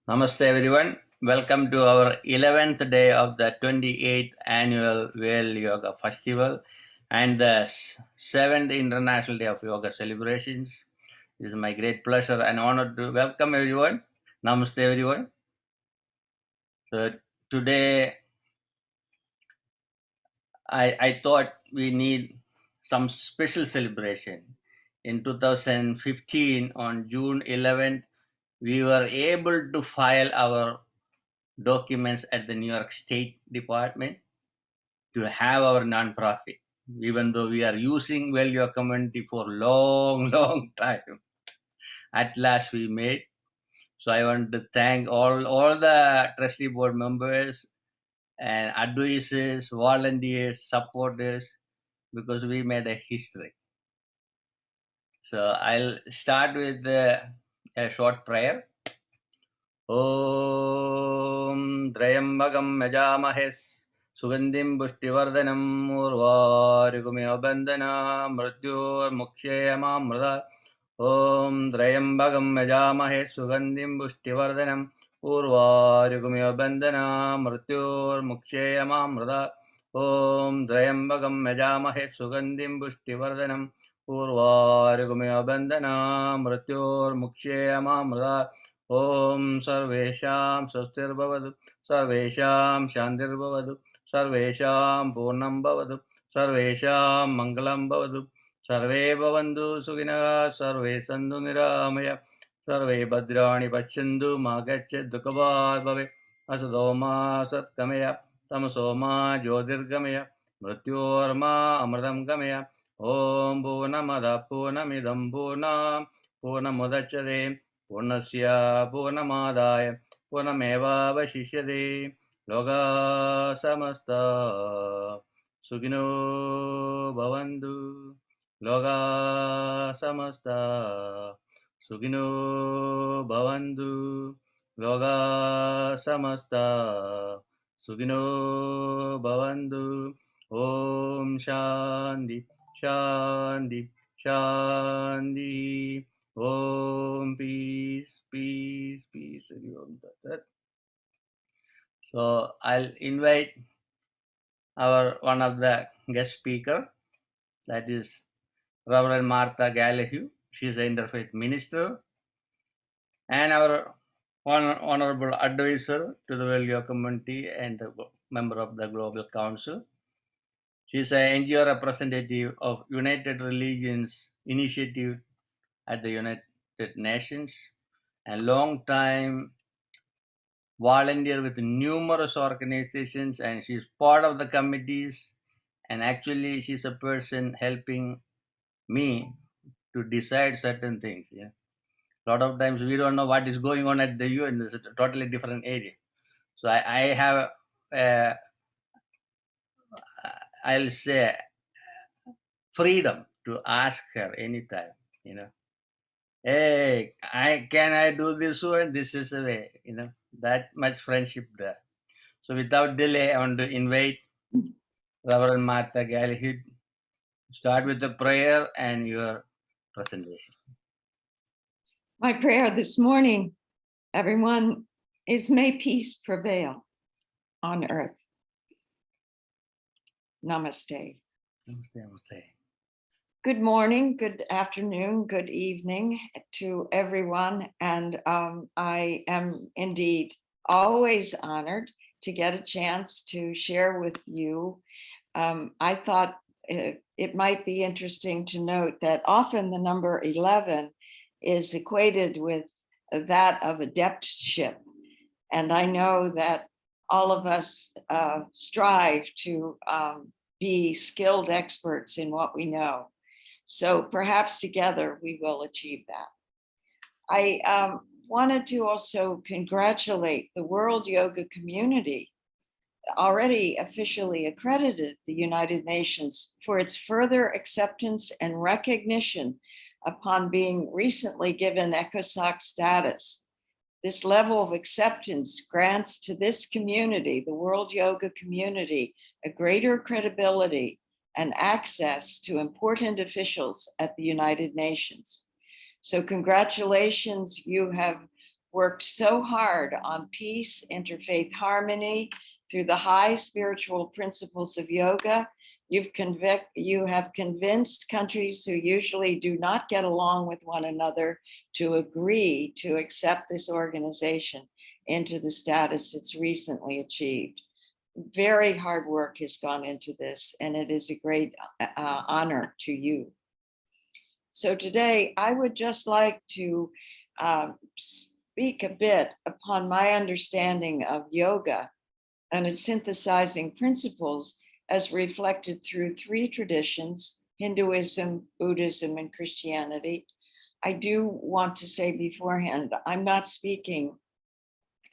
Namaste everyone. Welcome to our 11th day of the 28th annual World Yoga Festival and the 7th International Day of Yoga celebrations. It is my great pleasure and honor to welcome everyone. Namaste everyone. So today I thought we need some special celebration. In 2015 on June 11th, we were able to file our documents at the New York State Department to have our nonprofit, even though we are using Well Your Community for long, long time. At last we made. So I want to thank all the trustee board members and advisors, volunteers, supporters, because we made a history. So I'll start with a short prayer. Om Trayambagam Yajamahes Sugandhim Pushtivardanam Urvarikumiva Bandhana Mrityur Mukshayamamrita Om Trayambagam Yajamahe Sugandhim Pushtivardanam Urvarikumiva Bandhana Mrityur Mukshayamamrita Om Trayambagam Yajamahe Sugandhim Pushtivardanam Urvarikumiva Bandhana Mrityur Mukshayamamrita Om Sarvesham Swastirvavadu Sarvesham Shandirvavadu Sarvesham Purnam Bhavadu Sarvesham Mangalam Bhavadu Sarve Bhavandu Suginaha Sarve Sandhu Niramaya Sarve Bhadrani Pachandu Magacha Dukabad Bhave Asadoma Satkamaya Tamasoma Jyotirgamaya Mrityorma Amradam Gamaya Om Purnamada Purnamidam Purnam Purnamudachade Purnasya Purnamadaya Purnamevavashishyate Loka Samasta Sugino Bhavantu Loka Samasta Sugino Bhavantu Loka Samasta Sugino Bhavantu Om Shanti Shanti Shanti Om peace, peace, peace. So I'll invite our one of the guest speaker, that is Reverend Martha Gallagher. She is an interfaith minister and our honorable advisor to the Well Yoga Community and a member of the Global Council. She is an NGO representative of United Religions Initiative at the United Nations and long time volunteer with numerous organizations, and she's part of the committees, and actually she's a person helping me to decide certain things. A lot of times we don't know what is going on at the UN. It's a totally different area. So I have I'll say freedom to ask her anytime, hey, can I do this one? This is a way, that much friendship there. So without delay, I want to invite Reverend Martha Gallagher. Start with the prayer and your presentation. My prayer this morning, everyone, is may peace prevail on earth. Namaste. Namaste. Good morning, good afternoon, good evening to everyone. And I am indeed always honored to get a chance to share with you. I thought it might be interesting to note that often the number 11 is equated with that of adeptship. And I know that all of us strive to be skilled experts in what we know. So perhaps together we will achieve that. I wanted to also congratulate the World Yoga Community, already officially accredited the United Nations, for its further acceptance and recognition upon being recently given ECOSOC status. This level of acceptance grants to this community, the World Yoga Community, a greater credibility and access to important officials at the United Nations. So congratulations, you have worked so hard on peace, interfaith harmony, through the high spiritual principles of yoga. You have convinced countries who usually do not get along with one another to agree to accept this organization into the status it's recently achieved. Very hard work has gone into this, and it is a great honor to you. So today, I would just like to speak a bit upon my understanding of yoga and its synthesizing principles as reflected through three traditions: Hinduism, Buddhism, and Christianity. I do want to say beforehand, I'm not speaking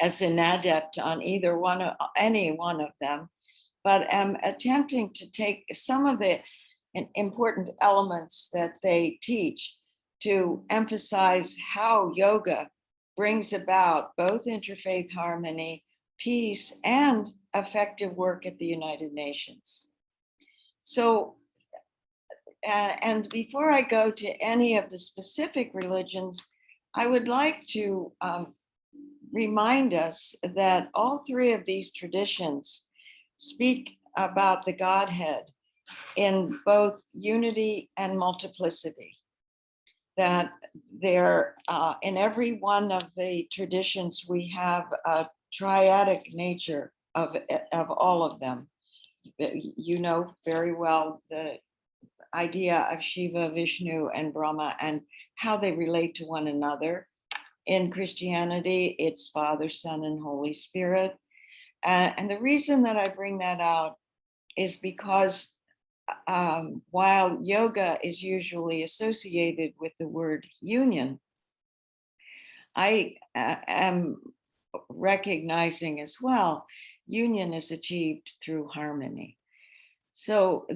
as an adept on any one of them, but am attempting to take some of the important elements that they teach to emphasize how yoga brings about both interfaith harmony, peace, and effective work at the United Nations. So, and before I go to any of the specific religions, I would like to remind us that all three of these traditions speak about the Godhead in both unity and multiplicity. That there, in every one of the traditions, we have a triadic nature of all of them. You know very well the idea of Shiva, Vishnu, and Brahma and how they relate to one another. In Christianity, it's Father, Son, and Holy Spirit. And the reason that I bring that out is because while yoga is usually associated with the word union, I am recognizing as well, union is achieved through harmony. So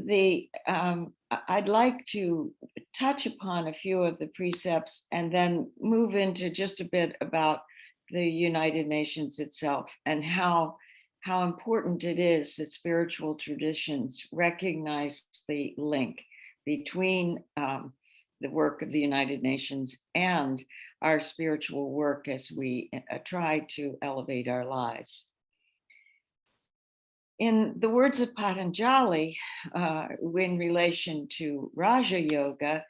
I'd like to touch upon a few of the precepts and then move into just a bit about the United Nations itself and how important it is that spiritual traditions recognize the link between the work of the United Nations and our spiritual work as we try to elevate our lives. In the words of Patanjali, in relation to Raja Yoga,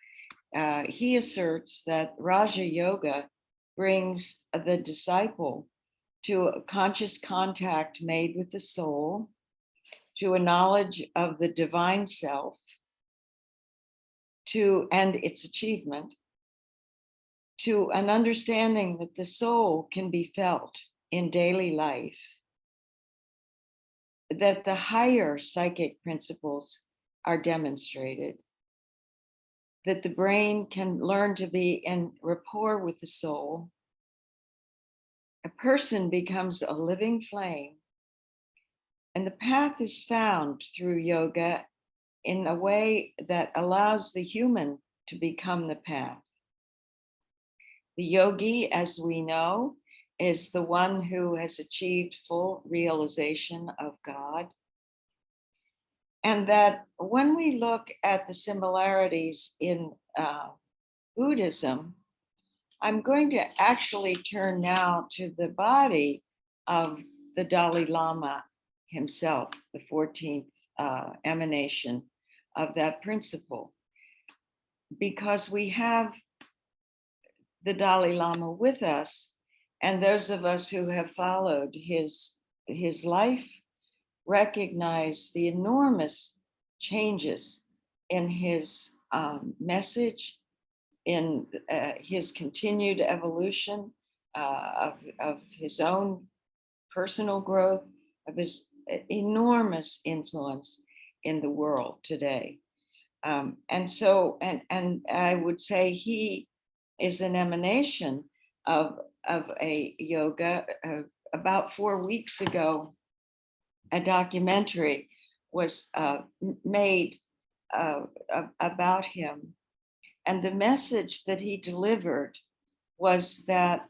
he asserts that Raja Yoga brings the disciple to a conscious contact made with the soul, to a knowledge of the divine self, and its achievement, to an understanding that the soul can be felt in daily life, that the higher psychic principles are demonstrated, that the brain can learn to be in rapport with the soul. A person becomes a living flame, and the path is found through yoga in a way that allows the human to become the path. The yogi, as we know, is the one who has achieved full realization of God. And that when we look at the similarities in Buddhism, I'm going to actually turn now to the body of the Dalai Lama himself, the 14th emanation of that principle, because we have the Dalai Lama with us, and those of us who have followed his life recognize the enormous changes in his message, in his continued evolution of his own personal growth, of his enormous influence in the world today. And I would say he is an emanation of a yoga. About 4 weeks ago, a documentary was made about him. And the message that he delivered was that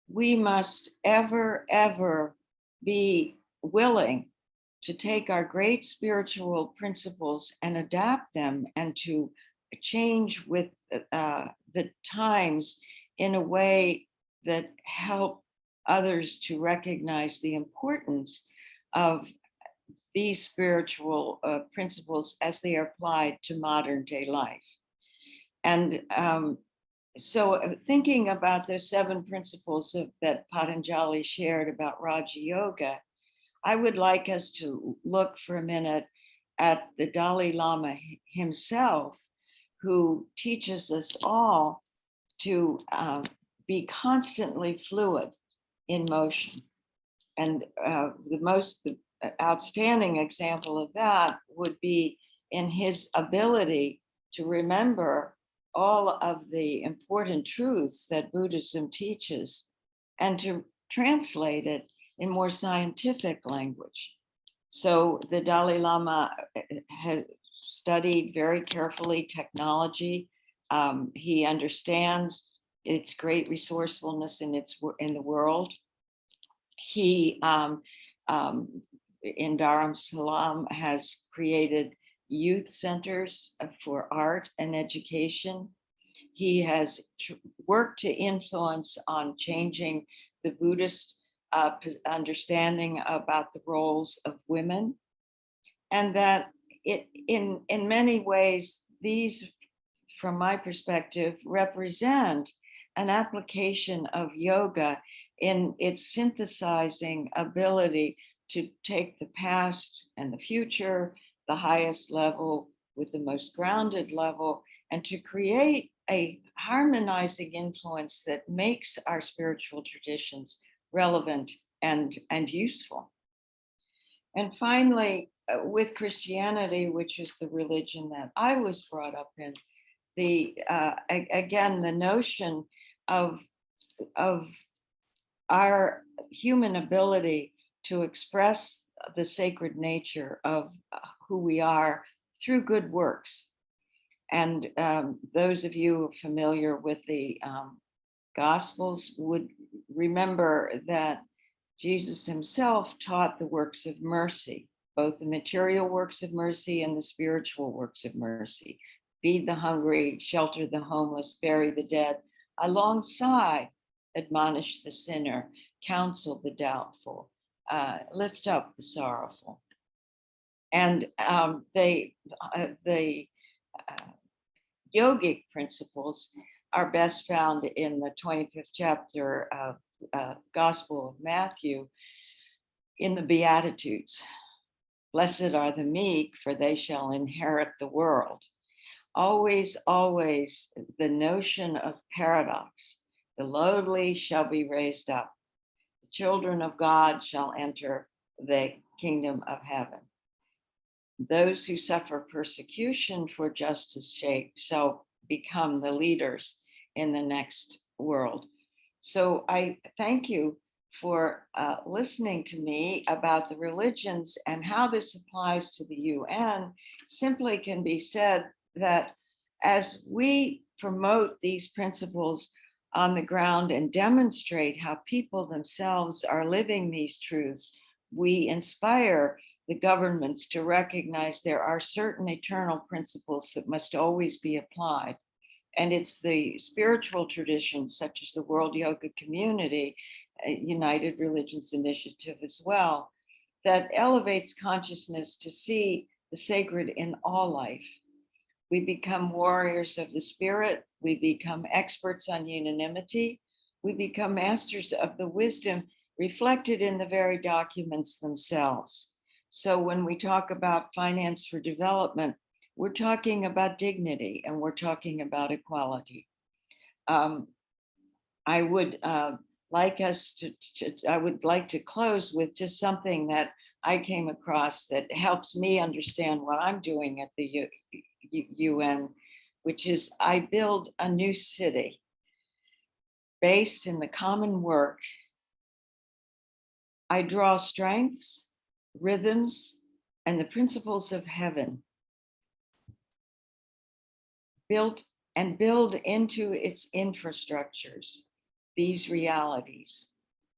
we must ever be willing to take our great spiritual principles and adapt them and to change with the times in a way that help others to recognize the importance of these spiritual principles as they are applied to modern day life. And so thinking about those 7 principles that Patanjali shared about Raja Yoga, I would like us to look for a minute at the Dalai Lama himself, who teaches us all to be constantly fluid in motion. And the most outstanding example of that would be in his ability to remember all of the important truths that Buddhism teaches and to translate it in more scientific language. So the Dalai Lama has studied very carefully technology. He understands its great resourcefulness in the world. He in Dharamsalam has created youth centers for art and education. He has worked to influence on changing the Buddhist understanding about the roles of women, and that in many ways, these, from my perspective, represent an application of yoga in its synthesizing ability to take the past and the future, the highest level with the most grounded level, and to create a harmonizing influence that makes our spiritual traditions relevant and useful. And finally, with Christianity, which is the religion that I was brought up in, again, the notion of our human ability to express the sacred nature of who we are through good works. And those of you familiar with the Gospels would remember that Jesus himself taught the works of mercy, both the material works of mercy and the spiritual works of mercy. Feed the hungry, shelter the homeless, bury the dead, alongside admonish the sinner, counsel the doubtful, lift up the sorrowful. And the yogic principles are best found in the 25th chapter of Gospel of Matthew in the Beatitudes. Blessed are the meek, for they shall inherit the world. Always, always the notion of paradox. The lowly shall be raised up. The children of God shall enter the kingdom of heaven. Those who suffer persecution for justice' sake shall become the leaders in the next world. So I thank you for listening to me about the religions and how this applies to the UN. Simply can be said that as we promote these principles on the ground and demonstrate how people themselves are living these truths, we inspire the governments to recognize there are certain eternal principles that must always be applied. And it's the spiritual traditions, such as the World Yoga Community, United Religions Initiative as well, that elevates consciousness to see the sacred in all life. We become warriors of the spirit. We become experts on unanimity. We become masters of the wisdom reflected in the very documents themselves. So when we talk about finance for development, we're talking about dignity and we're talking about equality. I would like to close with just something that I came across that helps me understand what I'm doing at the UN, which is I build a new city based in the common work. I draw strengths, rhythms, and the principles of heaven, build into its infrastructures these realities.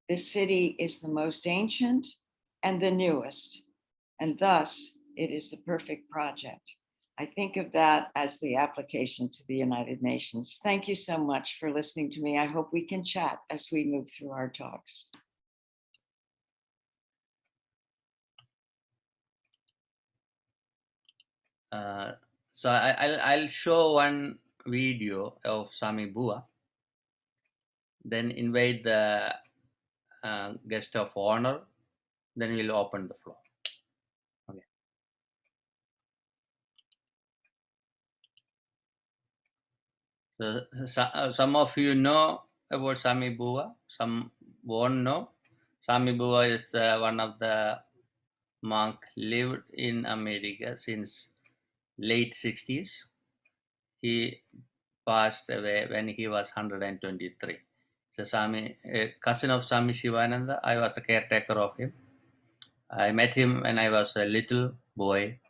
This city is the most ancient and the newest, and thus it is the perfect project. I think of that as the application to the United Nations. Thank you so much for listening to me. I hope we can chat as we move through our talks. So I'll show one video of Sami Bua, then invite the guest of honor, then we'll open the floor. Okay. So some of you know about Sami Bua, some won't know. Sami Bua is one of the monk lived in America since late 60s. He passed away when he was 123. So a cousin of Sami Shivananda. I was a caretaker of him. I met him when I was a little boy.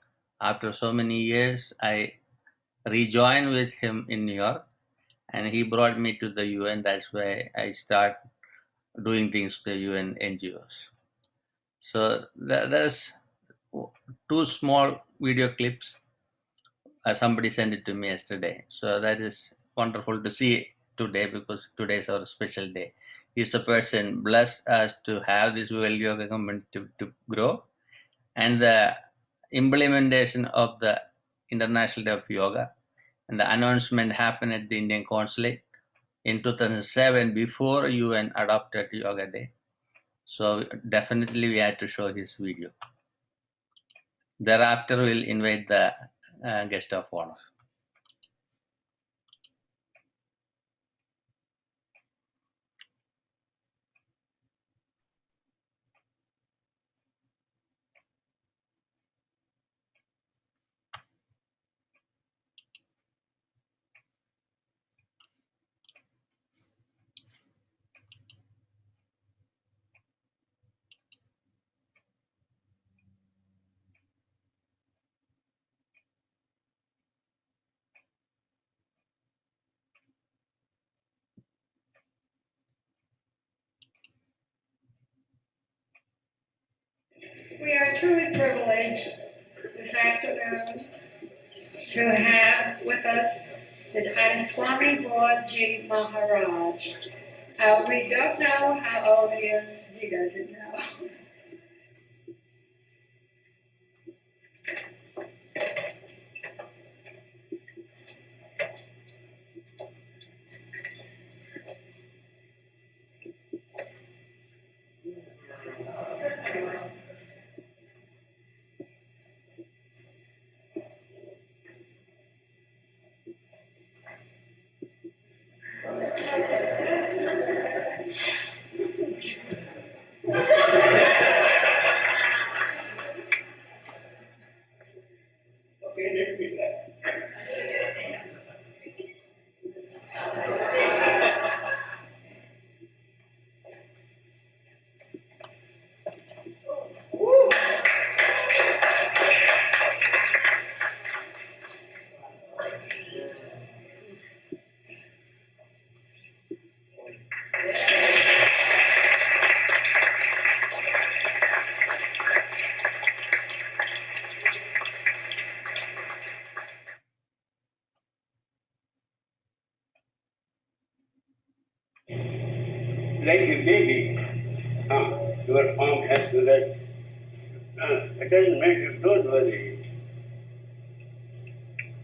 After so many years, I rejoined with him in New York, and he brought me to the UN. That's why I start doing things to the UN NGOs. So there's two small video clips. Somebody sent it to me yesterday. So that is wonderful to see today, because today is our special day. He's a person blessed us to have this World Yoga community to grow, and the implementation of the International Day of Yoga and the announcement happened at the Indian Consulate in 2007 before UN adopted Yoga Day. So definitely we had to show his video. Thereafter, we'll invite the guest of honor. We are truly privileged this afternoon to have with us His Highness Swami Boardji Maharaj. We don't know how old he is. He doesn't know. Like a baby, your arm has to rest. It doesn't matter, don't worry.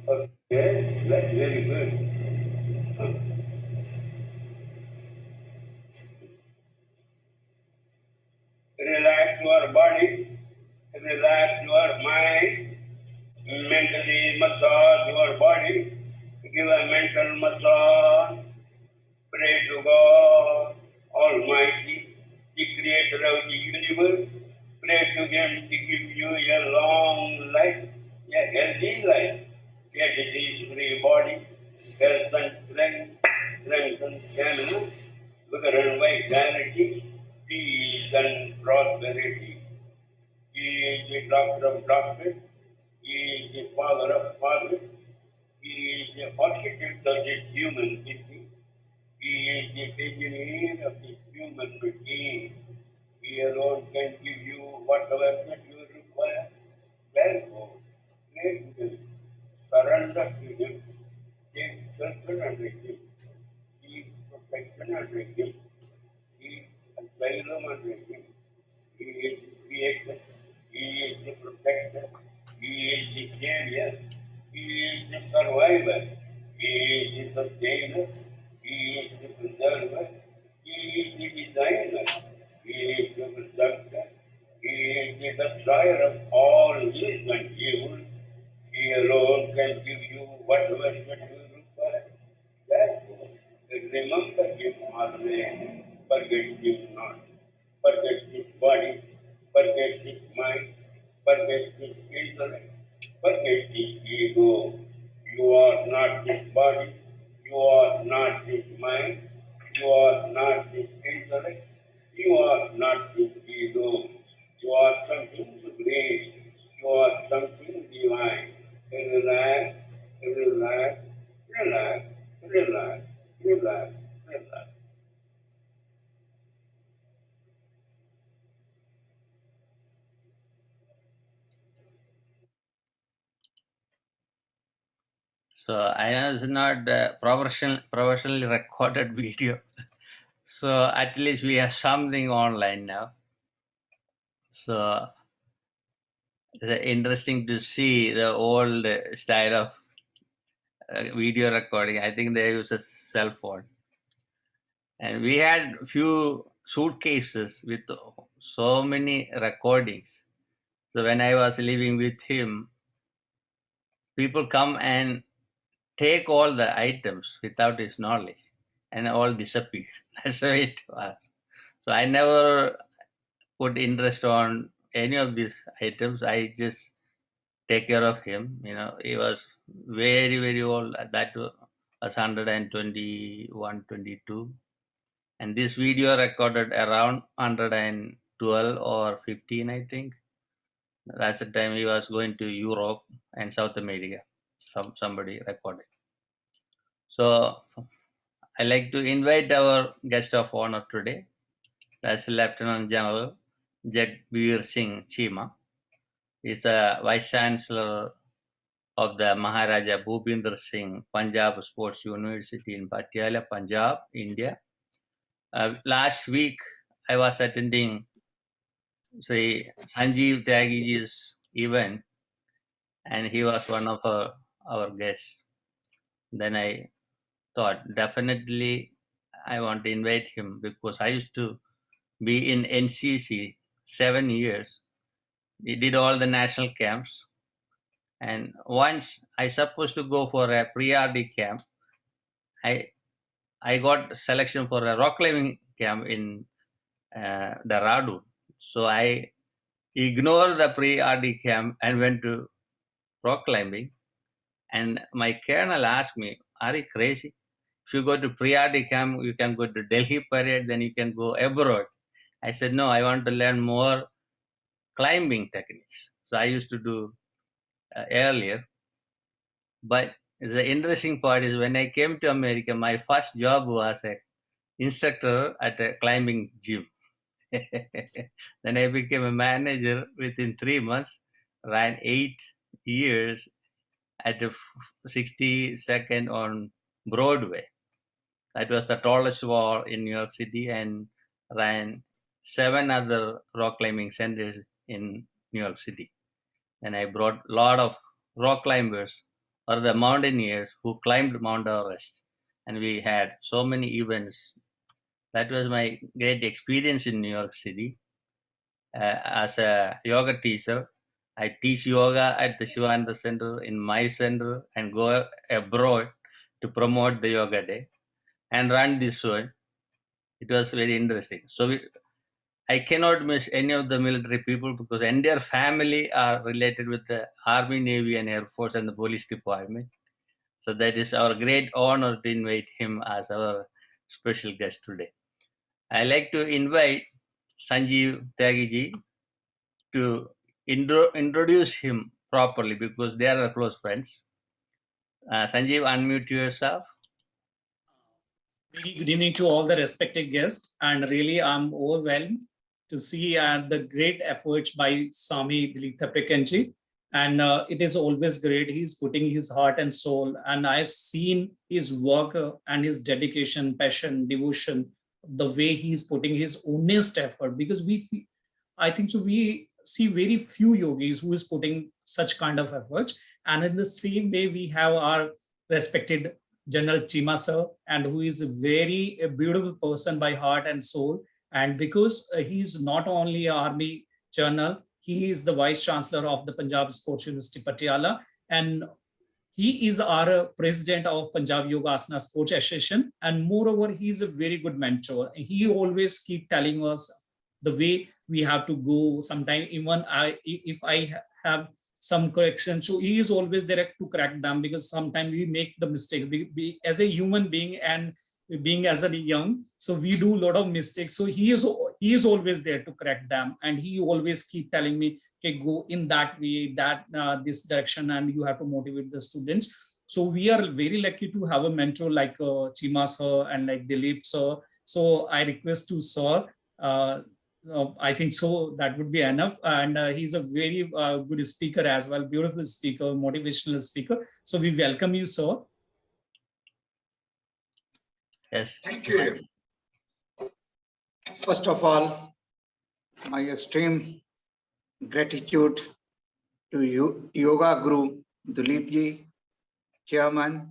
Okay, that's very good. Relax your body, relax your mind, mentally massage your body, give a mental massage, pray to God Almighty, the creator of the universe. Pray to Him to give you a long life, a healthy life, a disease-free body, health and strength and stamina, vigor and vitality, peace and prosperity. He is the doctor of doctors. He is the father of fathers. He is the architect of this human being. He is the engineer of this human machine. He alone can give you whatever that you require. Therefore, pray to Him. surrender to Him, take shelter under Him, seek protection under Him, seek asylum under Him. He is the Creator, He is the Protector, He is the Savior, He is the Survivor, He is the Sustainer, He is the Preserver, He is the Designer, He is the Constructor, He is the Destroyer of all ills and evil. He alone can give you whatever you require. Therefore, remember Him always, forget Him not. Forget His body, forget His mind, forget His intellect, forget His ego. You are not His body, you are not His mind, you are not His intellect, you are not His ego. You are something supreme, you are something divine. Relax, relax, relax, relax, relax, relax. So I know it's not a professionally recorded video. So at least we have something online now. So it's interesting to see the old style of video recording. I think they use a cell phone. And we had few suitcases with so many recordings. So when I was living with him, people come and take all the items without his knowledge and all disappear. That's the way it was. So I never put interest on any of these items. I just take care of him. You know, he was very, very old. That was 121, 22. And this video recorded around 112 or 15, I think. That's the time he was going to Europe and South America. Somebody recorded. So I like to invite our guest of honor today. That's Lieutenant General Jagbir Singh Chima. He's the Vice Chancellor of the Maharaja Bhupinder Singh Punjab Sports University in Patiala, Punjab, India. Last week, I was attending Sri Sanjeev Tyagiji's event, and he was one of our guests. Then I thought, definitely I want to invite him because I used to be in NCC 7 years. We did all the national camps. And once I supposed to go for a pre-RD camp, I got selection for a rock climbing camp in Dehradun. So I ignored the pre-RD camp and went to rock climbing. And my colonel asked me, "Are you crazy? If you go to pre-RD camp, you can go to Delhi parade, then you can go abroad." I said, "No, I want to learn more climbing techniques." So I used to do earlier. But the interesting part is when I came to America, my first job was a instructor at a climbing gym. Then I became a manager within 3 months, ran 8 years at the 62nd on Broadway. That was the tallest wall in New York City, and ran 7 other rock climbing centers in New York City. And I brought a lot of rock climbers or the mountaineers who climbed Mount Everest. And we had so many events. That was my great experience in New York City. As a yoga teacher, I teach yoga at the Shivananda Center in my center and go abroad to promote the Yoga Day and run this one. It was very interesting. So I cannot miss any of the military people because entire family are related with the Army, Navy, and Air Force and the Police Department. So that is our great honor to invite him as our special guest today. I like to invite Sanjeev Tyagiji to introduce him properly because they are close friends. Sanjeev, unmute yourself. Good evening to all the respected guests, and really I'm overwhelmed to see the great efforts by Swami Dileepkumar, And it is always great. He's putting his heart and soul, and I've seen his work and his dedication, passion, devotion, the way he's putting his honest effort. Because I think so, we see very few yogis who is putting such kind of efforts. And in the same way, we have our respected General Chima sir, and who is a beautiful person by heart and soul. And because he is not only an army general, he is the vice chancellor of the Punjab Sports University Patiala, and he is our president of Punjab Yogasana Sports Association. And moreover, he is a very good mentor. He always keep telling us the way we have to go. Sometimes even if I have some correction, so he is always there to correct them, because sometimes we make the mistake. As a human being and being as a young, so we do a lot of mistakes. So he is always there to correct them, and he always keep telling me, okay, go in that way, that this direction, and you have to motivate the students. So we are very lucky to have a mentor like Chima sir and like Dileep sir. So I request to sir, I think so that would be enough. And he's a very good speaker as well, beautiful speaker, motivational speaker. So we welcome you, sir. Yes. Thank you. First of all, my extreme gratitude to you, Yoga Guru Dileepji, Chairman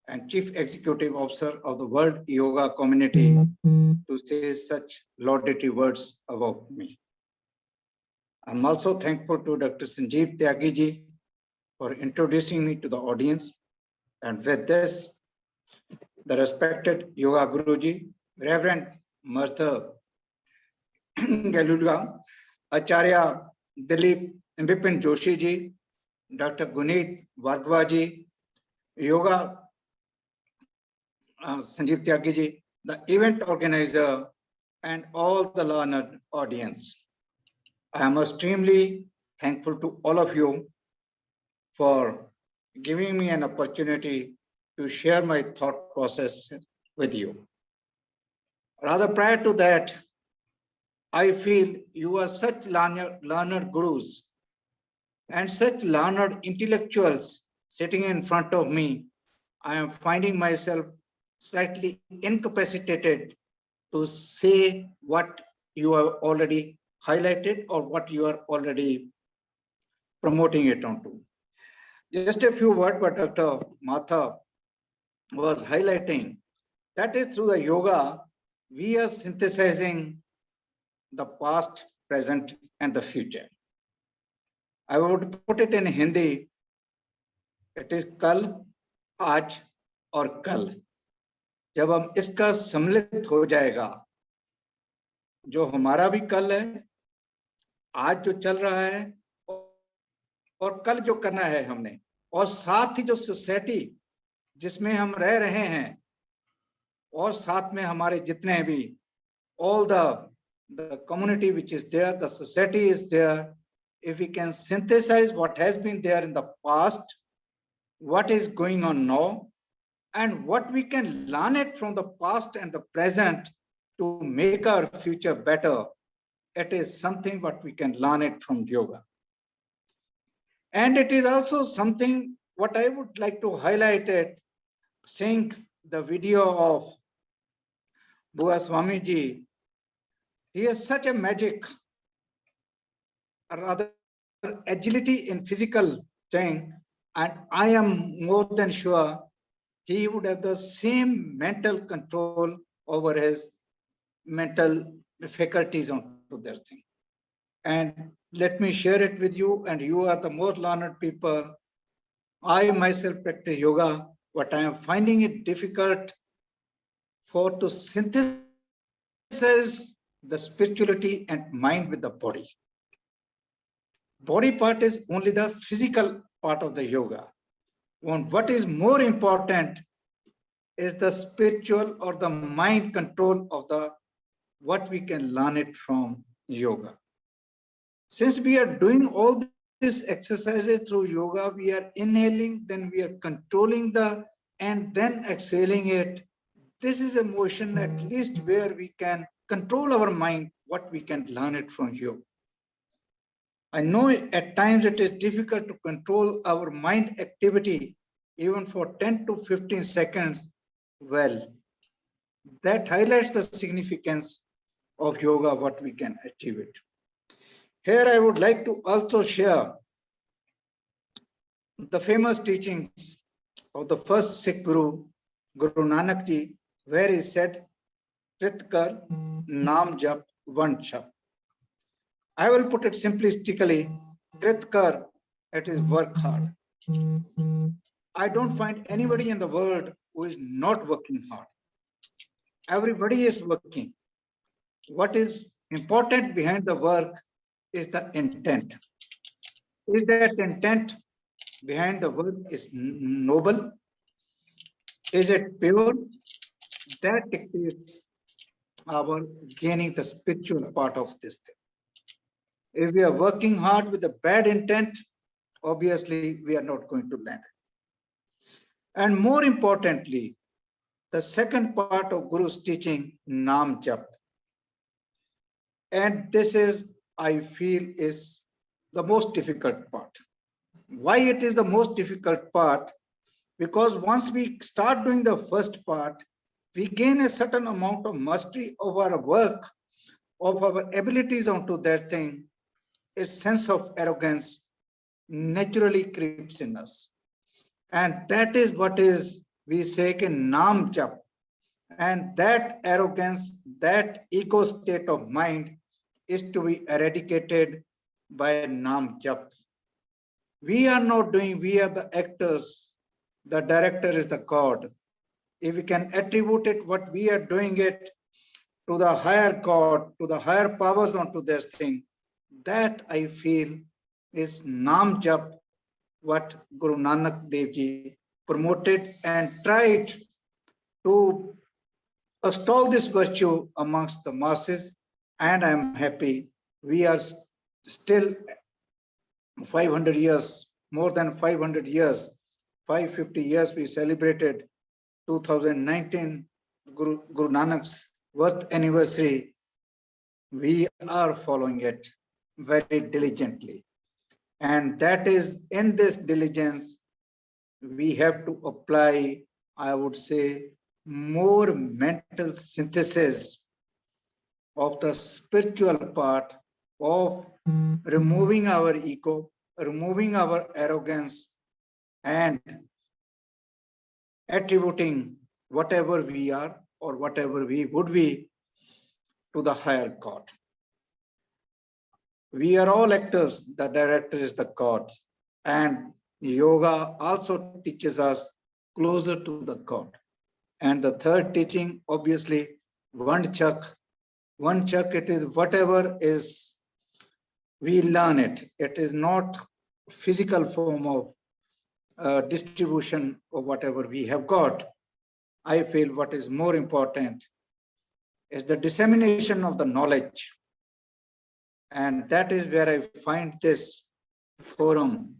and Chief Executive Officer of the World Yoga Community, to say such laudatory words about me. I'm also thankful to Dr. Sanjeev Tyagi ji for introducing me to the audience. And with this, the respected Yoga Guruji, Reverend Martha Galulga, Acharya Dileep Vipin Joshi ji, Dr. Guneet Vargwa ji, Yoga Sanjeev Tyagi ji, the event organizer, and all the learned audience. I am extremely thankful to all of you for giving me an opportunity to share my thought process with you. Rather, prior to that, I feel you are such learned gurus and such learned intellectuals sitting in front of me. I am finding myself slightly incapacitated to say what you have already highlighted or what you are already promoting it onto. Just a few words what Dr. Matha was highlighting, that is through the yoga, we are synthesizing the past, present, and the future. I would put it in Hindi, it is kal, aaj, और कल. जब हम इसका सम्मिलित हो जाएगा, जो हमारा भी कल है, आज जो चल रहा है और कल जो करना है हमने, और साथ ही जो सोसाइटी जिसमें हम रह रहे हैं और साथ में हमारे जितने भी all the community which is there, the society is there, if we can synthesize what has been there in the past, what is going on now, and what we can learn it from the past and the present to make our future better, it is something what we can learn it from yoga. And it is also something what I would like to highlight it, seeing the video of Bua Swami ji. He has such a magic, or rather agility in physical thing, and I am more than sure he would have the same mental control over his mental faculties onto their thing. And let me share it with you, and you are the more learned people. I myself practice yoga, but I am finding it difficult to synthesize the spirituality and mind with the body. Body part is only the physical part of the yoga. And what is more important is the spiritual or the mind control of the what we can learn it from yoga. Since we are doing all these exercises through yoga, we are inhaling, then we are controlling and then exhaling it. This is a motion at least where we can control our mind, what we can learn it from yoga. I know at times it is difficult to control our mind activity even for 10 to 15 seconds. Well, that highlights the significance of yoga, what we can achieve it. Here I would like to also share the famous teachings of the first Sikh Guru, Guru Nanak Ji, where he said, Krit kar, naam jap, one jap. I will put it simplistically, Krit kar, it is work hard. I don't find anybody in the world who is not working hard. Everybody is working. What is important behind the work is the intent. Is that intent behind the work is noble? Is it pure? That dictates our gaining the spiritual part of this thing. If we are working hard with a bad intent, obviously we are not going to land it. And more importantly, the second part of Guru's teaching, Naam Jap. And this is, I feel, is the most difficult part. Why it is the most difficult part? Because once we start doing the first part, we gain a certain amount of mastery of our work, of our abilities onto that thing. A sense of arrogance naturally creeps in us. And that is what is, we say, in Naam Jap. And that arrogance, that ego state of mind is to be eradicated by Naam Jap. We are not doing, we are the actors. The director is the God. If we can attribute it, what we are doing it to the higher God, to the higher powers onto this thing, that I feel is Naam Jap, what Guru Nanak Dev Ji promoted and tried to extol this virtue amongst the masses. And I am happy we are still 500 years, more than 500 years, 550 years we celebrated 2019, Guru Nanak's birth anniversary. We are following it very diligently. And that is, in this diligence, we have to apply, I would say, more mental synthesis of the spiritual part of removing our ego, removing our arrogance, and attributing whatever we are or whatever we would be to the higher God. We are all actors, the director is the God. And yoga also teaches us closer to the God. And the third teaching, obviously, one chak, it is whatever is, we learn it. It is not physical form of distribution of whatever we have got. I feel what is more important is the dissemination of the knowledge. And that is where I find this forum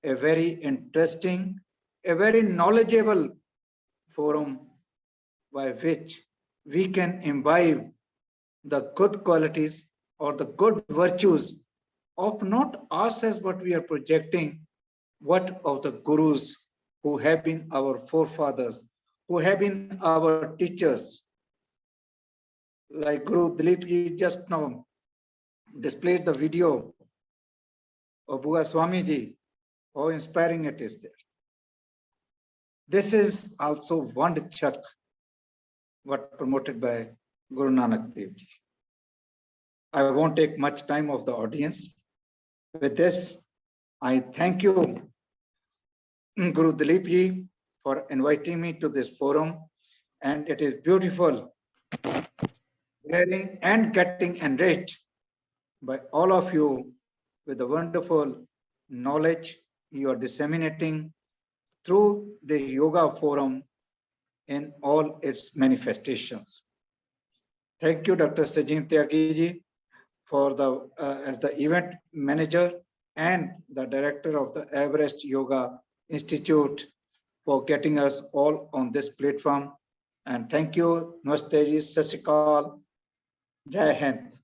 a very interesting, a very knowledgeable forum by which we can imbibe the good qualities or the good virtues of not us as what we are projecting, what of the gurus who have been our forefathers, who have been our teachers. Like Guru Dileepji just now displayed the video of Buga Swamiji, how inspiring it is there. This is also one chak, what promoted by Guru Nanak Dev Ji. I won't take much time of the audience. With this, I thank you, Guru Dileepji, for inviting me to this forum. And it is beautiful hearing and getting enriched by all of you with the wonderful knowledge you are disseminating through the yoga forum in all its manifestations. Thank you, Dr. Sajim Tyagiji, for the as the event manager and the director of the Everest Yoga Institute for getting us all on this platform. And thank you, Namaste ji, Sat Sri Akal, Jai Hind.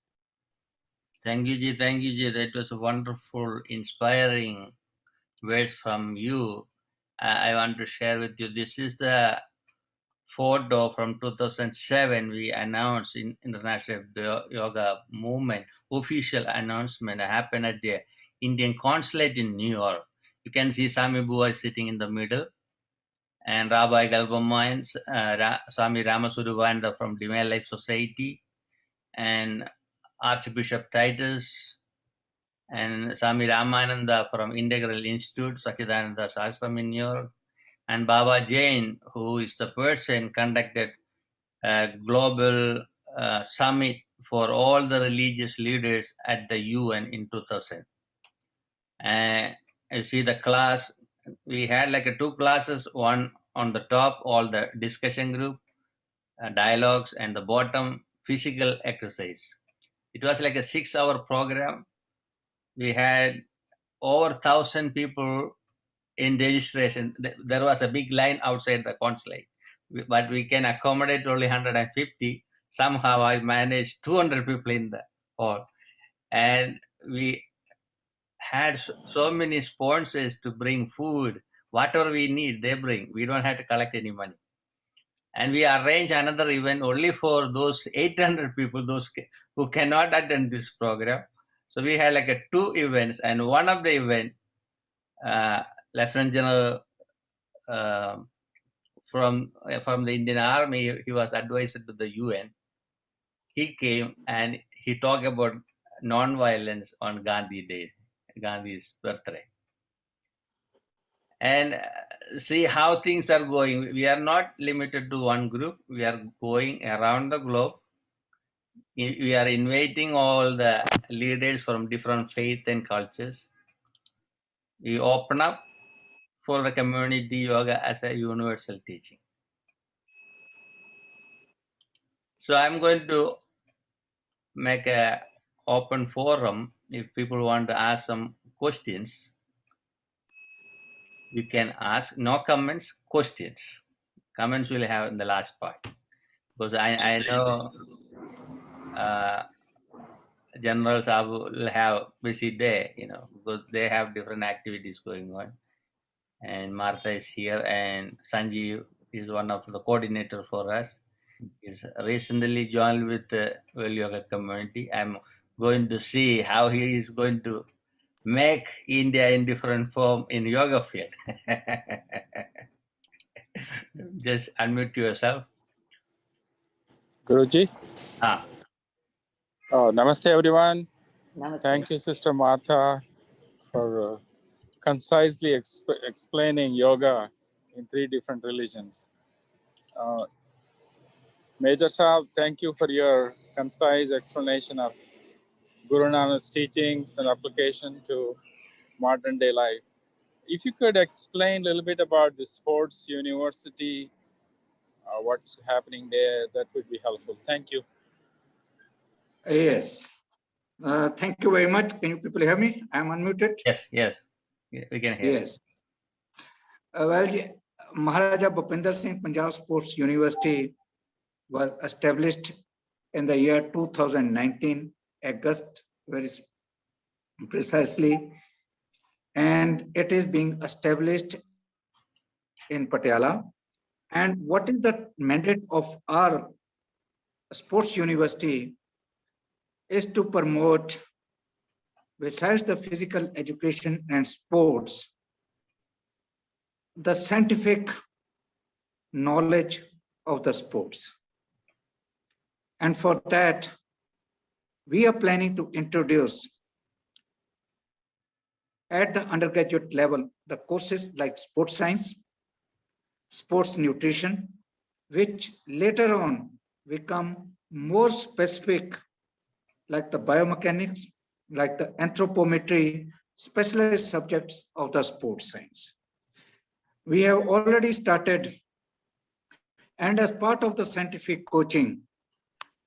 Thank you, Ji. Thank you, Ji. That was a wonderful, inspiring words from you. I want to share with you. This is the photo from 2007. We announced in International Yoga Movement. Official announcement happened at the Indian Consulate in New York. You can see Sami Bua sitting in the middle, and Rabbi Galbama and Swami Ramasudubanda from Divine Life Society, and Archbishop Titus, and Swami Ramananda from Integral Institute, Sachidananda Shastram in New York, and Baba Jain, who is the person conducted a global summit for all the religious leaders at the UN in 2000. And you see the class, we had like two classes, one on the top, all the discussion group, dialogues, and the bottom, physical exercise. It was like a 6-hour program. We had over 1,000 people in registration. There was a big line outside the consulate, but we can accommodate only 150. Somehow I managed 200 people in the hall, and we had so many sponsors to bring food. Whatever we need, they bring. We don't have to collect any money. And we arrange another event only for those 800 people, those who cannot attend this program. So we had like 2 events, and one of the event, Lieutenant General from the Indian Army, he was advisor to the UN. He came and he talked about non-violence on Gandhi's birthday. And see how things are going. We are not limited to one group. We are going around the globe. We are inviting all the leaders from different faith and cultures. We open up for the community yoga as a universal teaching. So I'm going to make a open forum. If people want to ask some questions, you can ask. No comments, questions. Comments we'll have in the last part, because I know generals will have busy day, because they have different activities going on. And Martha is here, and Sanjeev is one of the coordinator for us. He's recently joined with the Well Yoga community. I'm going to see how he is going to make India in different form in yoga field. Just unmute yourself. Guruji. Namaste everyone. Namaste. Thank you, Sister Martha, for concisely explaining yoga in 3 different religions. Major Sahab, thank you for your concise explanation of Guru Nanak's teachings and application to modern day life. If you could explain a little bit about the sports university, what's happening there, that would be helpful. Thank you. Yes. Thank you very much. Can you people hear me? I'm unmuted. Yes. We can hear. Yes. Well, Maharaja Bhupinder Singh Punjab Sports University was established in the year 2019, August, very precisely, and it is being established in Patiala. And what is the mandate of our sports university is to promote, besides the physical education and sports, the scientific knowledge of the sports. And for that, we are planning to introduce at the undergraduate level the courses like sports science, sports nutrition, which later on become more specific, like the biomechanics, like the anthropometry, specialized subjects of the sports science. We have already started, and as part of the scientific coaching,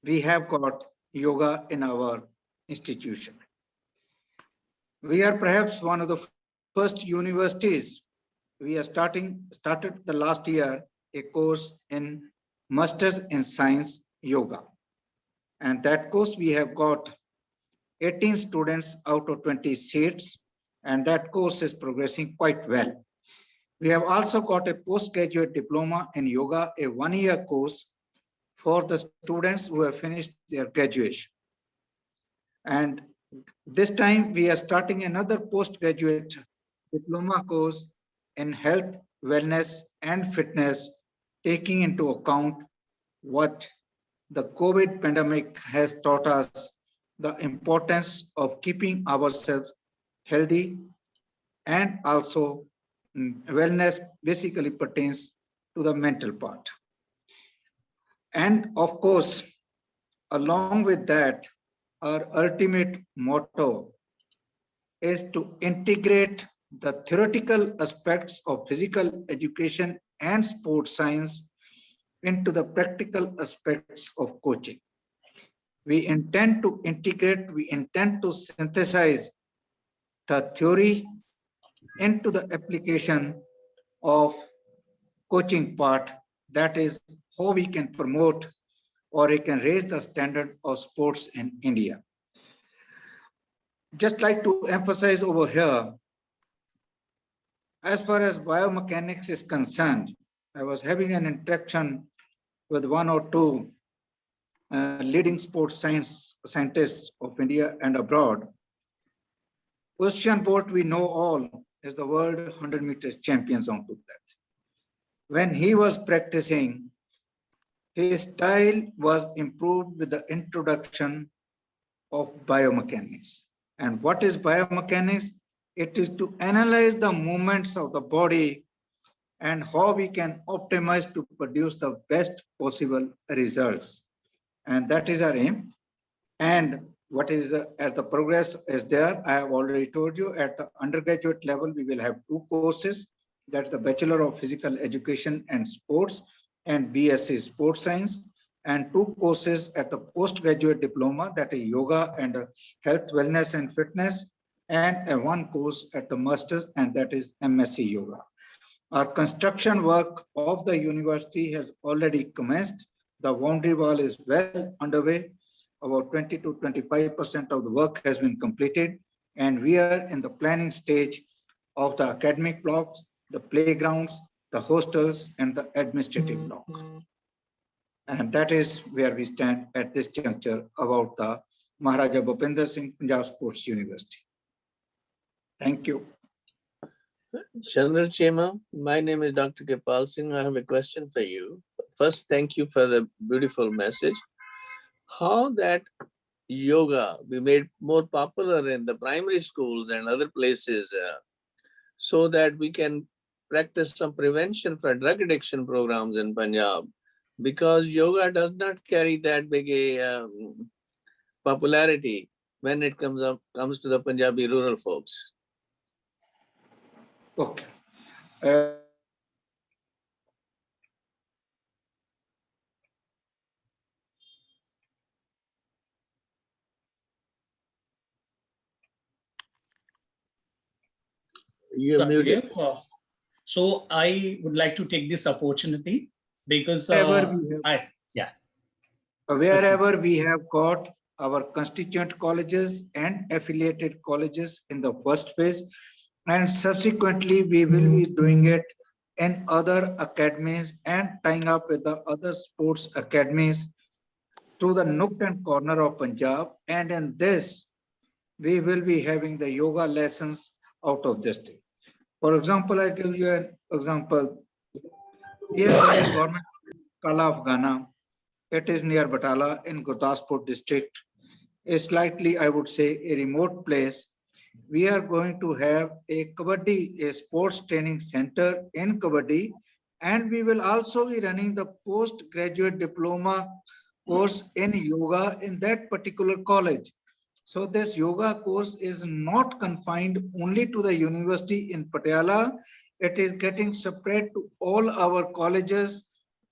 we have got yoga in our institution. We are perhaps one of the first universities. We are started the last year a course in Masters in Science Yoga. And that course we have got 18 students out of 20 seats, and that course is progressing quite well. We have also got a postgraduate diploma in yoga, a one-year course for the students who have finished their graduation. And this time we are starting another postgraduate diploma course in health, wellness, and fitness, taking into account what the COVID pandemic has taught us, the importance of keeping ourselves healthy, and also wellness basically pertains to the mental part. And of course, along with that, our ultimate motto is to integrate the theoretical aspects of physical education and sports science into the practical aspects of coaching. We intend to integrate, we intend to synthesize the theory into the application of coaching part, that is how we can promote or we can raise the standard of sports in India. Just like to emphasize over here, as far as biomechanics is concerned, I was having an interaction with one or two leading sports scientists of India and abroad. Usain Bolt, we know all, is the world 100 meters champions onto that. When he was practicing, his style was improved with the introduction of biomechanics. And what is biomechanics? It is to analyze the movements of the body and how we can optimize to produce the best possible results. And that is our aim. And what is as the progress is there, I have already told you, at the undergraduate level, we will have two courses. That's the Bachelor of Physical Education and Sports and BSc Sports Science, and two courses at the postgraduate diploma, that is Yoga and Health, Wellness and Fitness, and one course at the Masters, and that is MSc Yoga. Our construction work of the university has already commenced. The boundary wall is well underway. About 20 to 25% of the work has been completed, and we are in the planning stage of the academic blocks, the playgrounds, the hostels, and the administrative block. And that is where we stand at this juncture about the Maharaja Bhupinder Singh Punjab Sports University. Thank you. Chandra Chema, my name is Dr. Kirpal Singh. I have a question for you. First, thank you for the beautiful message. How that yoga be made more popular in the primary schools and other places so that we can practice some prevention for drug addiction programs in Punjab, because yoga does not carry that big a popularity when it comes to the Punjabi rural folks. Okay. You're muted. So I would like to take this opportunity because wherever we have got our constituent colleges and affiliated colleges in the first phase, and subsequently we will be doing it in other academies and tying up with the other sports academies to the nook and corner of Punjab. And in this, we will be having the yoga lessons out of this thing. For example, I give you an example. Here there is government Kala of Ghana. It is near Batala in Gurdaspur district. A slightly, I would say, a remote place. We are going to have a Kabaddi, a sports training center in Kabaddi, and we will also be running the postgraduate diploma course in yoga in that particular college. So this yoga course is not confined only to the university in Patiala. It is getting spread to all our colleges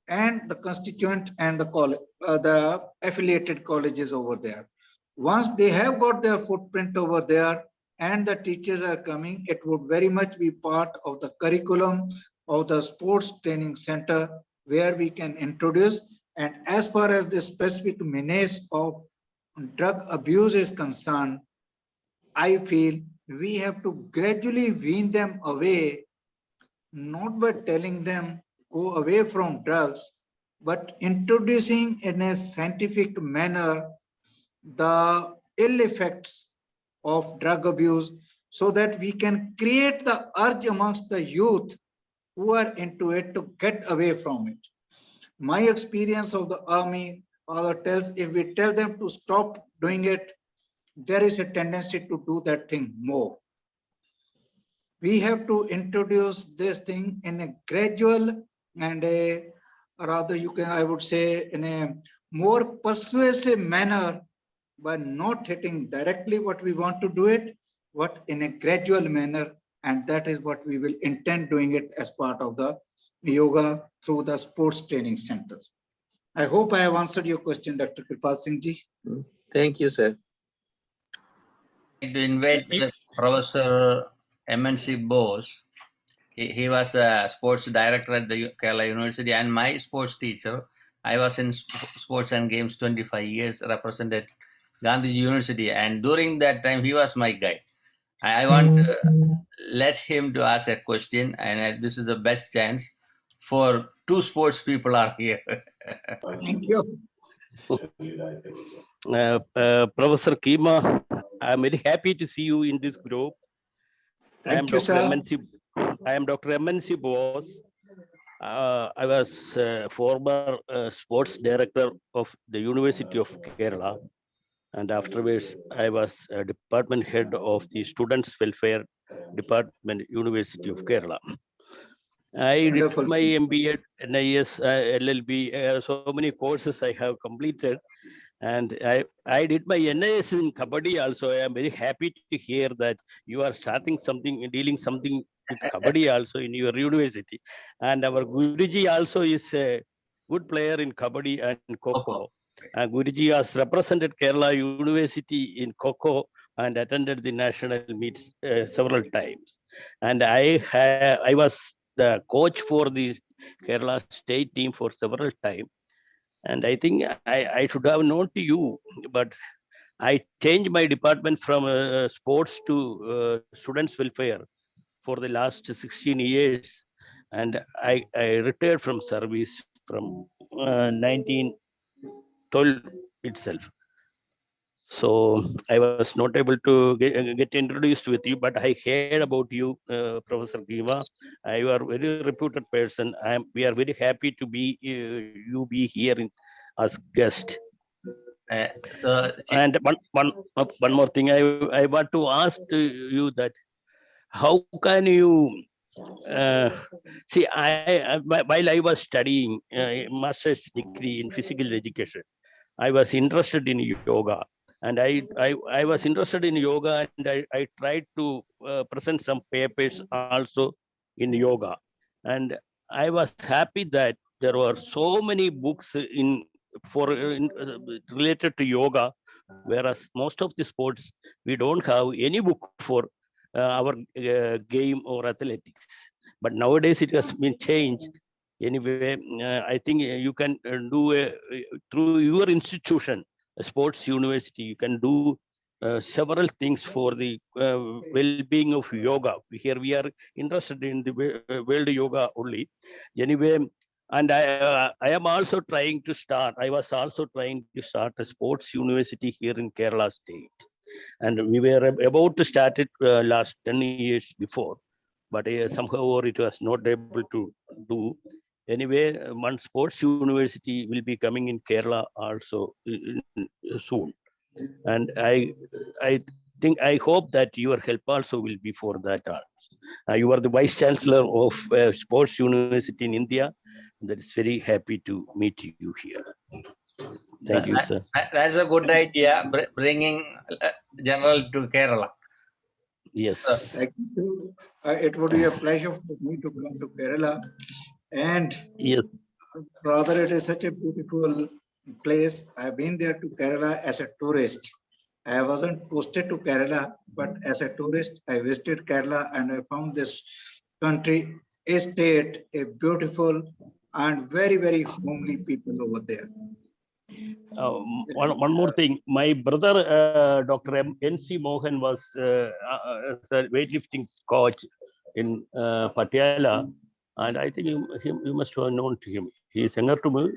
and the constituent and the affiliated colleges over there. Once they have got their footprint over there and the teachers are coming, it would very much be part of the curriculum of the sports training center where we can introduce. And as far as the specific menace of drug abuse is concerned, I feel we have to gradually wean them away, not by telling them go away from drugs, but introducing in a scientific manner the ill effects of drug abuse so that we can create the urge amongst the youth who are into it to get away from it. My experience of the army tells if we tell them to stop doing it, there is a tendency to do that thing more. We have to introduce this thing in a gradual and a rather I would say in a more persuasive manner by not hitting directly what we want to do it, but in a gradual manner. And that is what we will intend doing it as part of the yoga through the sports training centers. I hope I have answered your question, Dr. Kripal Singh ji. Thank you, sir. To invite Professor MNC Bose. He was a sports director at the Kerala University and my sports teacher. I was in sports and games 25 years, represented Gandhi University, and during that time he was my guide. I want to let him to ask a question, and this is the best chance for two sports people are here. Thank you. Professor Kima, I'm very happy to see you in this group. Thank you, sir. I am Dr. MNC Bose. I was former sports director of the University of Kerala. And afterwards, I was department head of the Students' Welfare Department, University of Kerala. I Wonderful. did my MBA, NIS, LLB, so many courses I have completed. And I did my NIS in Kabaddi also. I am very happy to hear that you are starting something, dealing something with Kabaddi also in your university. And our Guruji also is a good player in Kabaddi and Kho-Kho. Guruji has represented Kerala University in Kho-Kho and attended the national meets several times. And I was the coach for the Kerala state team for several times. And I think I should have known to you, but I changed my department from sports to students' welfare for the last 16 years. And I retired from service from 1912 itself. So I was not able to get introduced with you, but I heard about you, Professor Giva. You are a very reputed person. We are very happy to be you be here as guest. And one more thing, I want to ask you that how can you see? While I was studying master's degree in physical education, I was interested in yoga. And I was interested in yoga, and I tried to present some papers also in yoga. And I was happy that there were so many books related to yoga, whereas most of the sports, we don't have any book for our game or athletics. But nowadays it has been changed. Anyway, I think you can do through your institution, a sports university, you can do several things for the well-being of yoga. Here we are interested in the world yoga only. Anyway, and I am also trying to start. I was also trying to start a sports university here in Kerala state, and we were about to start it last 10 years before, but somehow it was not able to do. Anyway, one sports university will be coming in Kerala also soon, and I hope that your help also will be for that. You are the vice chancellor of sports university in India. That is very happy to meet you here. Thank you, sir. That's a good idea, bringing general to Kerala. Yes. Thank you. It would be a pleasure for me to come to Kerala. And yes, rather it is such a beautiful place. I've been there to Kerala as a tourist. I wasn't posted to Kerala, but as a tourist, I visited Kerala and I found this country, a state, a beautiful and very, very homely people over there. One more thing. My brother, Dr. N.C. Mohan, was the weightlifting coach in Patiala, and I think you must have known to him. He is younger to me,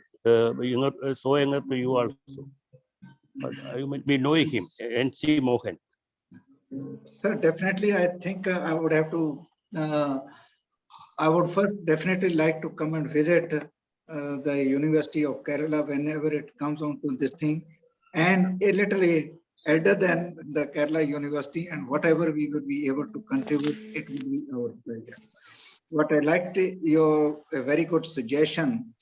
so younger to you also. But you might be knowing him, N.C. Mohan. Sir, definitely, I think I would have to, I would first definitely like to come and visit the University of Kerala whenever it comes on to this thing. And literally, elder than the Kerala University, and whatever we would be able to contribute, it would be our pleasure. What I liked your a very good suggestion,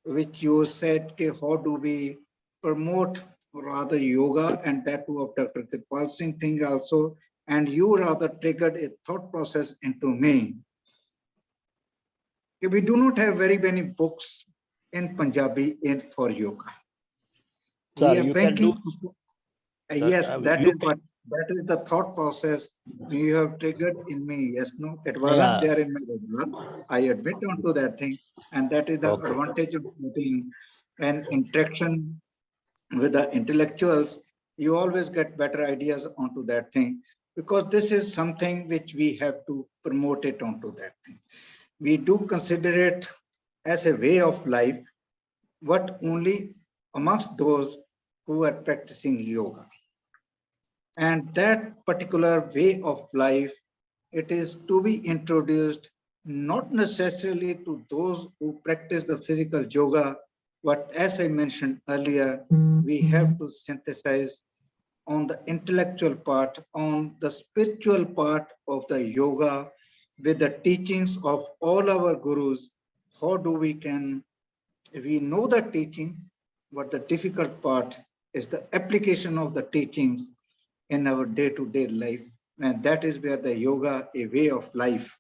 which you said, okay, how do we promote rather yoga, and that too of Dr. Kirpal Singh thing also, and you rather triggered a thought process into me. We do not have very many books in Punjabi for yoga. Sir, We are you can banking. do. Yes, that You is what, that is the thought process you have triggered in me. Yes, no, it Yeah. wasn't there in my radar. I admit onto that thing, and that is the Okay. advantage of putting an interaction with the intellectuals. You always get better ideas onto that thing, because this is something which we have to promote it onto that thing. We do consider it as a way of life, but only amongst those who are practicing yoga. And that particular way of life, it is to be introduced not necessarily to those who practice the physical yoga, but as I mentioned earlier, we have to synthesize on the intellectual part, on the spiritual part of the yoga, with the teachings of all our gurus. How do we know the teaching, but the difficult part is the application of the teachings in our day-to-day life. And that is where the yoga, a way of life,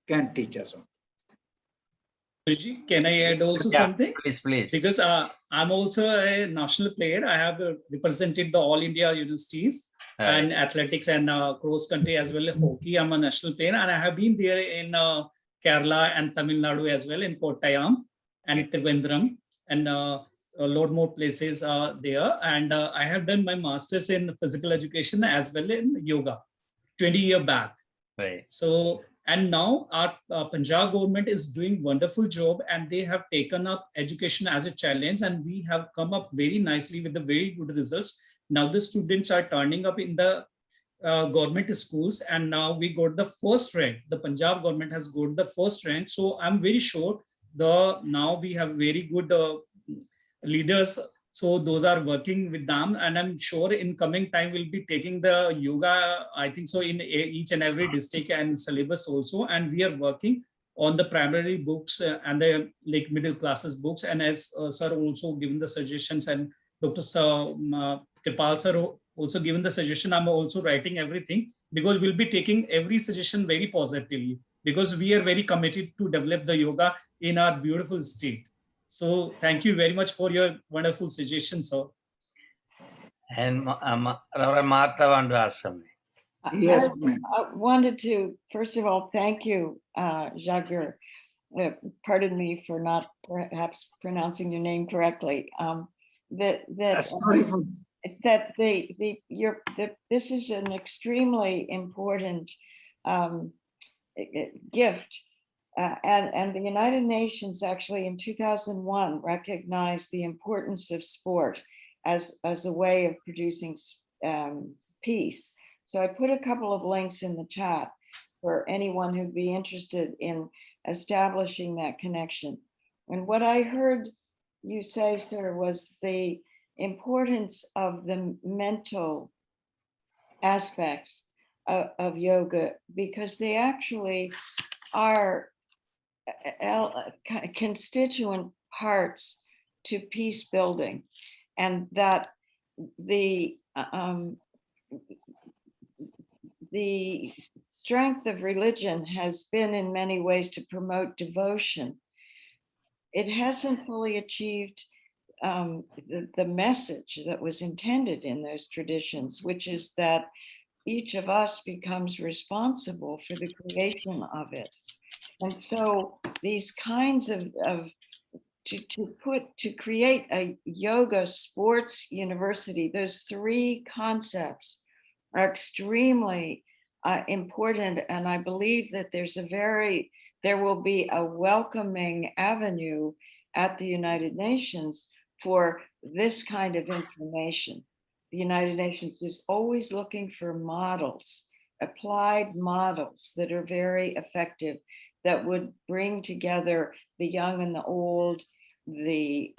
can teach us. Guruji, can I add also Yeah, something? please. Because I'm also a national player. I have represented the All India universities and athletics and cross country as well as hockey. I'm a national player, and I have been there in Kerala and Tamil Nadu as well, in Kottayam and Trivandrum, and a lot more places are there. And I have done my master's in physical education as well in yoga 20 years back. Right. So, and now our Punjab government is doing wonderful job, and they have taken up education as a challenge, and we have come up very nicely with the very good results. Now the students are turning up in the government schools, and now we got the first rank. The Punjab government has got the first rank. So I'm very sure now we have very good leaders. So those are working with them, and I'm sure in coming time we'll be taking the yoga, I think so, in each and every district and syllabus also. And we are working on the primary books and the like middle classes books. And as sir also given the suggestions, and Dr. Kirpal sir also given the suggestion, I'm also writing everything, because we'll be taking every suggestion very positively, because we are very committed to develop the yoga in our beautiful state. So thank you very much for your wonderful suggestions, sir. And Reverend Martha want to ask something. Yes, I wanted to, first of all, thank you, Jagur. Pardon me for not perhaps pronouncing your name correctly. sorry for this is an extremely important gift. And the United Nations actually in 2001 recognized the importance of sport as a way of producing peace. So I put a couple of links in the chat for anyone who'd be interested in establishing that connection. And what I heard you say, sir, was the importance of the mental aspects of yoga, because they actually are constituent parts to peace building, and that the strength of religion has been in many ways to promote devotion. It hasn't fully achieved the message that was intended in those traditions, which is that each of us becomes responsible for the creation of it. And so these kinds of to create a yoga sports university. Those three concepts are extremely important, and I believe that there will be a welcoming avenue at the United Nations for this kind of information. The United Nations is always looking for models, applied models that are very effective, that would bring together the young and the old, the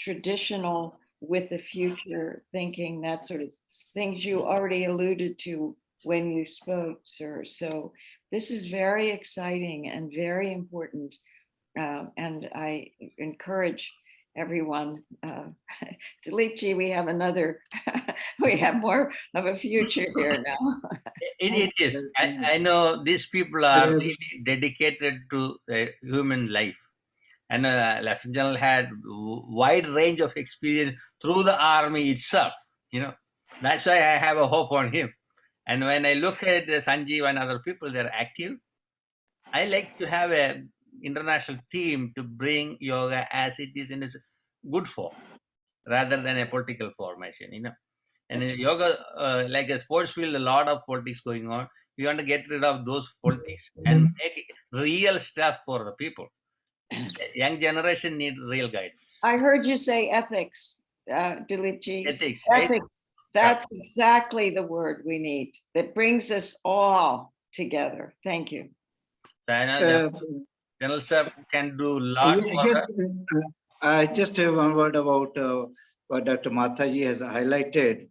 traditional with the future thinking, that sort of things you already alluded to when you spoke, sir. So this is very exciting and very important. And I encourage everyone. Dileepji, we have we have more of a future here now. It is. I know these people are really dedicated to human life. And Lieutenant General had wide range of experience through the army itself. That's why I have a hope on him. And when I look at Sanjeev and other people, they're active. I like to have a international team to bring yoga as it is in its good form, rather than a political formation. And in yoga, like a sports field, a lot of politics going on. We want to get rid of those politics and make real stuff for the people. Young generation need real guidance. I heard you say ethics, Dileepji. Ethics, right? Ethics. That's exactly the word we need. That brings us all together. Thank you. So I know General Sir can do a lot for that. I just have one word about what Dr. Mataji has highlighted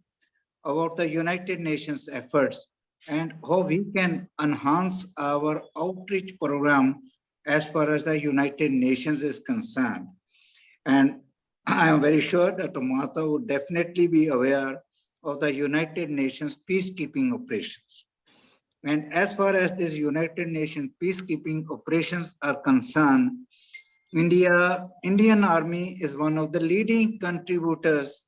about the United Nations efforts and how we can enhance our outreach program as far as the United Nations is concerned. And I am very sure that Mata would definitely be aware of the United Nations peacekeeping operations. And as far as these United Nations peacekeeping operations are concerned, Indian Army is one of the leading contributors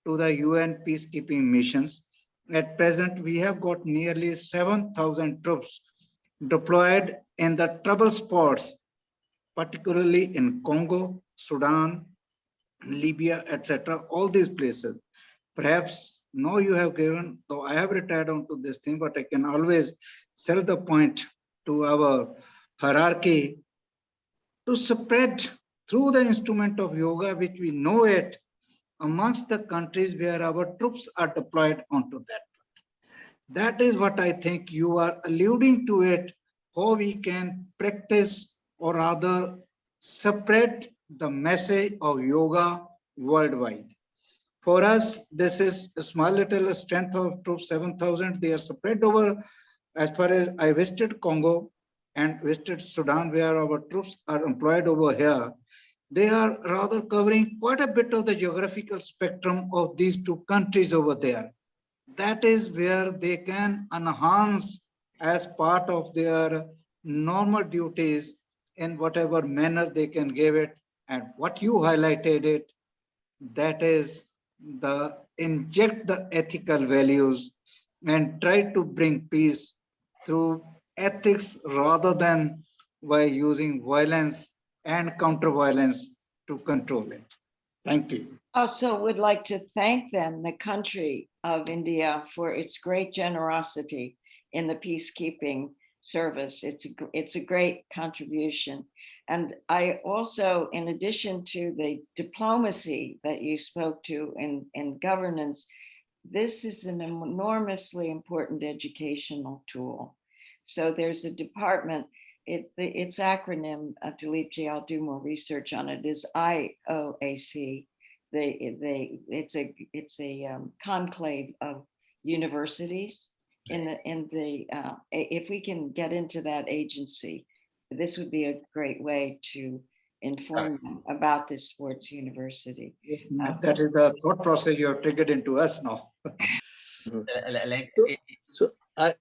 to the UN peacekeeping missions. At present, we have got nearly 7,000 troops deployed in the trouble spots, particularly in Congo, Sudan, Libya, etc., all these places. Perhaps now you have given, though I have retired onto this thing, but I can always sell the point to our hierarchy to spread through the instrument of yoga, which we know it, amongst the countries where our troops are deployed onto that. That is what I think you are alluding to it, how we can practice or rather spread the message of yoga worldwide. For us, this is a small little strength of troops, 7,000. They are spread over, as far as I visited Congo and visited Sudan, where our troops are employed over here. They are rather covering quite a bit of the geographical spectrum of these two countries over there. That is where they can enhance as part of their normal duties in whatever manner they can give it. And what you highlighted it, that is the inject the ethical values and try to bring peace through ethics rather than by using violence and counter-violence to control it. Thank you. Also would like to thank them, the country of India, for its great generosity in the peacekeeping service. It's a great contribution. And I also, in addition to the diplomacy that you spoke to in governance, this is an enormously important educational tool. So there's a department, its acronym, Dileepji, I'll do more research on it, is IOAC. It's a conclave of universities if we can get into that agency, this would be a great way to inform them about this sports university. That is the thought process you have triggered into us now. So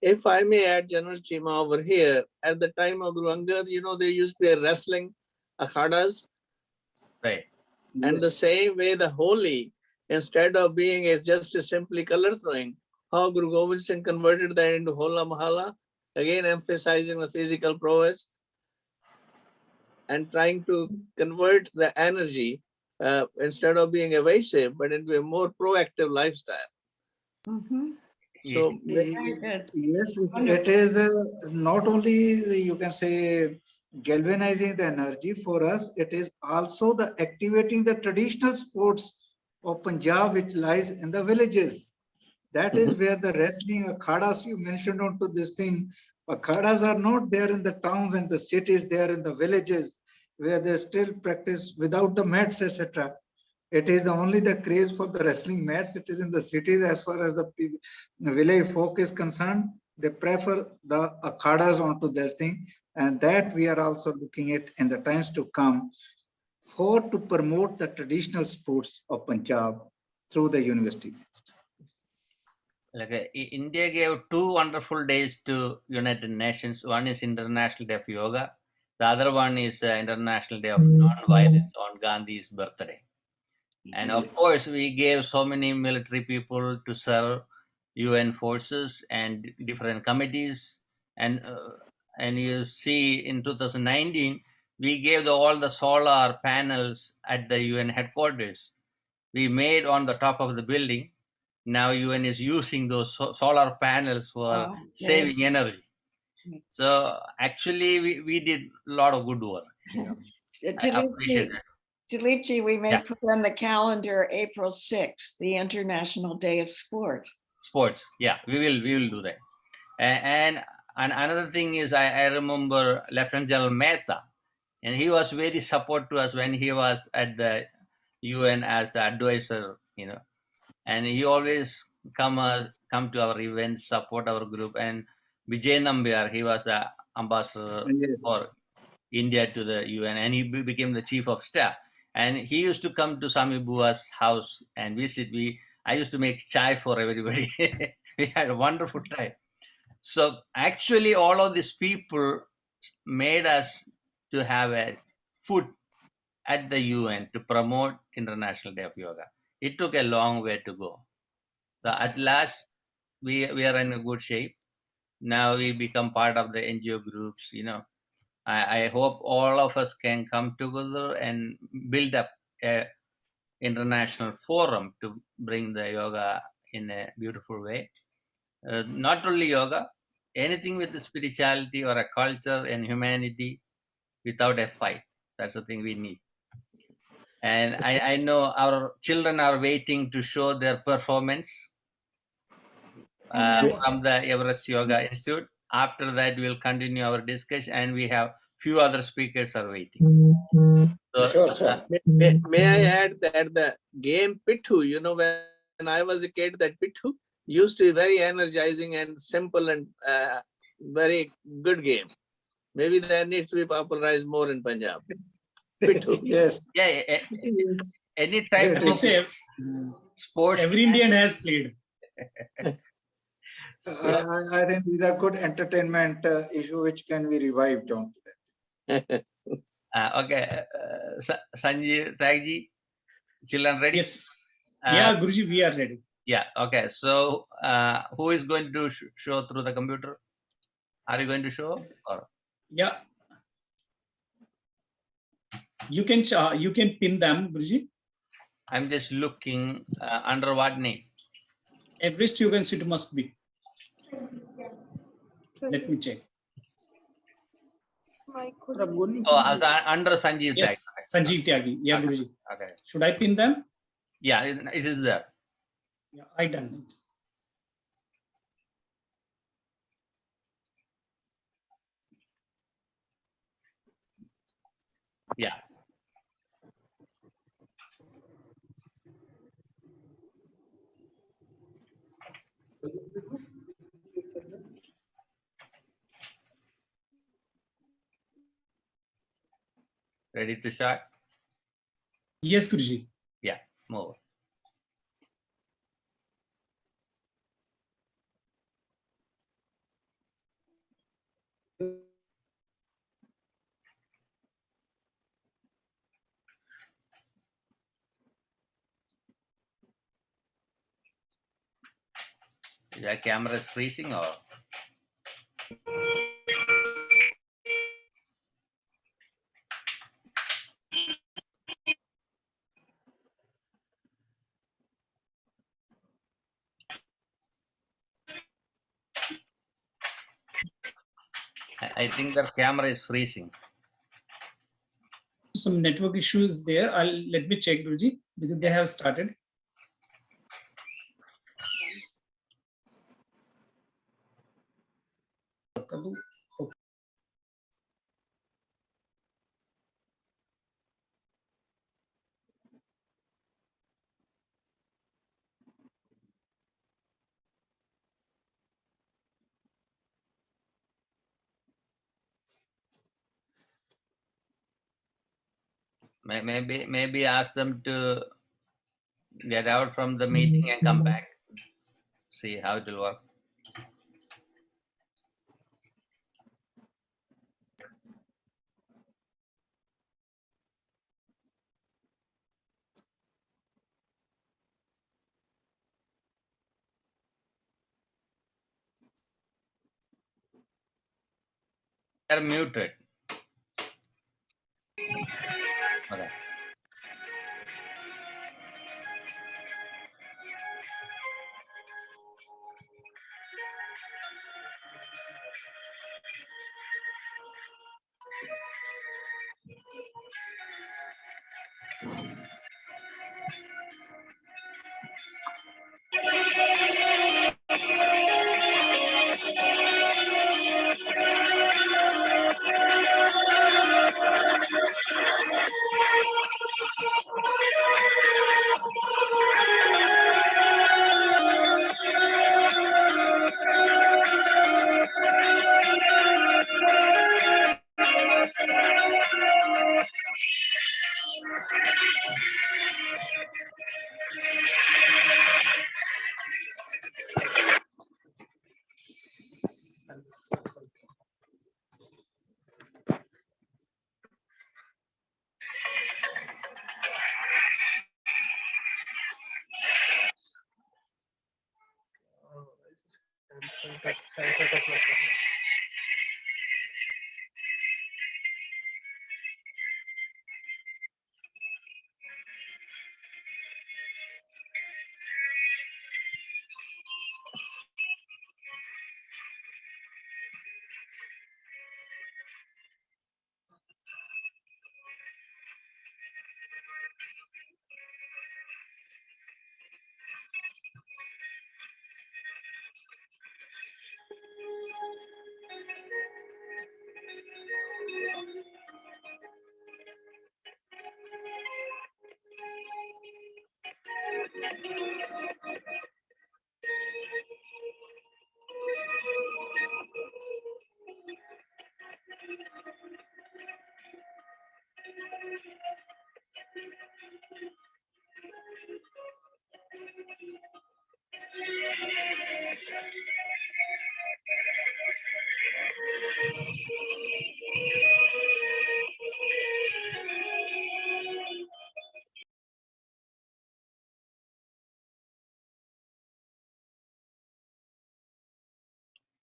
if I may add, General Chima, over here, at the time of Guru Angad, there used to be wrestling akhadas. Right. And the same way the Holi, instead of being just a simply color throwing, how Guru Gobind Singh converted that into Hola Mahalla, again emphasizing the physical prowess. and trying to convert the energy instead of being evasive, but into a more proactive lifestyle. Mhm. So Very good. Yes, it Wonderful. is not only you can say galvanizing the energy for us, it is also the activating the traditional sports of Punjab, which lies in the villages. That is where the wrestling akhadas you mentioned onto this thing. Akhadas are not there in the towns and the cities, they are in the villages where they still practice without the mats, etc. It is only the craze for the wrestling mats. It is in the cities as far as the village folk is concerned. They prefer the akhadas onto their thing. And that we are also looking at in the times to come for to promote the traditional sports of Punjab through the university. Like India gave 2 wonderful days to United Nations. One is International Day of Yoga. The other one is International Day of Non-Violence on Gandhi's birthday. And of course, we gave so many military people to serve UN forces and different committees. And you see, in 2019, we gave all the solar panels at the UN headquarters. We made on the top of the building. Now UN is using those solar panels for Okay. saving energy. So actually, we did a lot of good work. I appreciate it. Dileepji, we may Yeah. put on the calendar April 6th, the International Day of Sport. Sports, yeah, we will do that. And another thing is, I remember Lieutenant General Mehta, and he was very supportive to us when he was at the UN as the advisor, and he always come to our events, support our group. And Vijay Nambiar, he was the ambassador Yes. for India to the UN, and he became the chief of staff. And he used to come to Sami Bua's house and visit. I used to make chai for everybody. We had a wonderful time. So actually, all of these people made us to have a food at the UN to promote International Day of Yoga. It took a long way to go. So at last, we are in a good shape. Now we become part of the NGO groups. I hope all of us can come together and build up a international forum to bring the yoga in a beautiful way. Not only yoga, anything with the spirituality or a culture and humanity without a fight. That's the thing we need. And I know our children are waiting to show their performance from the Everest Yoga Institute. After that, we'll continue our discussion, and we have few other speakers are waiting. So, Sure. May I add that the game Pittu, when I was a kid, that Pittu used to be very energizing and simple and very good game. Maybe that needs to be popularized more in Punjab. Pittu. Yes. yeah, Yes. any type I think of so sports. every Indian has played. I think these are good entertainment issue which can be revived on that. Okay, Sanjeev, Tagji, children ready? Yes. Yeah, Guruji, we are ready. Yeah. Okay. So, who is going to show through the computer? Are you going to show? Or Yeah. You can pin them, Guruji. I'm just looking under what name? Everest Yoga Institute must be. Let me check. Oh, as under Sanjeev Tag. Yes, Sanjeev Tyagi. Yeah, Okay. Guruji. Okay. Should I pin them? Yeah, it is there. Yeah, I done it. Yeah. Ready to start? Yes, Guruji. Yeah, move. Is your camera freezing or? I think the camera is freezing. Some network issues there. Let me check, Guruji, because they have started. Maybe ask them to get out from the meeting and come back. See how it will work. They are muted. Okay.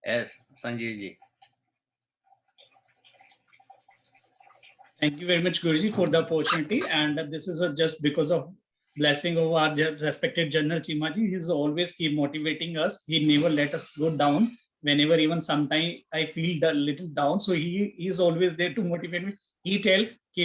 Yes, Sanjeev ji. Thank you very much, Guruji, for the opportunity. And this is just because of blessing of our respected General Chimaji. He's always keep motivating us. He never let us go down. Whenever even sometime I feel a little down, so he is always there to motivate me. He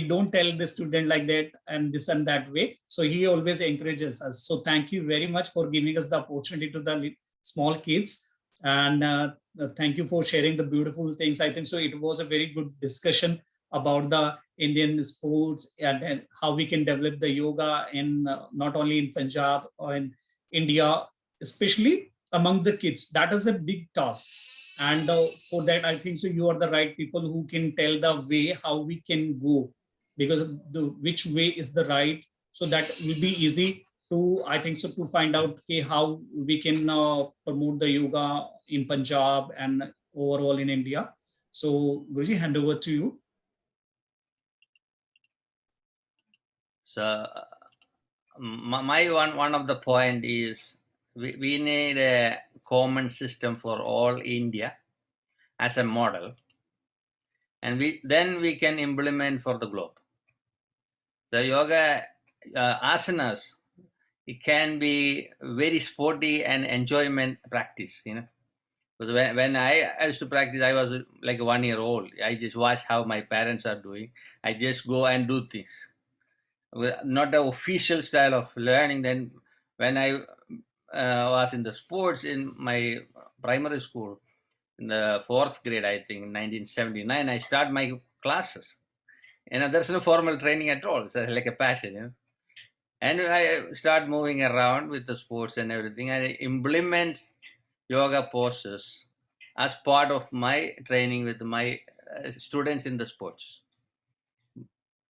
don't tell the student like that and this and that way. So he always encourages us. So thank you very much for giving us the opportunity to the small kids. And thank you for sharing the beautiful things. I think so. It was a very good discussion about the Indian sports and how we can develop the yoga in not only in Punjab or in India, especially among the kids. That is a big task. And for that, I think so you are the right people who can tell the way how we can go, because which way is the right. So that will be easy to, I think so, to find out okay, how we can promote the yoga in Punjab and overall in India. So Guruji, hand over to you. So my one of the point is we need a common system for all India as a model, and we can implement for the globe. The yoga asanas, it can be very sporty and enjoyment practice, Because when I used to practice, I was like 1 year old. I just watch how my parents are doing. I just go and do things. Not the official style of learning. Then when I was in the sports in my primary school, in the 4th grade, I think, in 1979, I start my classes. And there's no formal training at all. It's like a passion, you know. And I start moving around with the sports and everything. I implement yoga poses as part of my training with my students in the sports.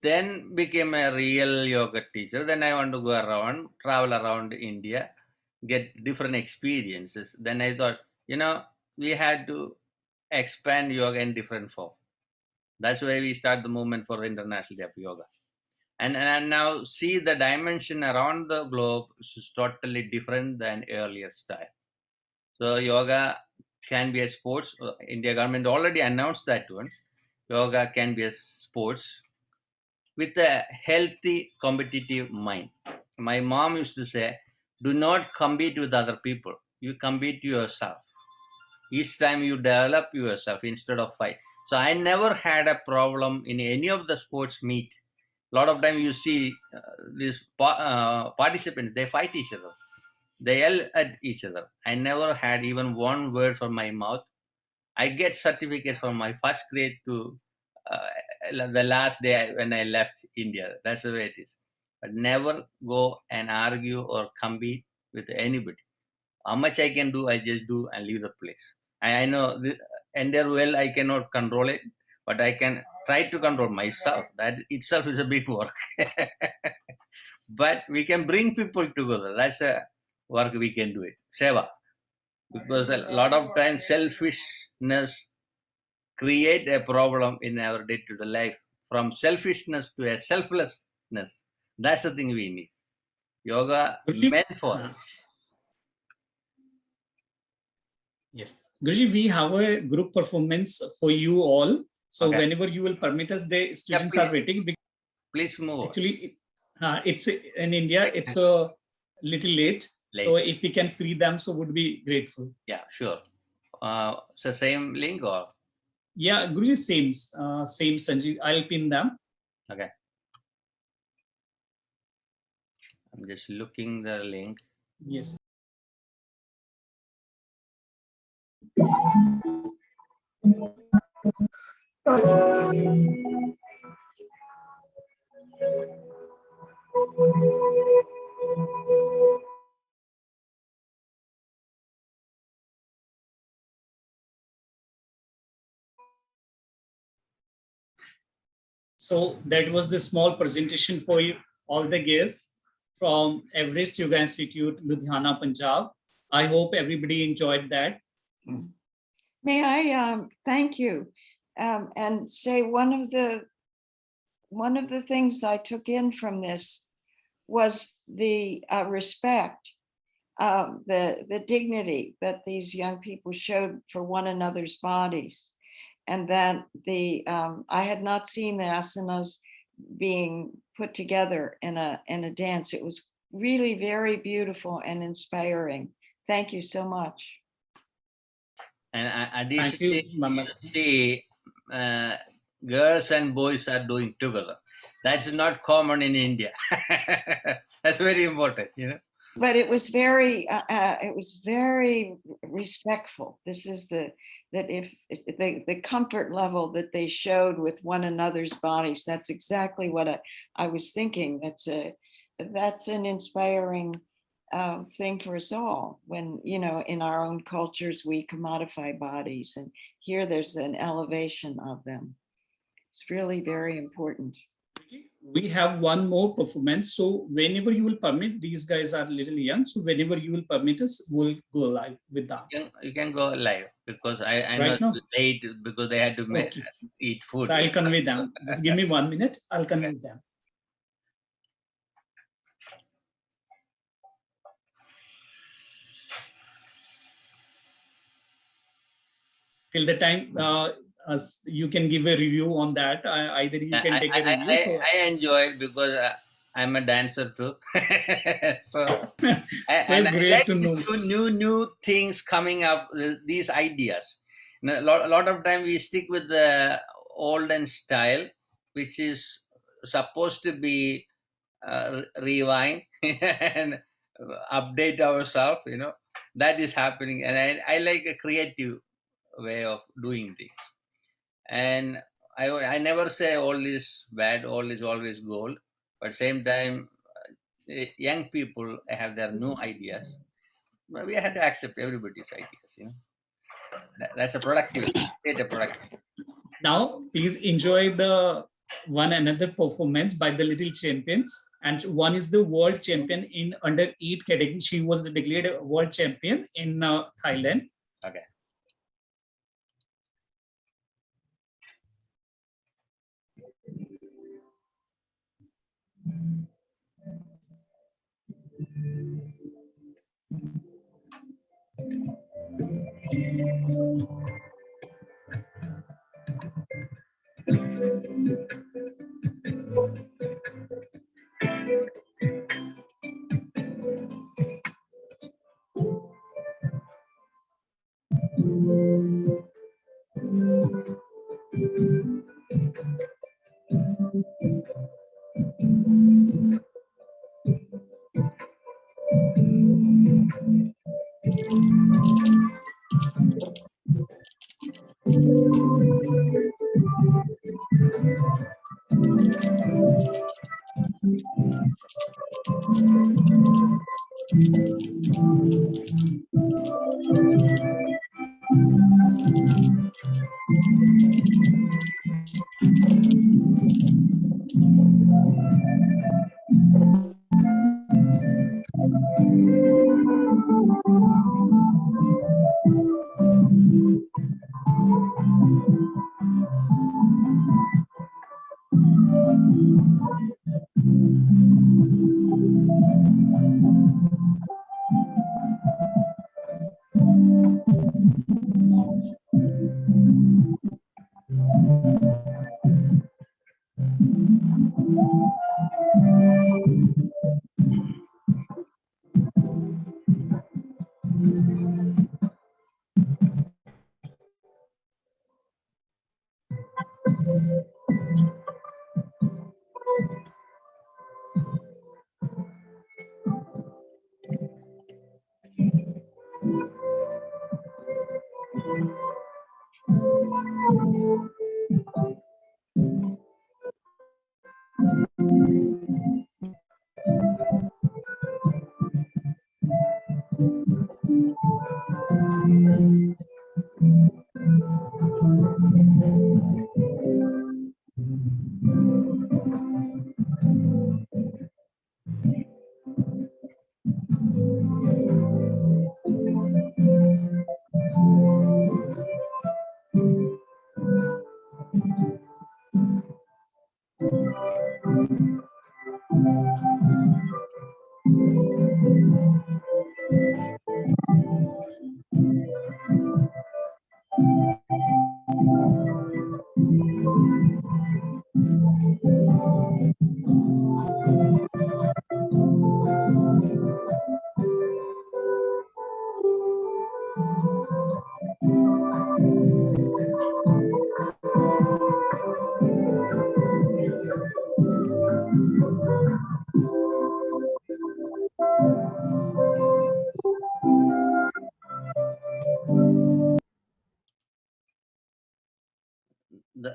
Then became a real yoga teacher. Then I want to go around, travel around India, get different experiences. Then I thought, we had to expand yoga in different form. That's why we start the movement for the International Day of Yoga. And now see the dimension around the globe is totally different than earlier style. So yoga can be a sports. India government already announced that one. Yoga can be a sports with a healthy competitive mind. My mom used to say, do not compete with other people. You compete yourself. Each time you develop yourself instead of fight. So I never had a problem in any of the sports meet. A lot of time you see these participants, they fight each other. They yell at each other. I never had even one word from my mouth. I get certificates from my first grade to the last day when I left India. That's the way it is. But never go and argue or compete with anybody. How much I can do, I just do and leave the place. I know the entire well, I cannot control it, but I can try to control myself. That itself is a big work. But we can bring people together. That's a work we can do it. Seva. Because a lot of times selfishness create a problem in our day-to-day life. From selfishness to a selflessness. That's the thing we need. Yoga meant for. Yes. Guruji, we have a group performance for you all. So Okay. whenever you will permit us, the students are waiting. Please move. Actually, it's in India, it's a little late. So if we can free them, so would be grateful. Yeah, sure. So same link or? Yeah, Guruji, same Sanjeev. I'll pin them. Okay. I'm just looking the link. Yes. So that was the small presentation for you, all the guests from Everest Yoga Institute, Ludhiana, Punjab. I hope everybody enjoyed that. May I thank you and say one of the things I took in from this was the respect, the dignity that these young people showed for one another's bodies, and that I had not seen the asanas being put together in a dance. It was really very beautiful and inspiring. Thank you so much. And additionally, see, girls and boys are doing together. That's not common in India. That's very important, But it was very respectful. This is the comfort level that they showed with one another's bodies. That's exactly what I was thinking. That's an inspiring thing for us all. When in our own cultures we commodify bodies, and here there's an elevation of them. It's really very important. We have one more performance. So whenever you will permit, these guys are a little young. So whenever you will permit us, we'll go live with that. You can go live because I know it's late because they had to eat food. So I'll convey them. Just give me 1 minute. I'll convey them. Till the time you can give a review on that. Either you can take a review. I enjoy it because I'm a dancer too. So, So I great like to know. new things coming up. These ideas. A lot of time we stick with the olden style, which is supposed to be rewind and update ourselves. That is happening, and I like a creative way of doing things. And I never say all is bad, all is always gold, but same time, young people have their new ideas. But we have to accept everybody's ideas. That's a productivity. Create a productivity. Now, please enjoy the one another performance by the little champions. And one is the world champion in under 8 category. She was declared world champion in Thailand. Okay.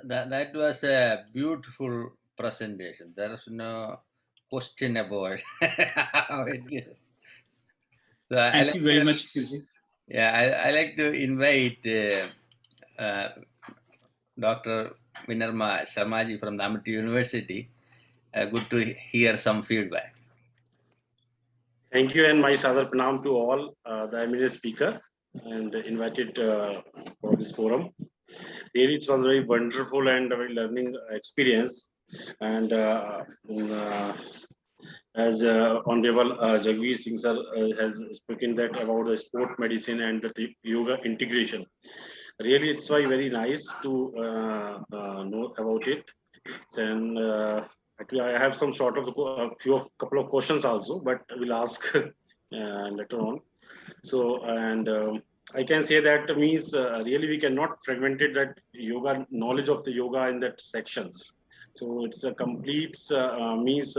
That was a beautiful presentation. There is no question about how it is. So I Thank like you very to, much, Kirji. yeah, I like to invite Dr. Vinarma Sharmaji from the Amity University. Good to hear some feedback. Thank you, and my Sadar Pranam to all the eminent speaker and invited for this forum. Really, it was very wonderful and a very learning experience. And as Honorable Jagveer Singh sir has spoken that about the sport medicine and the yoga integration. Really, it's very nice to know about it. And Actually, I have some sort of couple of questions also, but we'll ask later on. So, and I can say that means really we cannot fragment it, that yoga knowledge of the yoga in that sections. So it's a complete means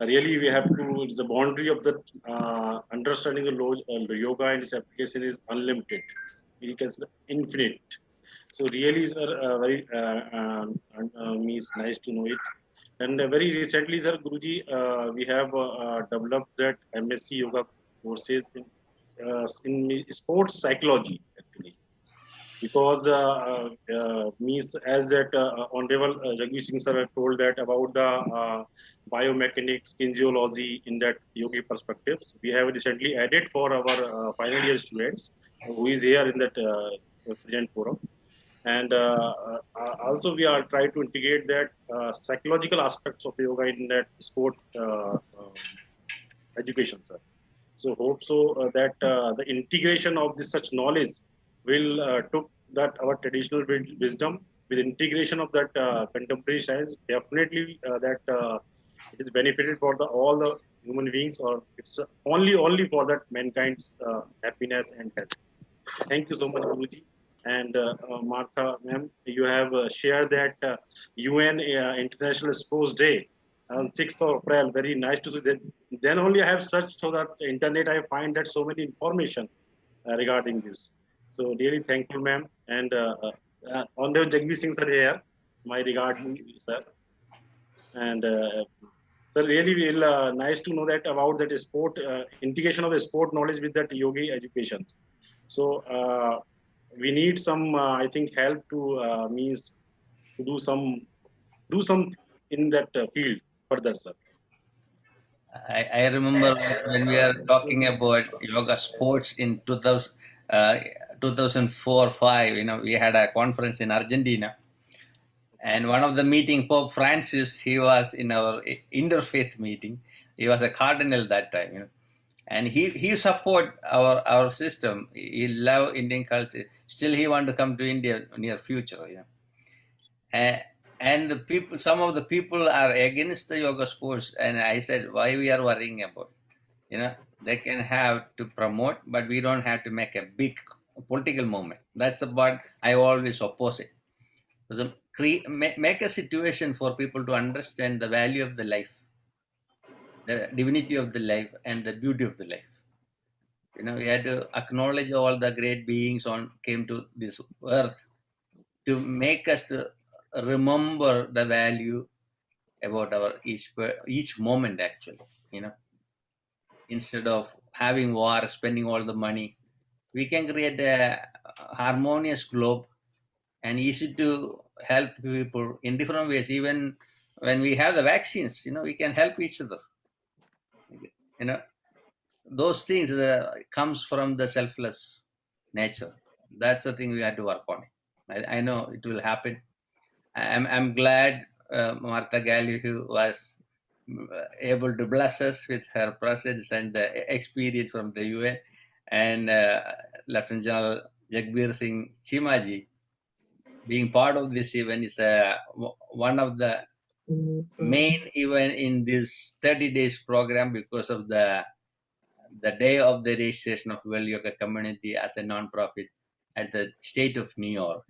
really we have to, the boundary of the understanding the yoga and its application is unlimited. We can say infinite. So really, sir, very means nice to know it. And very recently, sir, Guruji, we have developed that MSc Yoga courses in sports psychology, actually. Because means as that Honorable Jagdish Singh sir told that about the biomechanics, kinesiology in that yogi perspectives, we have recently added for our final year students who is here in that present forum. And also we are trying to integrate that psychological aspects of yoga in that sport education, sir. So hope so that the integration of this such knowledge will took that our traditional wisdom with integration of that contemporary science. Definitely that it is benefited for the all the human beings, or it's only for that mankind's happiness and health. Thank you so much, Guruji. And Martha, ma'am, you have shared that UN International Sports Day on 6th of April. Very nice to see that. Then only I have searched through that internet. I find that so many information regarding this. So really thankful, ma'am. And Honorable Jagdish Singh sir here. My regard, sir. And sir, really will nice to know that about that sport integration of sport knowledge with that yogi education. So we need some, I think, help to means to do some in that field further, sir. I remember when we are talking about yoga sports in 2000, 2004-5, we had a conference in Argentina. And one of the meeting, Pope Francis, he was in our interfaith meeting. He was a cardinal that time, and he support our system. He love Indian culture. Still, he want to come to India near future, and the people, some of the people are against the yoga sports, and I said, why we are worrying about? They can have to promote, but we don't have to make a big political movement. That's the part I always oppose it. So make a situation for people to understand the value of the life, the divinity of the life, and the beauty of the life. We had to acknowledge all the great beings on came to this earth to make us to remember the value about our each moment, actually. Instead of having war, spending all the money, we can create a harmonious globe and easy to help people in different ways. Even when we have the vaccines, we can help each other. Those things comes from the selfless nature. That's the thing we have to work on. I know it will happen. I'm glad Martha Galli, who was able to bless us with her presence and the experience from the UN, and Lieutenant General Jagbir Singh Chimaji being part of this event is one of the main event in this 30 days program, because of the day of the registration of World Yoga Community as a non-profit at the state of New York.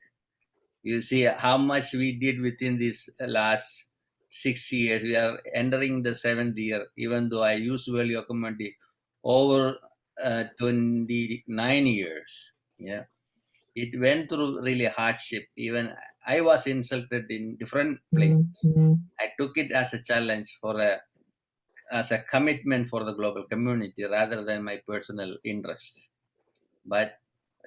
You see how much we did within these last 6 years. We are entering the 7th year, even though I used World Yoga Community over 29 years. Yeah, it went through really hardship. Even I was insulted in different places. I took it as a challenge as a commitment for the global community rather than my personal interest. But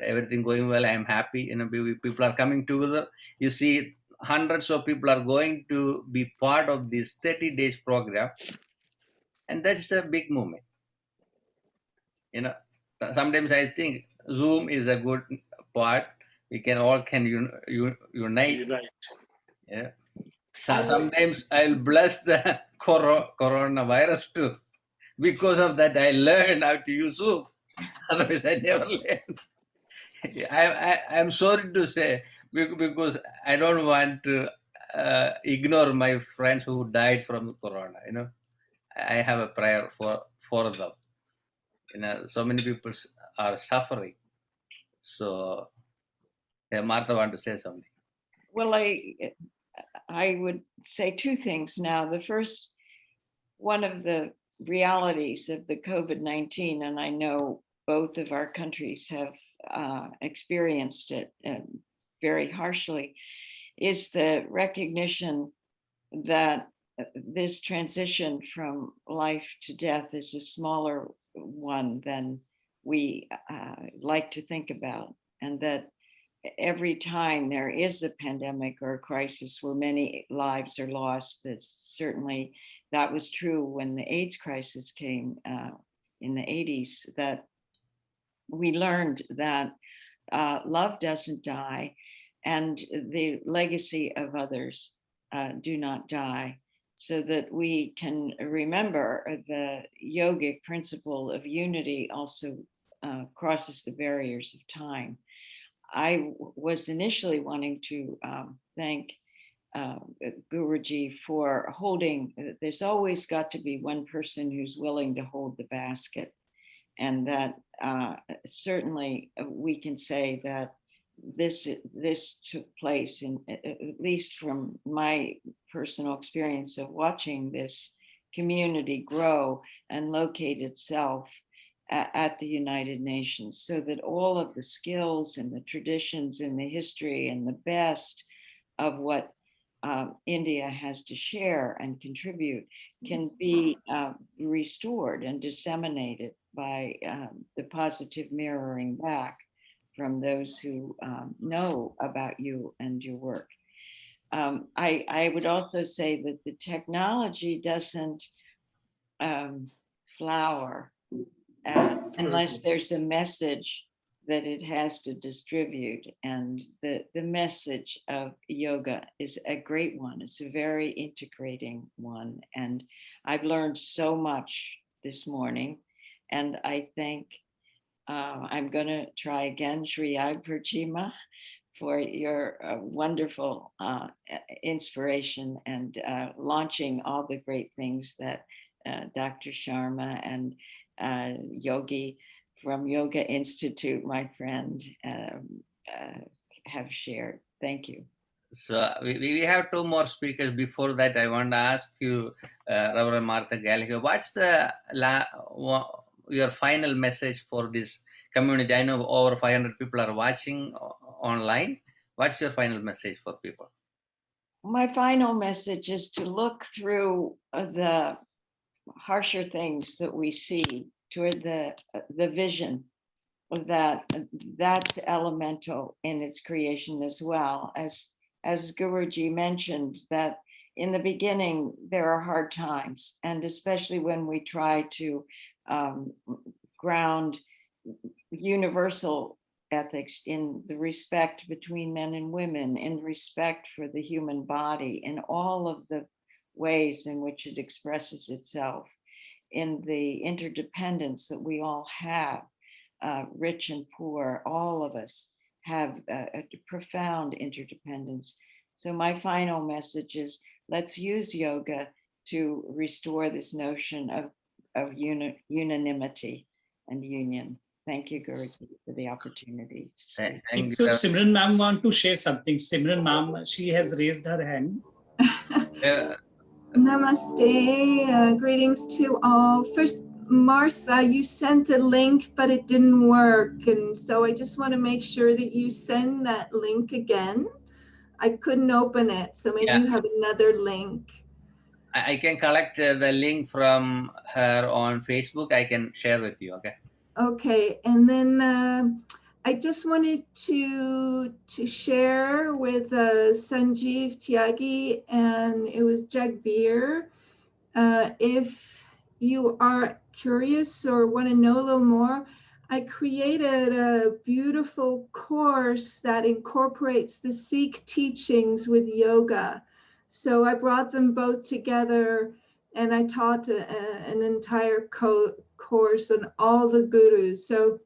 everything going well. I'm happy. People are coming together. You see, hundreds of people are going to be part of this 30 days program, and that's a big movement. Sometimes I think Zoom is a good part. We can unite. Yeah. So sometimes I'll bless the coronavirus too. Because of that, I learned how to use Zoom. Otherwise, I never learned. I'm sorry to say, because I don't want to ignore my friends who died from corona. I have a prayer for them. So many people are suffering. So, yeah, Martha want to say something. Well, I would say two things now. The first, one of the realities of the COVID-19, and I know both of our countries have experienced it very harshly, is the recognition that this transition from life to death is a smaller one than we like to think about, and that every time there is a pandemic or a crisis where many lives are lost, that was true when the AIDS crisis came in the 80s, that we learned that love doesn't die and the legacy of others do not die, so that we can remember the yogic principle of unity also crosses the barriers of time. I was initially wanting to thank Guruji for holding, there's always got to be one person who's willing to hold the basket. And that certainly we can say that this took place, at least from my personal experience of watching this community grow and locate itself at the United Nations, so that all of the skills and the traditions and the history and the best of what India has to share and contribute can be restored and disseminated by the positive mirroring back from those who know about you and your work. I would also say that the technology doesn't flower unless there's a message that it has to distribute. And the message of yoga is a great one. It's a very integrating one. And I've learned so much this morning. And I think I'm going to try again, Sri Agparchima, for your wonderful inspiration and launching all the great things that Dr. Sharma and Yogi from Yoga Institute, my friend, have shared. Thank you. So we have two more speakers. Before that, I want to ask you, Reverend Martha Gallagher, what's your final message for this community? I know over 500 people are watching online. What's your final message for people? My final message is to look through the harsher things that we see toward the vision that's elemental in its creation as well. As Guruji mentioned, that in the beginning there are hard times, and especially when we try to ground universal ethics in the respect between men and women, in respect for the human body, in all of the ways in which it expresses itself, in the interdependence that we all have, rich and poor, all of us have a profound interdependence. So my final message is, let's use yoga to restore this notion of unanimity and union. Thank you, Guruji, for the opportunity to speak. Thank So you. Simran ma'am want to share something. Simran ma'am, she has raised her hand. Namaste, greetings to all. First, Martha, you sent a link, but it didn't work. And so I just want to make sure that you send that link again. I couldn't open it, so maybe you have another link. I can collect the link from her on Facebook. I can share with you, okay? Okay, and then I just wanted to share with Sanjeev Tyagi, and it was Jagbir. If you are curious or want to know a little more, I created a beautiful course that incorporates the Sikh teachings with yoga. So I brought them both together, and I taught an entire course on all the gurus. So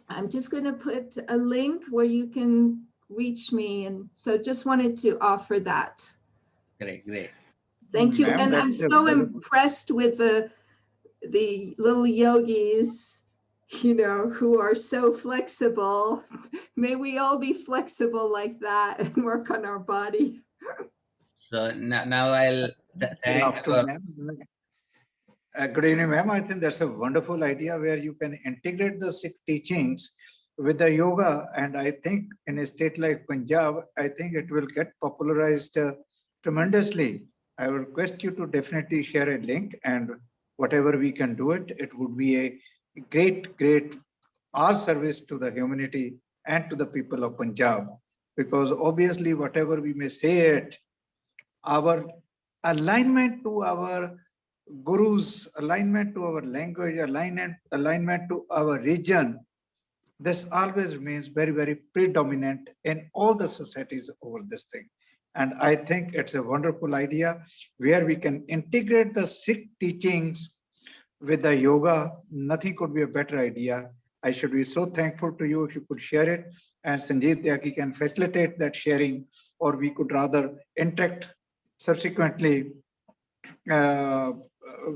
I'm just going to put a link where you can reach me. And so just wanted to offer that. Great, great. Thank you. Ma'am, And I'm that's a so wonderful. impressed with the little yogis, who are so flexible. May we all be flexible like that and work on our body. So now I'll Good thank afternoon, ma'am. Good evening, ma'am. I think that's a wonderful idea where you can integrate the Sikh teachings with the yoga. And I think in a state like Punjab, I think it will get popularized tremendously. I will request you to definitely share a link, and whatever we can do it, it would be a great our service to the humanity and to the people of Punjab. Because obviously, whatever we may say it, our alignment to our gurus, alignment to our language, alignment to our region, this always remains very predominant in all the societies over this thing. And I think it's a wonderful idea where we can integrate the Sikh teachings with the yoga. Nothing could be a better idea. I should be so thankful to you if you could share it, and Sanjeev Tyagi can facilitate that sharing, or we could rather interact subsequently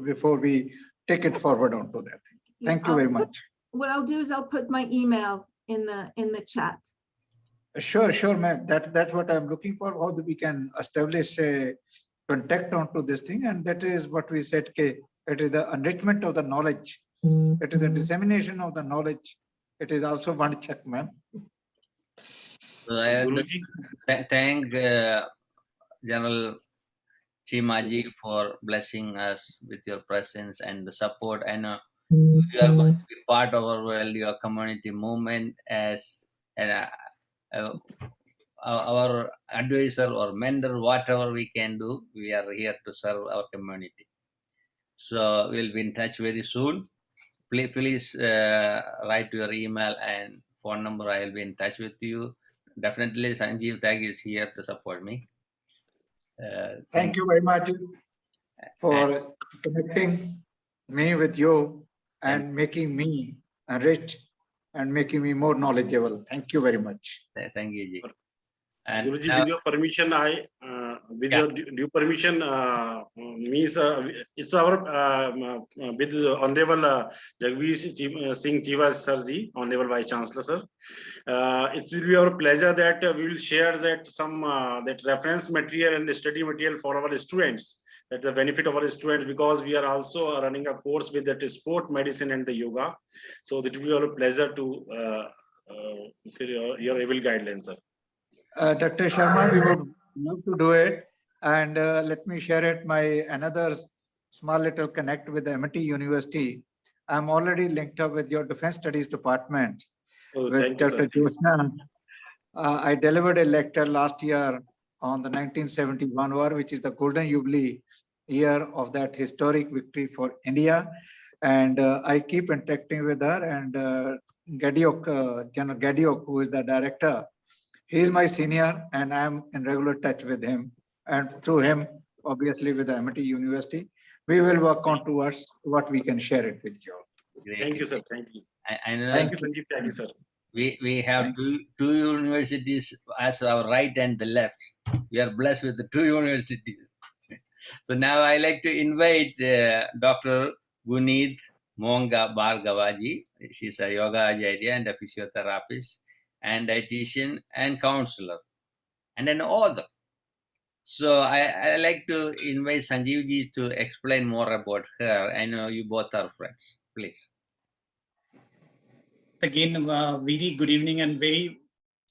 before we take it forward onto that. Thank you very much. What I'll do is I'll put my email in the chat. Sure, ma'am. That's what I'm looking for. How we can establish a contact onto this thing, and that is what we said. It is the enrichment of the knowledge. It is the dissemination of the knowledge. It is also one check, ma'am. So I thank General Chimaji for blessing us with your presence and the support. I know you are going to be part of your community movement as our advisor or mentor. Whatever we can do, we are here to serve our community. So we'll be in touch very soon. Please write your email and phone number. I will be in touch with you. Definitely, Sanjeev Tag is here to support me. Thank you very much for connecting me with you and making me rich and making me more knowledgeable. Thank you very much. Thank you, Ji. And Guruji, now, with your permission, your due permission, means it's our with Honorable Jagveer Singh Chiva Sir Ji, Honorable Vice Chancellor Sir. It will be our pleasure that we will share that some that reference material and study material for our students. That's the benefit of our students, because we are also running a course with that sport medicine and the yoga. So it will be our pleasure to your able guidelines, sir. Dr. Sharma, we would love to do it. And let me share it, my another small little connect with the MIT University. I'm already linked up with your Defense Studies Department with Dr. Josna. I delivered a lecture last year on the 1971 war, which is the Golden Jubilee year of that historic victory for India. And I keep interacting with her, and General Gadiok, who is the director, he is my senior, and I'm in regular touch with him. And through him, obviously with the MIT University, we will work on towards what we can share it with you. great. Thank you, sir. Thank you. I know Thank you, Sanjeev. Thank you, sir. We have two universities as our right and the left. We are blessed with the two universities. So now I like to invite Dr. Guneet Monga Bhargavaji. She's a yoga acharya and a physiotherapist and dietitian and counselor and an author. So I like to invite Sanjeevji to explain more about her. I know you both are friends. Please. Again, very good evening and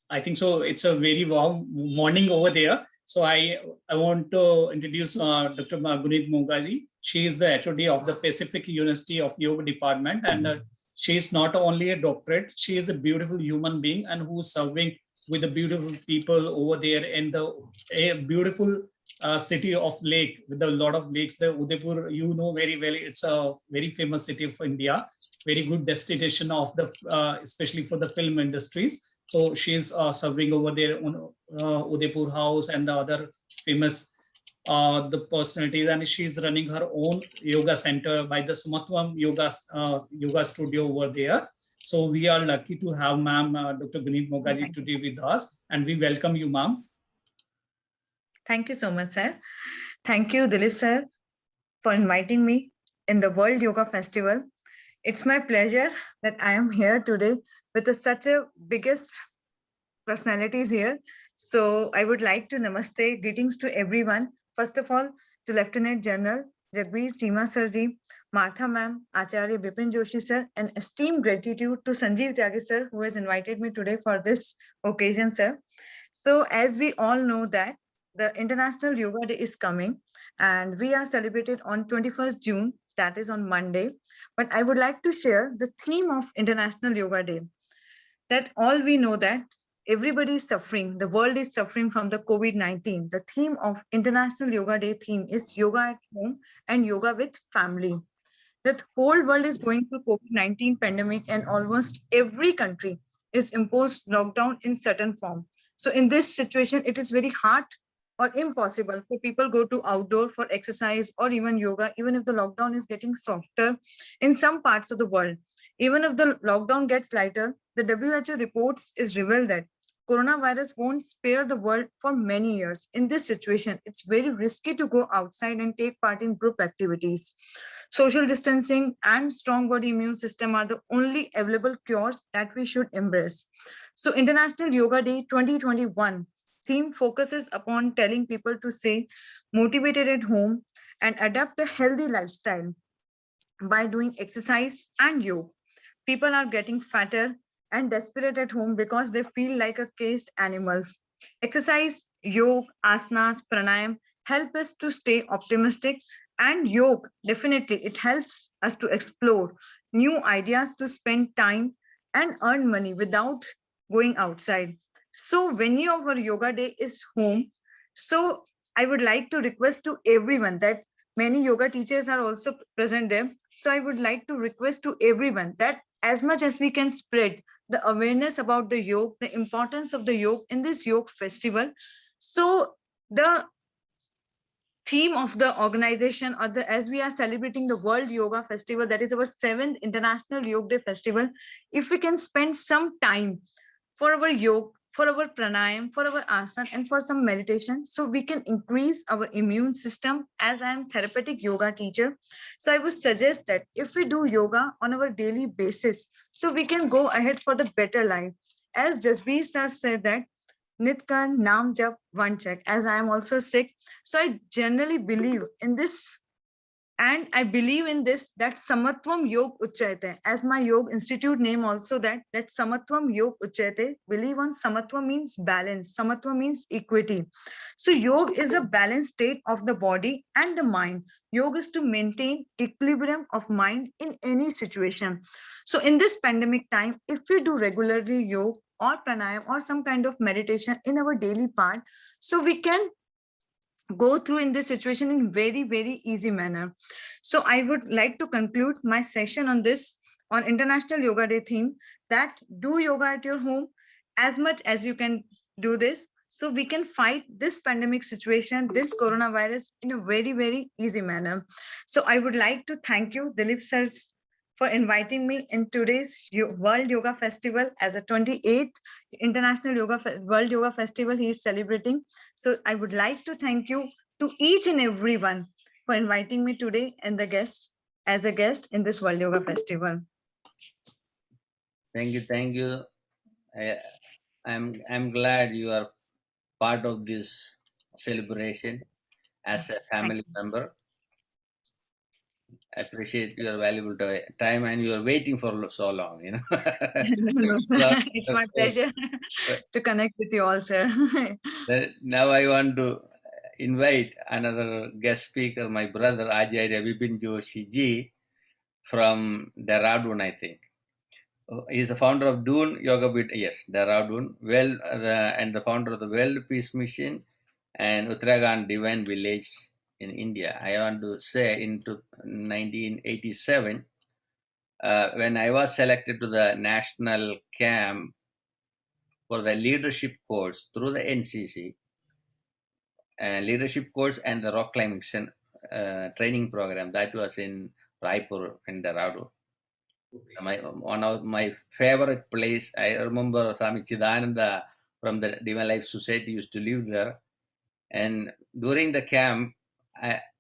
I think so. It's a very warm morning over there. So I want to introduce Dr. Guneet Mongaji. She is the HOD of the Pacific University of Yoga Department, and she is not only a doctorate, she is a beautiful human being and who is serving with the beautiful people over there in the beautiful city of lake with a lot of lakes. The Udaipur, you know very well, it's a very famous city of India, very good destination of the especially for the film industries. So she's serving over there on Udaipur House and the other famous the personalities, and she's running her own yoga center by the Sumatwam yoga studio over there. So we are lucky to have ma'am Dr. Guneet Mongaji today with us, and we welcome you, ma'am. Thank you so much, sir. Thank you, Dilip sir, for inviting me in the World Yoga Festival. It's my pleasure that I am here today with such a biggest personalities here. So I would like to namaste, greetings to everyone. First of all, to Lieutenant General Jagbeer Chima Sirji, Martha ma'am, Acharya Bipin Joshi sir, and esteemed gratitude to Sanjeev Tyagi sir, who has invited me today for this occasion, sir. So as we all know that the International Yoga Day is coming and we are celebrated on 21st June, that is on Monday. But I would like to share the theme of International Yoga Day, that all we know that everybody is suffering, the world is suffering from the COVID-19. The theme of International Yoga Day theme is yoga at home and yoga with family. That whole world is going through COVID-19 pandemic and almost every country is imposed lockdown in certain form. So in this situation, it is very hard or impossible for people go to outdoor for exercise or even yoga, even if the lockdown is getting softer in some parts of the world. Even if the lockdown gets lighter, the WHO reports is revealed that coronavirus won't spare the world for many years. In this situation, it's very risky to go outside and take part in group activities. Social distancing and strong body immune system are the only available cures that we should embrace. So International Yoga Day 2021 theme focuses upon telling people to stay motivated at home and adapt a healthy lifestyle by doing exercise and yoga. People are getting fatter and desperate at home because they feel like a caged animals. Exercise, yoga, asanas, pranayam help us to stay optimistic, and yoga definitely it helps us to explore new ideas to spend time and earn money without going outside. So when your yoga day is home, so I would like to request to everyone that many yoga teachers are also present there. So I would like to request to everyone that as much as we can spread the awareness about the yoga, the importance of the yoga in this yoga festival. So the theme of the organization, or the as we are celebrating the World Yoga Festival, that is our 7th International Yoga Day Festival, if we can spend some time for our yoga, for our pranayam, for our asana, and for some meditation, so we can increase our immune system. As I am therapeutic yoga teacher, so I would suggest that if we do yoga on our daily basis, so we can go ahead for the better life. As Jasbir sir said that Nitkar Naam Jap one check, as I am also sick. So I generally believe in this, and I believe in this, that Samatvam Yog Uchayate, as my Yog Institute name also, that Samatvam Yog Uchayate, believe on Samatva means balance, Samatva means equity. So Yog is a balanced state of the body and the mind. Yog is to maintain equilibrium of mind in any situation. So in this pandemic time, if we do regularly Yog or pranayam or some kind of meditation in our daily part, so we can go through in this situation in very easy manner. So I would like to conclude my session on this, on International Yoga Day theme, that do yoga at your home as much as you can do this, so we can fight this pandemic situation, this coronavirus, in a very easy manner. So I would like to thank you, Dilip sir, for inviting me in today's World Yoga Festival as a 28th International World Yoga Festival he is celebrating. So I would like to thank you to each and everyone for inviting me today and the guest as a guest in this World Yoga Festival. Thank you, thank you. I'm glad you are part of this celebration as a family member. I appreciate your valuable time, and you are waiting for so long, you know. It's my pleasure to connect with you all, sir. Now I want to invite another guest speaker, my brother Acharya Bipin Joshi ji from Dehradun, I think. He's the founder of Dune Yoga Bit, yes, Dehradun, and the founder of the World Peace Mission and Uttarakhand Divine Village in India. I want to say in 1987, when I was selected to the national camp for the leadership course through the NCC, leadership course and the rock climbing training program, that was in Raipur in Dehradun. One of my favorite place, I remember Swami Chidananda from the Divine Life Society used to live there. And during the camp,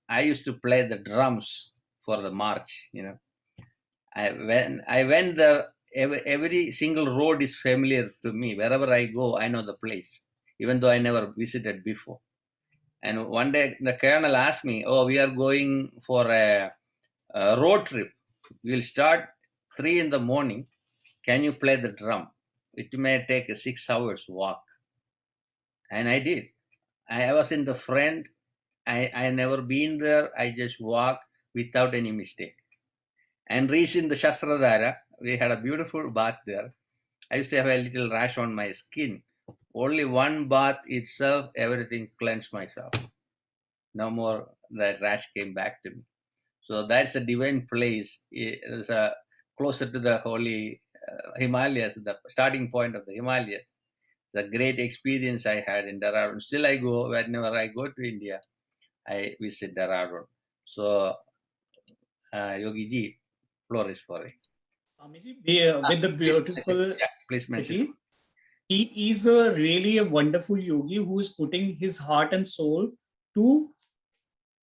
I used to play the drums for the march. When I went there, every single road is familiar to me. Wherever I go, I know the place, even though I never visited before. And one day the colonel asked me, "Oh, we are going for a road trip. We'll start 3 in the morning. Can you play the drum? It may take a 6 hours walk." And I did. I was in the front. I never been there. I just walked without any mistake. And reached in the Shastradhara. We had a beautiful bath there. I used to have a little rash on my skin. Only one bath itself, everything cleansed myself. No more that rash came back to me. So that's a divine place. It's closer to the holy Himalayas, the starting point of the Himalayas. The great experience I had in Dehradun. Still I go, whenever I go to India, I visit Dehradun. So, Yogi ji, floor is for it. Swamiji, with the beautiful please mention. city, he is really a wonderful yogi who is putting his heart and soul to.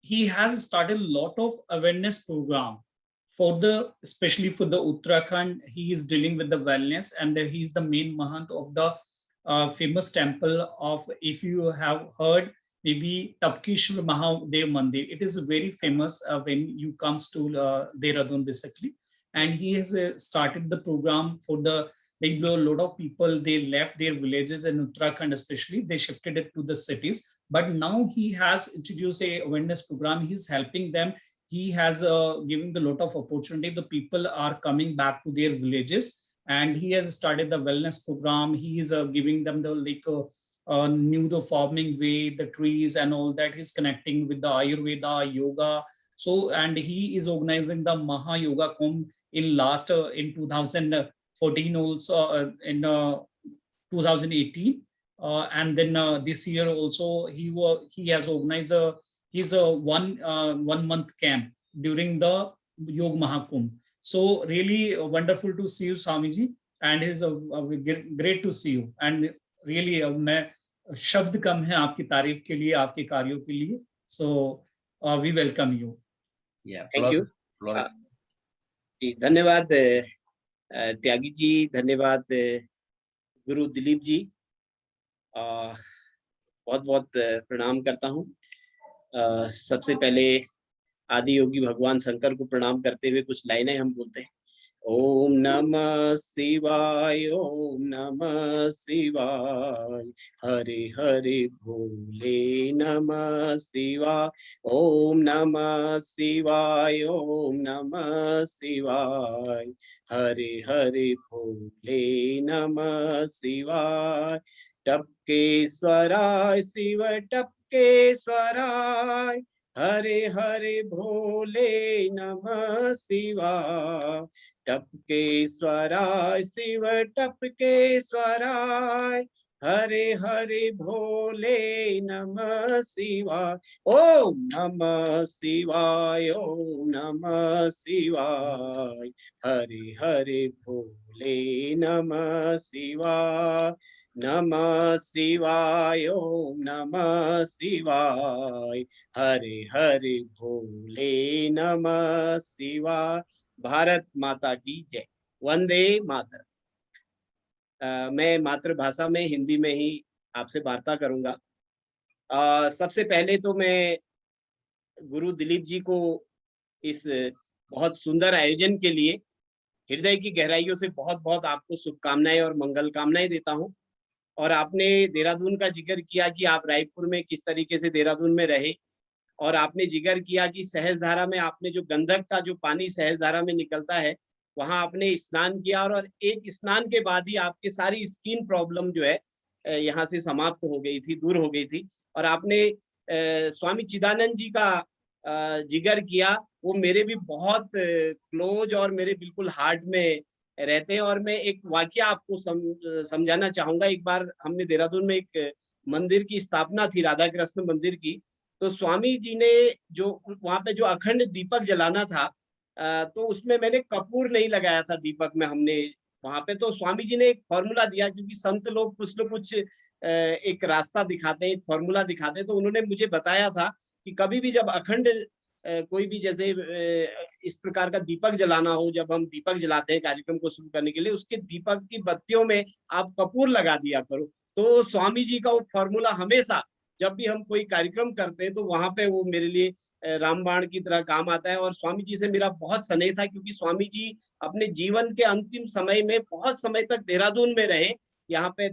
He has started a lot of awareness program for especially for the Uttarakhand. He is dealing with the wellness, and he is the main mahant of the famous temple of, if you have heard, maybe Tapkeshwar Mahadev Mandir. It is very famous when you comes to Dehradun basically. And he has started the program for a lot of people, they left their villages in Uttarakhand especially, they shifted it to the cities. But now he has introduced a awareness program. He's helping them. He has given a lot of opportunity. The people are coming back to their villages, and he has started the wellness program. He is giving them the new the farming way, the trees and all that. He's connecting with the Ayurveda, yoga. So, and he is organizing the Maha Yoga Kumbh in 2014, also in 2018. And then this year also he has organized his 1 month camp during the Yog Mahakumbh. So really wonderful to see you, Swamiji, and it is great to see you. And really मैं शब्द कम है आपकी तारीफ के लिए, आपके कार्यों के लिए. So we welcome you. Yeah, thank you. धन्यवाद त्यागी जी, धन्यवाद गुरु दिलीप जी. बहुत बहुत प्रणाम करता हूँ. सबसे पहले आदि योगी भगवान शंकर को प्रणाम करते हुए कुछ लाइनें हम बोलते हैं. ओम नमः शिवाय, ओम नमः शिवाय, हरे हरे भोले नमः शिवाय, ओम नमः शिवाय, ओम नमः शिवाय, हरे हरे भोले नमः शिवाय. टपकेश्वराय शिव टपकेश्वराय, हरे हरे भोले नमः शिवाय. टपकेश्वराय शिव टपकेश्वराय, हरे हरे भोले नमः शिवाय. ओम नमः शिवाय, ओम नमः शिवाय, हरे हरे भोले नमः शिवाय. नमः शिवाय, ओम नमः शिवाय, हरे हरे भोले नमः शिवाय. भारत माता की जय. वंदे मातरम. मैं मातृभाषा में, हिंदी में ही आपसे वार्ता करूंगा. सबसे पहले तो मैं गुरु दिलीप जी को इस बहुत सुंदर आयोजन के लिए हृदय की गहराइयों से बहुत बहुत आपको शुभकामनाएं और मंगल कामनाएं देता हूं. और आपने देहरादून का जिक्र किया कि आप रायपुर में किस तरीके से देहरादून में रहे, और आपने जिक्र किया कि सहस्त्रधारा में आपने जो गंधक का जो पानी सहस्त्रधारा में निकलता है वहां आपने स्नान किया, और एक स्नान के बाद ही आपके सारी स्किन प्रॉब्लम जो है यहाँ से समाप्त हो गई थी, दूर हो गई थी. और आपने स्वामी चिदानंद जी का जिक्र किया. वो मेरे भी बहुत क्लोज और मेरे बिल्कुल हार्ट में रहते हैं. और मैं एक वाकया आपको समझाना चाहूंगा. एक बार हमने देहरादून में एक मंदिर की स्थापना थी, राधा कृष्ण मंदिर की. तो स्वामी जी ने जो वहां पे जो अखंड दीपक जलाना था, तो उसमें मैंने कपूर नहीं लगाया था दीपक में हमने वहां पे. तो स्वामी जी ने एक फॉर्मूला दिया, क्योंकि संत लोग कुछ न कुछ एक रास्ता दिखाते हैं, एक फॉर्मूला दिखाते हैं। तो उन्होंने मुझे बताया था कि कभी भी जब अखंड कोई भी जैसे इस प्रकार का दीपक जलाना हो, जब हम दीपक जलाते हैं कार्यक्रम को शुरू करने के लिए, उसके दीपक की बत्तियों में आप कपूर लगा दिया करो। तो स्वामी जी का वो फॉर्मूला हमेशा जब भी हम कोई कार्यक्रम करते हैं तो वहां पे वो मेरे लिए रामबाण की तरह काम आता है। और स्वामी जी से मेरा बहुत स्नेह था, क्योंकि स्वामी जी अपने जीवन के अंतिम समय में बहुत समय तक देहरादून में रहे। यहाँ पे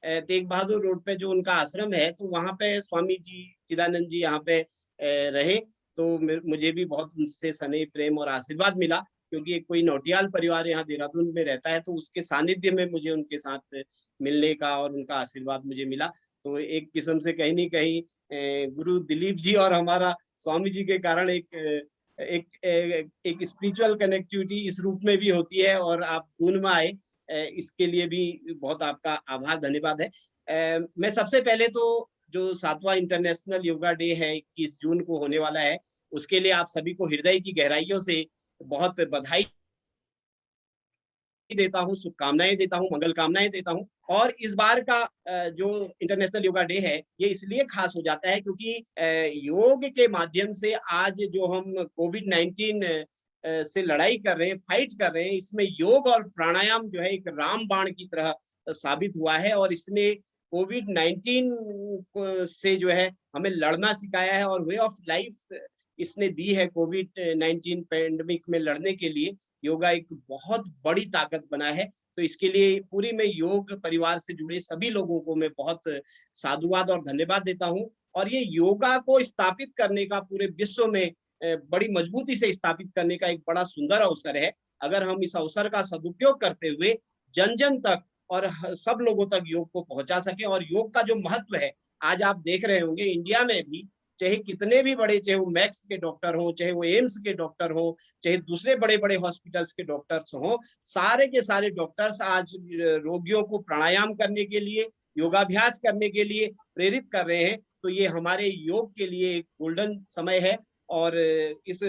तेग बहादुर रोड पे जो उनका आश्रम है, तो वहां पे स्वामी जी चिदानंद जी यहाँ पे रहे। तो मुझे भी बहुत उनसे स्नेह, प्रेम और आशीर्वाद मिला, क्योंकि एक कोई नौटियाल परिवार यहाँ देहरादून में रहता है, तो उसके सानिध्य में मुझे उनके साथ मिलने का और उनका आशीर्वाद मुझे मिला। तो एक किस्म से कहीं न कहीं गुरु दिलीप जी और हमारा स्वामी जी के कारण एक स्पिरिचुअल कनेक्टिविटी इस रूप में भी होती है। और आप दून में आए, इसके लिए भी बहुत आपका आभार, धन्यवाद है। मैं सबसे पहले तो जो 7वां इंटरनेशनल योगा डे है 21 जून को होने वाला है, उसके लिए आप सभी को हृदय की गहराइयों से बहुत बधाई देता हूँ, शुभकामनाएं देता हूँ, मंगल कामनाएं देता हूँ। और इस बार का जो इंटरनेशनल योगा डे है, ये इसलिए खास हो जाता है क्योंकि योग के माध्यम से आज जो हम कोविड-19 से लड़ाई कर रहे हैं, फाइट कर रहे हैं, इसमें योग और प्राणायाम जो है एक रामबाण की तरह साबित हुआ है। और इसने कोविड-19 से जो है हमें लड़ना सिखाया है, और वे ऑफ लाइफ इसने दी है। कोविड-19 पैंडेमिक में लड़ने के लिए योगा एक बहुत बड़ी ताकत बना है। तो इसके लिए पूरी मैं योग परिवार से जुड़े सभी लोगों को मैं बहुत साधुवाद और धन्यवाद देता हूँ। और ये योगा को स्थापित करने का पूरे विश्व में बड़ी मजबूती से स्थापित करने का एक बड़ा सुंदर अवसर है। अगर हम इस अवसर का सदुपयोग करते हुए जन जन तक और सब लोगों तक योग को पहुंचा सके। और योग का जो महत्व है, आज आप देख रहे होंगे इंडिया में भी, चाहे कितने भी बड़े, चाहे वो मैक्स के डॉक्टर हो, चाहे वो एम्स के डॉक्टर हो, चाहे दूसरे बड़े बड़े हॉस्पिटल्स के डॉक्टर्स हो, सारे के सारे डॉक्टर्स आज रोगियों को प्राणायाम करने के लिए, योगाभ्यास करने के लिए प्रेरित कर रहे हैं। तो ये हमारे योग के लिए एक गोल्डन समय है। और इस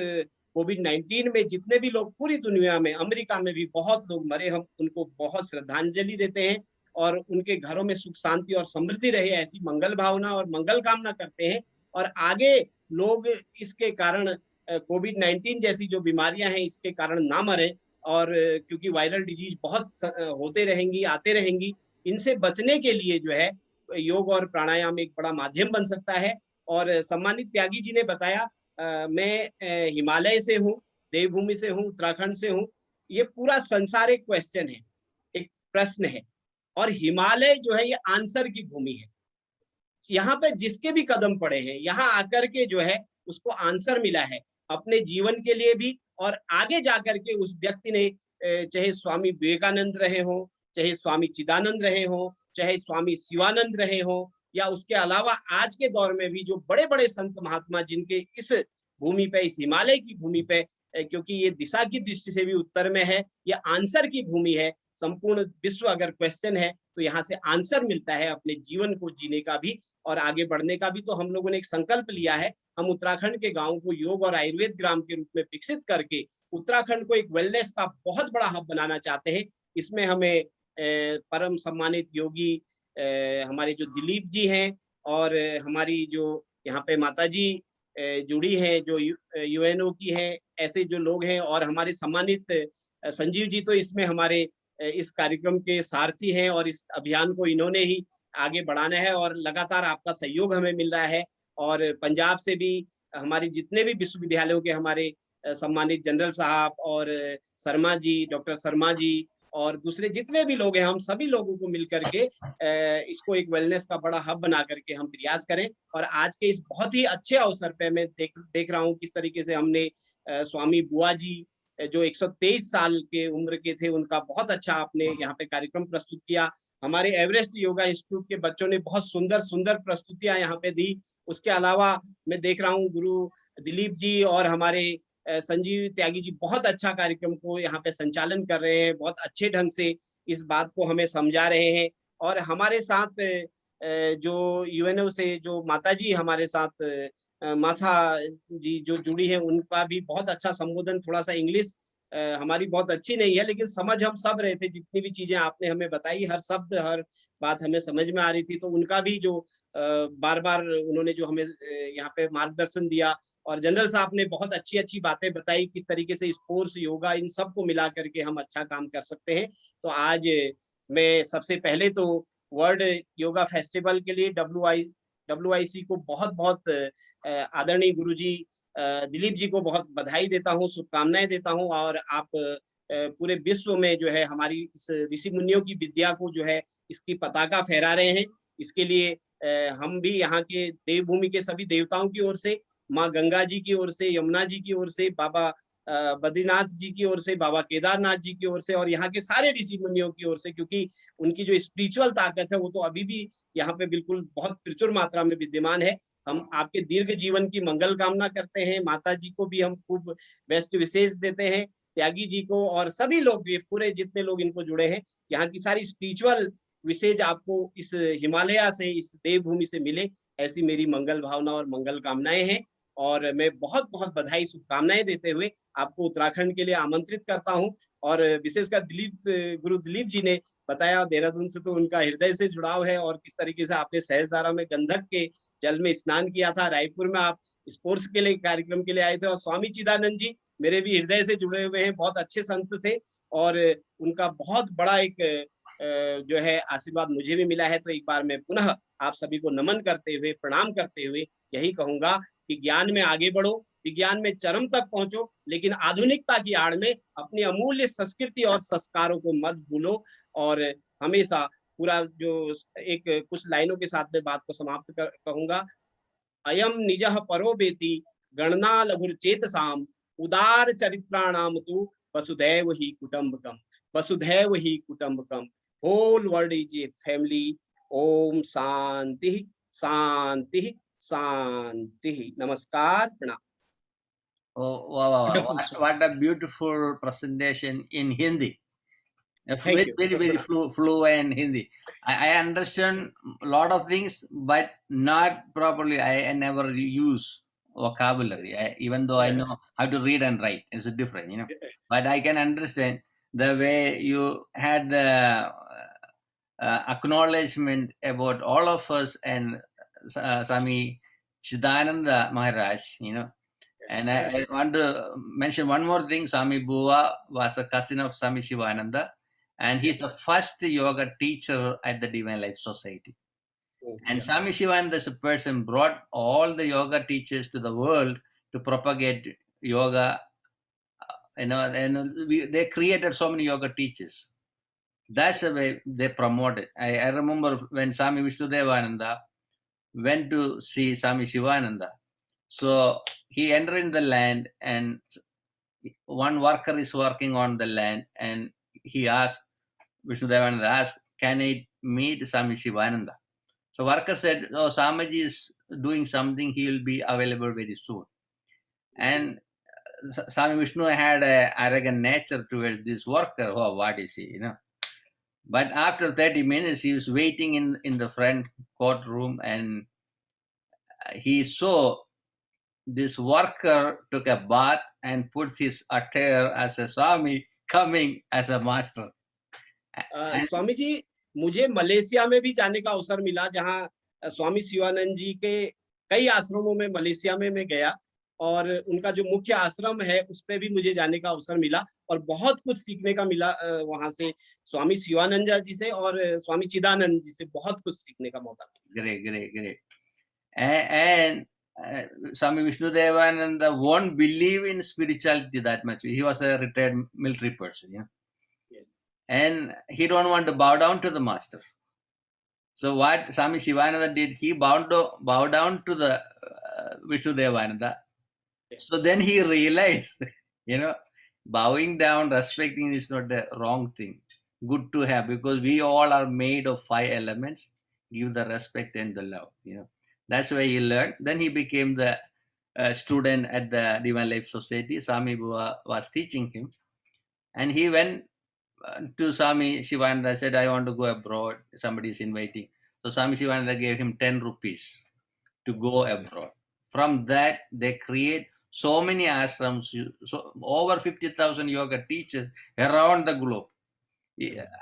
कोविड-19 में जितने भी लोग पूरी दुनिया में, अमेरिका में भी बहुत लोग मरे, हम उनको बहुत श्रद्धांजलि देते हैं और उनके घरों में सुख शांति और समृद्धि रहे, ऐसी मंगल भावना और मंगल कामना करते हैं। और आगे लोग इसके कारण कोविड-19 जैसी जो बीमारियां हैं इसके कारण ना मरे। और क्योंकि वायरल डिजीज बहुत होते रहेंगी, आते रहेंगी, इनसे बचने के लिए जो है योग और प्राणायाम एक बड़ा माध्यम बन सकता है। और सम्मानित त्यागी जी ने बताया, मैं हिमालय से हूँ, देवभूमि से हूँ, उत्तराखंड से हूँ। ये पूरा संसार एक क्वेश्चन है, एक प्रश्न है, और हिमालय जो है ये आंसर की भूमि है। यहाँ पे जिसके भी कदम पड़े हैं, यहाँ आकर के जो है उसको आंसर मिला है अपने जीवन के लिए भी। और आगे जाकर के उस व्यक्ति ने, चाहे स्वामी विवेकानंद रहे हो, चाहे स्वामी चिदानंद रहे हो, चाहे स्वामी शिवानंद रहे हो, या उसके अलावा आज के दौर में भी जो बड़े बड़े संत महात्मा जिनके इस भूमि पे, इस हिमालय की भूमि पे, क्योंकि ये दिशा की दृष्टि से भी उत्तर में है, ये आंसर की भूमि है। संपूर्ण विश्व अगर क्वेश्चन है तो यहाँ से आंसर मिलता है अपने जीवन को जीने का भी और आगे बढ़ने का भी। तो हम लोगों ने एक संकल्प लिया है, हम उत्तराखंड के गांव को योग और आयुर्वेद ग्राम के रूप में विकसित करके उत्तराखंड को एक वेलनेस का बहुत बड़ा हब बनाना चाहते हैं। इसमें हमें परम सम्मानित योगी हमारे जो दिलीप जी हैं, और हमारी जो यहाँ पे माता जी जुड़ी हैं जो यूएनओ की हैं, ऐसे जो लोग हैं, और हमारे सम्मानित संजीव जी तो इसमें हमारे इस कार्यक्रम के सारथी हैं, और इस अभियान को इन्होंने ही आगे बढ़ाना है, और लगातार आपका सहयोग हमें मिल रहा है। और पंजाब से भी हमारे जितने भी विश्वविद्यालयों के हमारे सम्मानित जनरल साहब और शर्मा जी, डॉक्टर शर्मा जी, और दूसरे जितने भी लोग हैं, हम सभी लोगों को मिलकर के इसको एक वेलनेस का बड़ा हब बना करके हम प्रयास करें। और आज के इस बहुत ही अच्छे अवसर पे मैं देख रहा हूँ किस तरीके से हमने स्वामी बुआ जी जो 123 साल के उम्र के थे, उनका बहुत अच्छा आपने यहाँ पे कार्यक्रम प्रस्तुत किया। हमारे एवरेस्ट योगा इंस्टीट्यूट के बच्चों ने बहुत सुंदर सुंदर प्रस्तुतियां यहाँ पे दी। उसके अलावा मैं देख रहा हूँ गुरु दिलीप जी और हमारे संजीव त्यागी जी बहुत अच्छा कार्यक्रम को यहाँ पे संचालन कर रहे हैं, बहुत अच्छे ढंग से इस बात को हमें समझा रहे हैं। और हमारे साथ जो यूएनओ से जो माता जी हमारे साथ माथा जी जो जुड़ी है, उनका भी बहुत अच्छा संबोधन, थोड़ा सा इंग्लिश हमारी बहुत अच्छी नहीं है, लेकिन समझ हम सब रहे थे। जितनी भी चीजें आपने हमें बताई, हर शब्द हर बात हमें समझ में आ रही थी। तो उनका भी जो बार बार उन्होंने जो हमें यहाँ पे मार्गदर्शन दिया, और जनरल साहब ने बहुत अच्छी अच्छी बातें बताई, किस तरीके से स्पोर्ट्स, योगा, इन सब को मिला करके हम अच्छा काम कर सकते हैं। तो आज मैं सबसे पहले तो वर्ल्ड योगा फेस्टिवल के लिए WIC को बहुत बहुत आदरणीय गुरुजी दिलीप जी को बहुत बधाई देता हूँ, शुभकामनाएं देता हूँ। और आप पूरे विश्व में जो है हमारी इस ऋषि मुनियों की विद्या को जो है इसकी पताका फहरा रहे हैं। इसके लिए हम भी यहाँ के देवभूमि के सभी देवताओं की ओर से, माँ गंगा जी की ओर से, यमुना जी की ओर से, बाबा बद्रीनाथ जी की ओर से, बाबा केदारनाथ जी की ओर से, और यहाँ के सारे ऋषि मुनियों की ओर से, क्योंकि उनकी जो स्पिरिचुअल ताकत है वो तो अभी भी यहाँ पे बिल्कुल बहुत प्रचुर मात्रा में विद्यमान है। हम आपके दीर्घ जीवन की मंगल कामना करते हैं। माता जी को भी हम खूब बेस्ट विशेष देते हैं, त्यागी जी को, और सभी लोग भी, पूरे जितने लोग इनको जुड़े हैं, यहाँ की सारी स्पिरिचुअल विशेष आपको इस हिमालय से, इस देवभूमि से मिले, ऐसी मेरी मंगल भावना और मंगल कामनाएं हैं। और मैं बहुत बहुत बधाई, शुभकामनाएं देते हुए आपको उत्तराखंड के लिए आमंत्रित करता हूं। और विशेषकर गुरु दिलीप जी ने बताया, देहरादून से तो उनका हृदय से जुड़ाव है, और किस तरीके से आपने सहजधारा में गंधक के जल में स्नान किया था। रायपुर में आप स्पोर्ट्स के लिए कार्यक्रम के लिए आए थे, और स्वामी चिदानंद जी मेरे भी हृदय से जुड़े हुए हैं, बहुत अच्छे संत थे, और उनका बहुत बड़ा एक जो है आशीर्वाद मुझे भी मिला है। तो एक बार मैं पुनः आप सभी को नमन करते हुए, प्रणाम करते हुए यही कहूंगा कि ज्ञान में आगे बढ़ो, विज्ञान में चरम तक पहुंचो, लेकिन आधुनिकता की आड़ में अपनी अमूल्य संस्कृति और संस्कारों को मत भूलो। और हमेशा पूरा जो एक कुछ लाइनों के साथ में बात को समाप्त कहूंगा, अयम निजः परो बेति गणना लघुर चेतसाम उदार चरित्राणाम तु वसुधैव ही कुटुंबकम, वसुधैव ही कुटुंबकम, whole world is a family. ओम शांति शांति शांति। नमस्कार, प्रणाम। Oh, wow, wow, wow. Wonderful, What, sir. what a beautiful presentation in Hindi. A Thank very, you. very, very fluent Hindi. I understand a lot of things, but not properly. I never use vocabulary. Even though I know how to read and write, it's different, you know. But I can understand the way you had the acknowledgement about all of us and Swami Chidananda Maharaj, you know. And I want to mention one more thing. Swami Bua was a cousin of Swami Shivananda, and he's the first yoga teacher at the Divine Life Society. And Swami Shivananda as a person brought all the yoga teachers to the world to propagate yoga. You know, and they created so many yoga teachers. That's the way they promoted. I remember when Swami Vishnudevananda went to see Swami Shivananda. So he entered in the land, and one worker is working on the land, and he asked, Vishnudevananda asked, can I meet Swami Shivananda? So worker said, oh, Swamiji is doing something, he will be available very soon. And Swami Vishnu had an arrogant nature towards this worker. Oh, what is he, you know? But after 30 minutes, he was waiting in the front courtroom, and he saw this worker took a bath and put his attire as a Swami coming as a master. Swami ji, मुझे Malaysia में भी जाने का अवसर मिला, जहाँ स्वामी शिवानंद जी के कई आश्रमों में मलेशिया में मैं गया, और उनका जो मुख्य आश्रम है उस पे भी मुझे जाने का अवसर मिला, और बहुत कुछ सीखने का मिला वहां से, स्वामी शिवानंद जी से और स्वामी चिदानंद जी से बहुत कुछ सीखने का मौका मिला। Great. And Swami Vishnudevananda won't believe in spirituality that much. He was a retired military person, yeah. And he don't want to bow down to the master. So what Swami Shivananda did, he bowed down to the Vishnudevananda. So then he realized, you know, bowing down, respecting is not the wrong thing. Good to have, because we all are made of 5 elements. Give the respect and the love, you know. That's why he learned. Then he became the student at the Divine Life Society. Swami Bua was teaching him. And he went to Swami Shivananda, said, I want to go abroad. Somebody is inviting. So Swami Shivananda gave him 10 rupees to go abroad. From that, they create so many ashrams, so over 50,000 yoga teachers around the globe.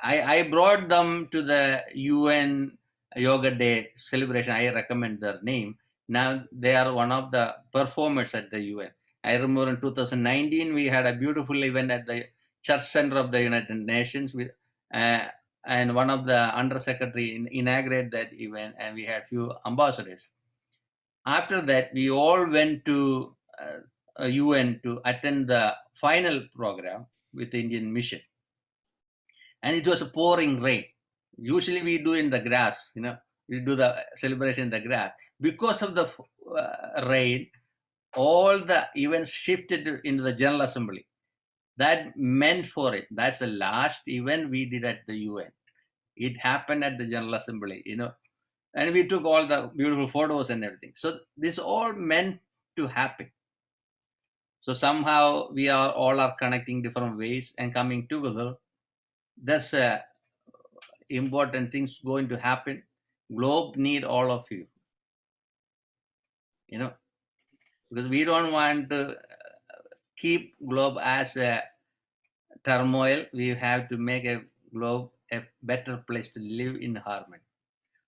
I brought them to the UN Yoga Day celebration. I recommend their name. Now they are one of the performers at the UN. I remember in 2019 we had a beautiful event at the Church Center of the United Nations with, and one of the undersecretary inaugurated that event, and we had few ambassadors. After that, we all went to UN to attend the final program with the Indian mission, and it was a pouring rain. Usually we do in the grass, we do the celebration in the grass. Because of the rain, all the events shifted into the General Assembly. That meant for it. That's the last event we did at the UN. It happened at the General Assembly, and we took all the beautiful photos and everything. So this all meant to happen. So somehow we are all are connecting different ways and coming together. That's important things going to happen. Globe need all of you, because we don't want to keep globe as a turmoil. We have to make a globe a better place to live in harmony.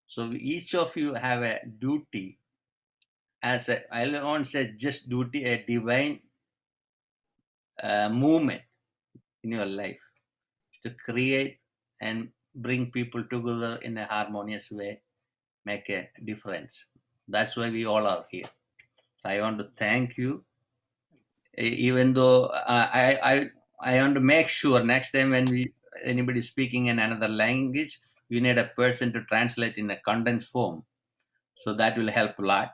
So each of you have a duty, as I won't say just duty, a divine movement in your life to create and bring people together in a harmonious way, make a difference. That's why we all are here. I want to thank you, even though I want to make sure next time when anybody speaking in another language, we need a person to translate in a condensed form, so that will help a lot,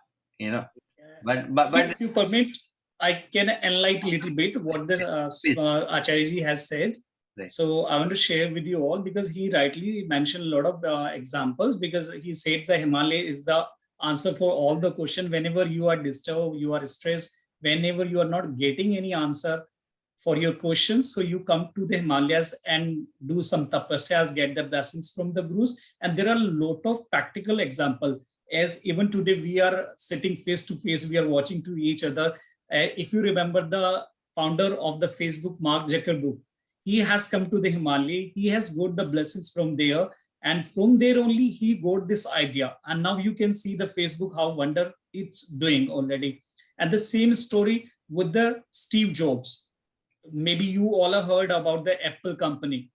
But If you permit, I can enlighten a little bit what the Acharya has said. Right. So I want to share with you all, because he rightly mentioned a lot of examples, because he said the Himalaya is the answer for all the question. Whenever you are disturbed, you are stressed, whenever you are not getting any answer for your questions, so you come to the Himalayas and do some tapasyas, get the blessings from the gurus. And there are a lot of practical example. As even today we are sitting face to face, we are watching to each other. If you remember the founder of the Facebook, Mark Zuckerberg, he has come to the Himalaya, he has got the blessings from there, and from there only he got this idea. And now you can see the Facebook, how wonder it's doing already. And the same story with the Steve Jobs. Maybe you all have heard about the Apple company.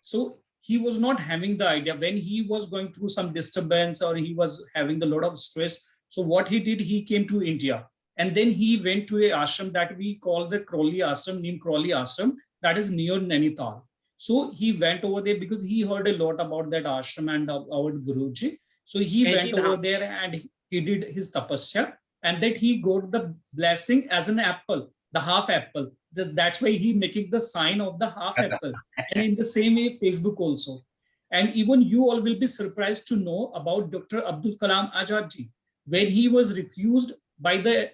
So he was not having the idea when he was going through some disturbance, or he was having a lot of stress. So what he did, he came to India, and then he went to a ashram that we call the Crowley Ashram, named Crowley Ashram, that is near Nainital. So he went over there because he heard a lot about that ashram and our Guruji. So he went over there and he did his tapasya, and that he got the blessing as an apple, the half apple. That's why he making the sign of the half apple. And in the same way, Facebook also. And even you all will be surprised to know about Dr. Abdul Kalam Azad ji. When he was refused by the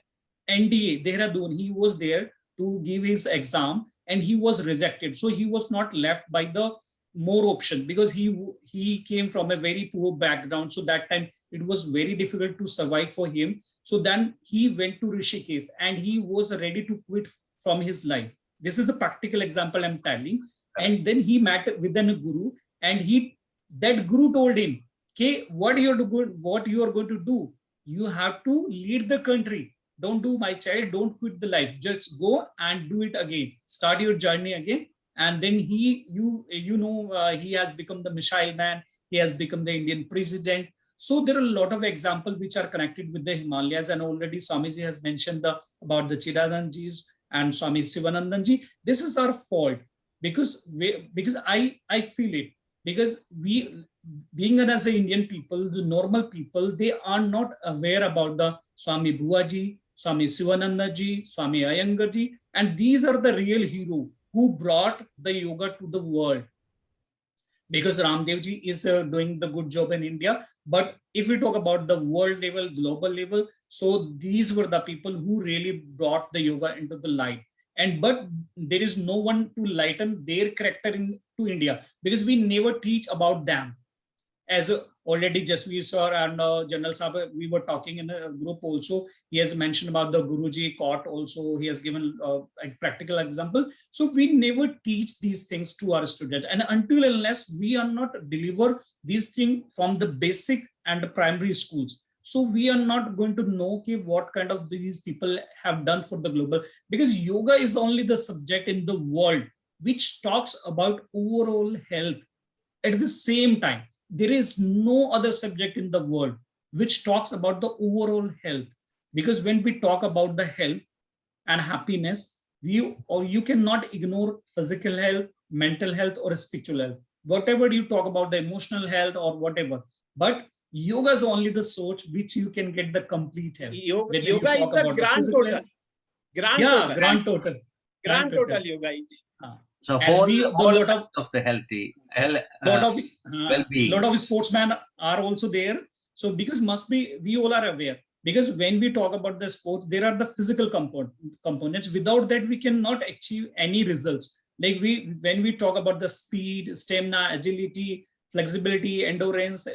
NDA, Dehradun, he was there to give his exam and he was rejected. So he was not left by the more option, because he came from a very poor background. So that time it was very difficult to survive for him. So then he went to Rishikesh and he was ready to quit from his life. This is a practical example I'm telling. And then he met with a guru, and that guru told him, okay, what you are going to do? You have to lead the country. Don't do, my child, don't quit the life. Just go and do it again. Start your journey again. And then he has become the missile man. He has become the Indian president. So there are a lot of examples which are connected with the Himalayas. And already Swamiji has mentioned about the Chidananjis and Swami Sivanandanji. This is our fault, because I feel it, because we, being as an Indian people, the normal people, they are not aware about the Swami Buaji, Swami Sivanandaji, Swami Iyengarji, and these are the real hero who brought the yoga to the world. Because Ramdevji is doing the good job in India. But if we talk about the world level, global level, so these were the people who really brought the yoga into the light. But there is no one to lighten their character to India, because we never teach about them as already Jasveer sir and General Sabha, we were talking in a group also. He has mentioned about the Guruji court also. He has given a practical example. So we never teach these things to our students. And until unless we are not deliver these things from the basic and primary schools, so we are not going to know what kind of these people have done for the global, because yoga is only the subject in the world which talks about overall health. At the same time, there is no other subject in the world which talks about the overall health, because when we talk about the health and happiness, you cannot ignore physical health, mental health, or spiritual health. Whatever you talk about, the emotional health or whatever, but yoga is only the source which you can get the complete health. Yoga is the grand total. Grand total. Grand total yoga is. So As whole, we, the whole lot of the healthy, well-being. lot of sportsmen are also there. So because must be, we all are aware, because when we talk about the sports, there are the physical components. Without that, we cannot achieve any results. Like when we talk about the speed, stamina, agility, flexibility, endurance,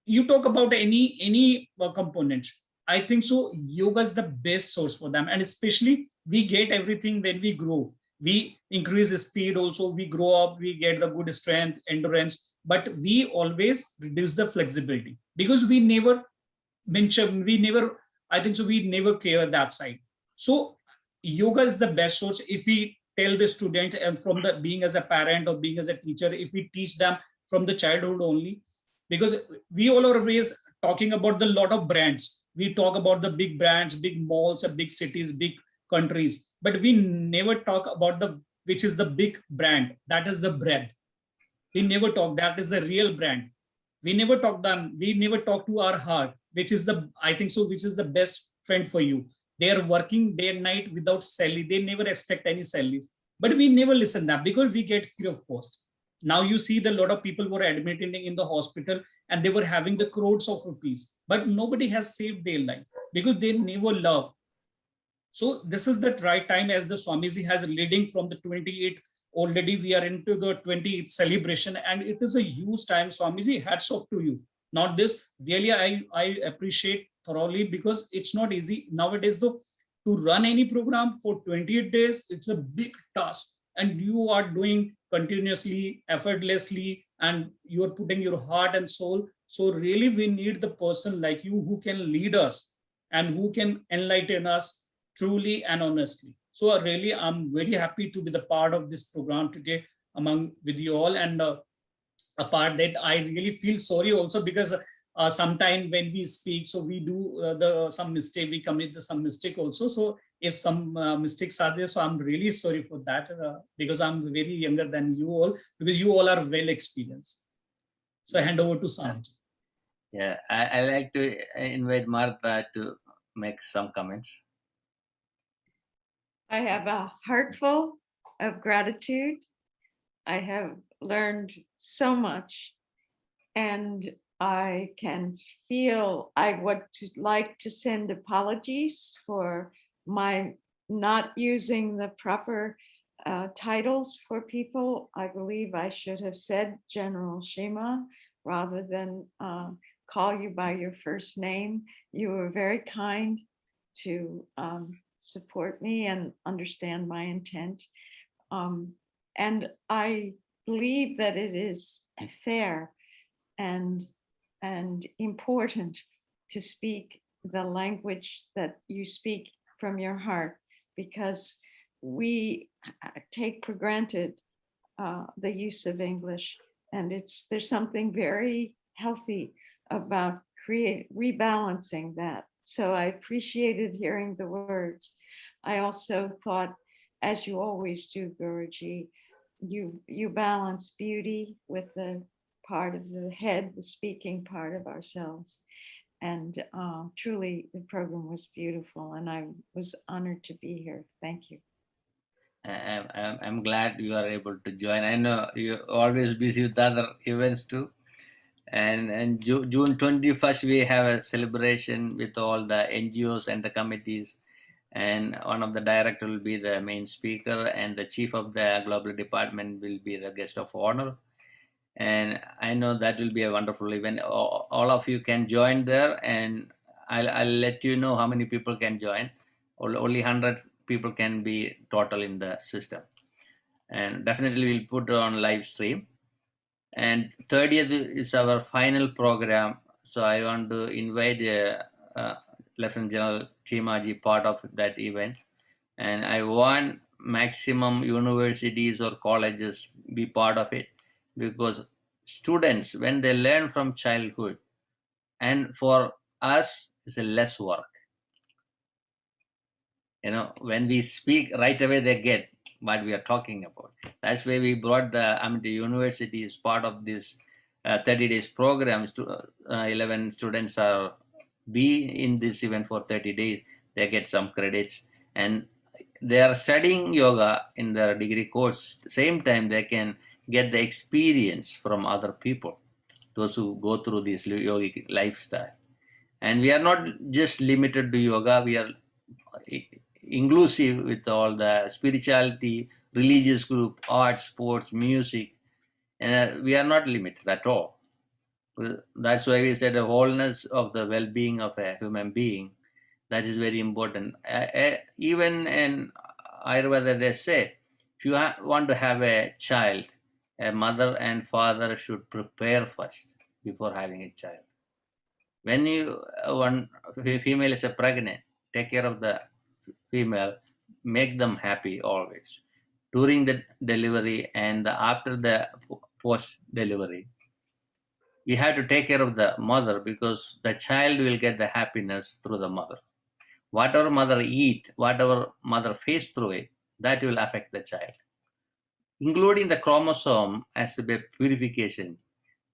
you talk about any components. I think so. Yoga is the best source for them, and especially we get everything when we grow. We increase the speed also, we grow up, we get the good strength, endurance, but we always reduce the flexibility because we never mention, I think so, we never care that side. So yoga is the best source. If we tell the student, and from the being as a parent or being as a teacher, if we teach them from the childhood only, because we all are always talking about the lot of brands. We talk about the big brands, big malls, big cities, big countries, but we never talk about which is the big brand, that is the bread. We never talk, that is the real brand. We never talk to our heart, which is I think so, which is the best friend for you. They are working day and night without salary, they never expect any salaries, but we never listen that because we get free of cost. Now you see the lot of people were admitted in the hospital and they were having the crores of rupees, but nobody has saved their life because they never love. So this is the right time, as the Swamiji has leading from the 28th, already we are into the 20th celebration, and it is a huge time. Swamiji, hats off to you. Not this, really I appreciate thoroughly, because it's not easy nowadays though to run any program for 28 days. It's a big task, and you are doing continuously, effortlessly, and you are putting your heart and soul. So really we need the person like you who can lead us and who can enlighten us truly and honestly. So really, I'm very happy to be the part of this program today with you all. And apart that, I really feel sorry also because sometime when we speak, so we do some mistake, we commit some mistake also. So if some mistakes are there, so I'm really sorry for that because I'm very younger than you all, because you all are well experienced. So I hand over to Sanj. Yeah, I like to invite Martha to make some comments. I have a heart full of gratitude. I have learned so much, and I can feel I would like to send apologies for my not using the proper titles for people. I believe I should have said General Shima rather than call you by your first name. You were very kind to support me and understand my intent. And I believe that it is fair and important to speak the language that you speak from your heart, because we take for granted the use of English, and there's something very healthy about rebalancing that. So I appreciated hearing the words. I also thought, as you always do, Guruji, you balance beauty with the part of the head, the speaking part of ourselves. And truly, the program was beautiful, and I was honored to be here. Thank you. I'm glad you are able to join. I know you're always busy with other events too. And June 21st, we have a celebration with all the NGOs and the committees. And one of the director will be the main speaker, and the chief of the global department will be the guest of honor. and I know that will be a wonderful event. All of you can join there, and I'll let you know how many people can join. Only 100 people can be total in the system, and definitely we'll put it on live stream. And 30th is our final program, so I want to invite Lieutenant General Chimaji part of that event, and I want maximum universities or colleges be part of it, because students, when they learn from childhood, and for us it's a less work. When we speak right away, they get what we are talking about. That's why we brought the university is part of this 30 days programs. 11 students are be in this event for 30 days. They get some credits, and they are studying yoga in their degree course. Same time, they can get the experience from other people, those who go through this yogic lifestyle. And we are not just limited to yoga. We are inclusive with all the spirituality, religious group, arts, sports, music, and we are not limited at all. That's why we said the wholeness of the well-being of a human being, that is very important. Even in Ayurveda, they say, if you want to have a child, a mother and father should prepare first before having a child. When one female is pregnant, take care of the female, make them happy always during the delivery and after the post delivery. We have to take care of the mother, because the child will get the happiness through the mother. Whatever mother eat, whatever mother face through it, that will affect the child, including the chromosome as a purification.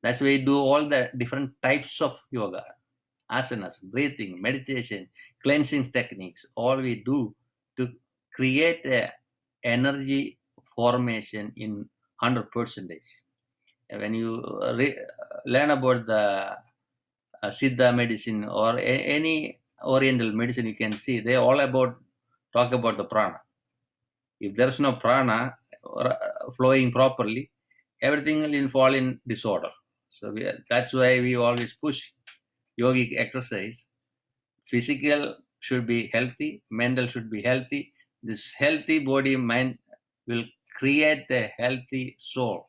That's why we do all the different types of yoga, asanas, breathing, meditation, cleansing techniques. All we do to create a energy formation in 100%. When you learn about the Siddha medicine or any Oriental medicine, you can see they all talk about the prana. If there's no prana flowing properly, everything will fall in disorder. So that's why we always push yogic exercise. Physical should be healthy, mental should be healthy. This healthy body, mind will create a healthy soul.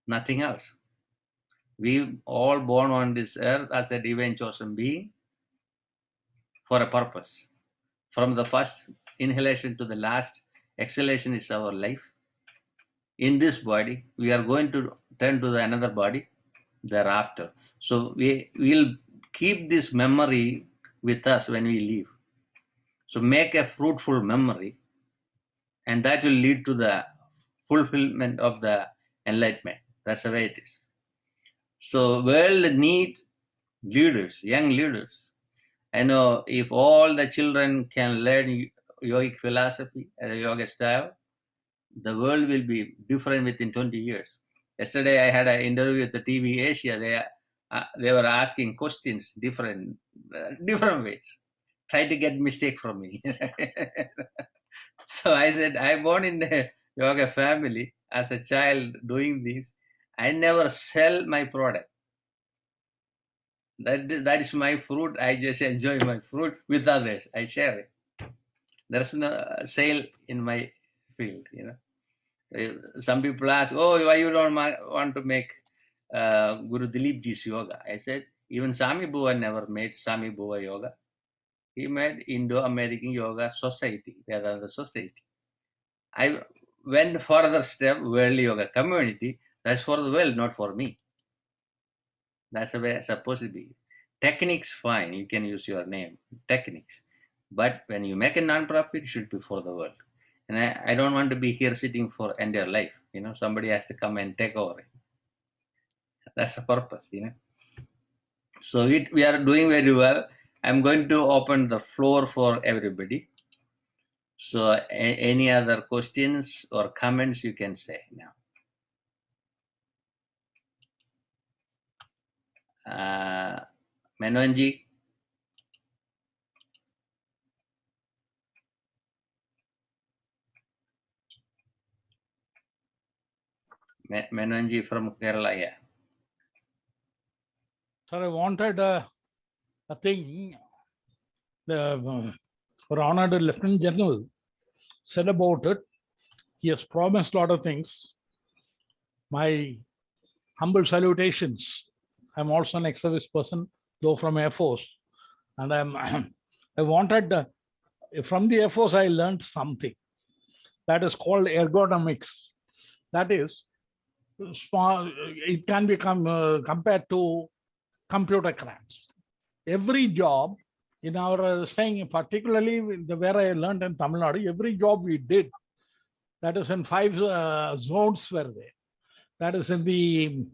Nothing else. We all born on this earth as a divine chosen being for a purpose. From the first inhalation to the last exhalation is our life. In this body, we are going to turn to another body thereafter. So we will keep this memory with us when we leave. So make a fruitful memory, and that will lead to the fulfillment of the enlightenment. That's the way it is. So world need leaders, young leaders. I know if all the children can learn yogic philosophy and yoga style, the world will be different within 20 years. Yesterday, I had an interview with the TV Asia. They were asking questions different ways, try to get mistake from me. So I said, I born in a yoga family as a child doing this. I never sell my product. That is my fruit. I just enjoy my fruit with others. I share it. There's no sale in my field, Some people ask, oh, why you don't want to make Guru Dileepji's yoga? I said, even Sami Bua never made Sami Bua yoga. He made Indo-American Yoga Society, rather the society. I went further step, world yoga community. That's for the world, not for me. That's the way it's supposed to be. Techniques, fine, you can use your name, techniques. But when you make a non-profit, it should be for the world. And I don't want to be here sitting for entire life. Somebody has to come and take over it. That's the purpose, So we are doing very well. I'm going to open the floor for everybody. So any other questions or comments you can say now. Menonji. Menonji from Kerala. Yeah. Sir, I wanted a thing. The honored Lieutenant General said about it. He has promised a lot of things. My humble salutations. I'm also an ex-service person, though from Air Force, and I wanted from the Air Force. I learned something that is called ergonomics. That is, small. It can become compared to computer cracks. Every job in our saying, particularly where I learned in Tamil Nadu, every job we did, that is in 5 zones were there. That is in the,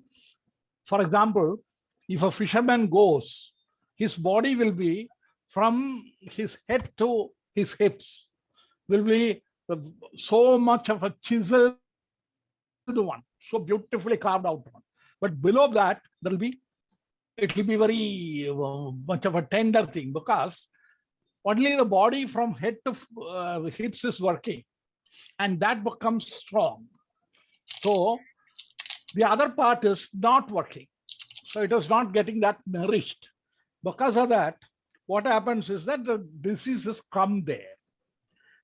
for example, if a fisherman goes, his body will be from his head to his hips, will be so much of a chiseled one, so beautifully carved out one. But below that, there will be, it will be very much of a tender thing, because only the body from head to hips is working, and that becomes strong. So the other part is not working. So it is not getting that nourished. Because of that, what happens is that the diseases come there.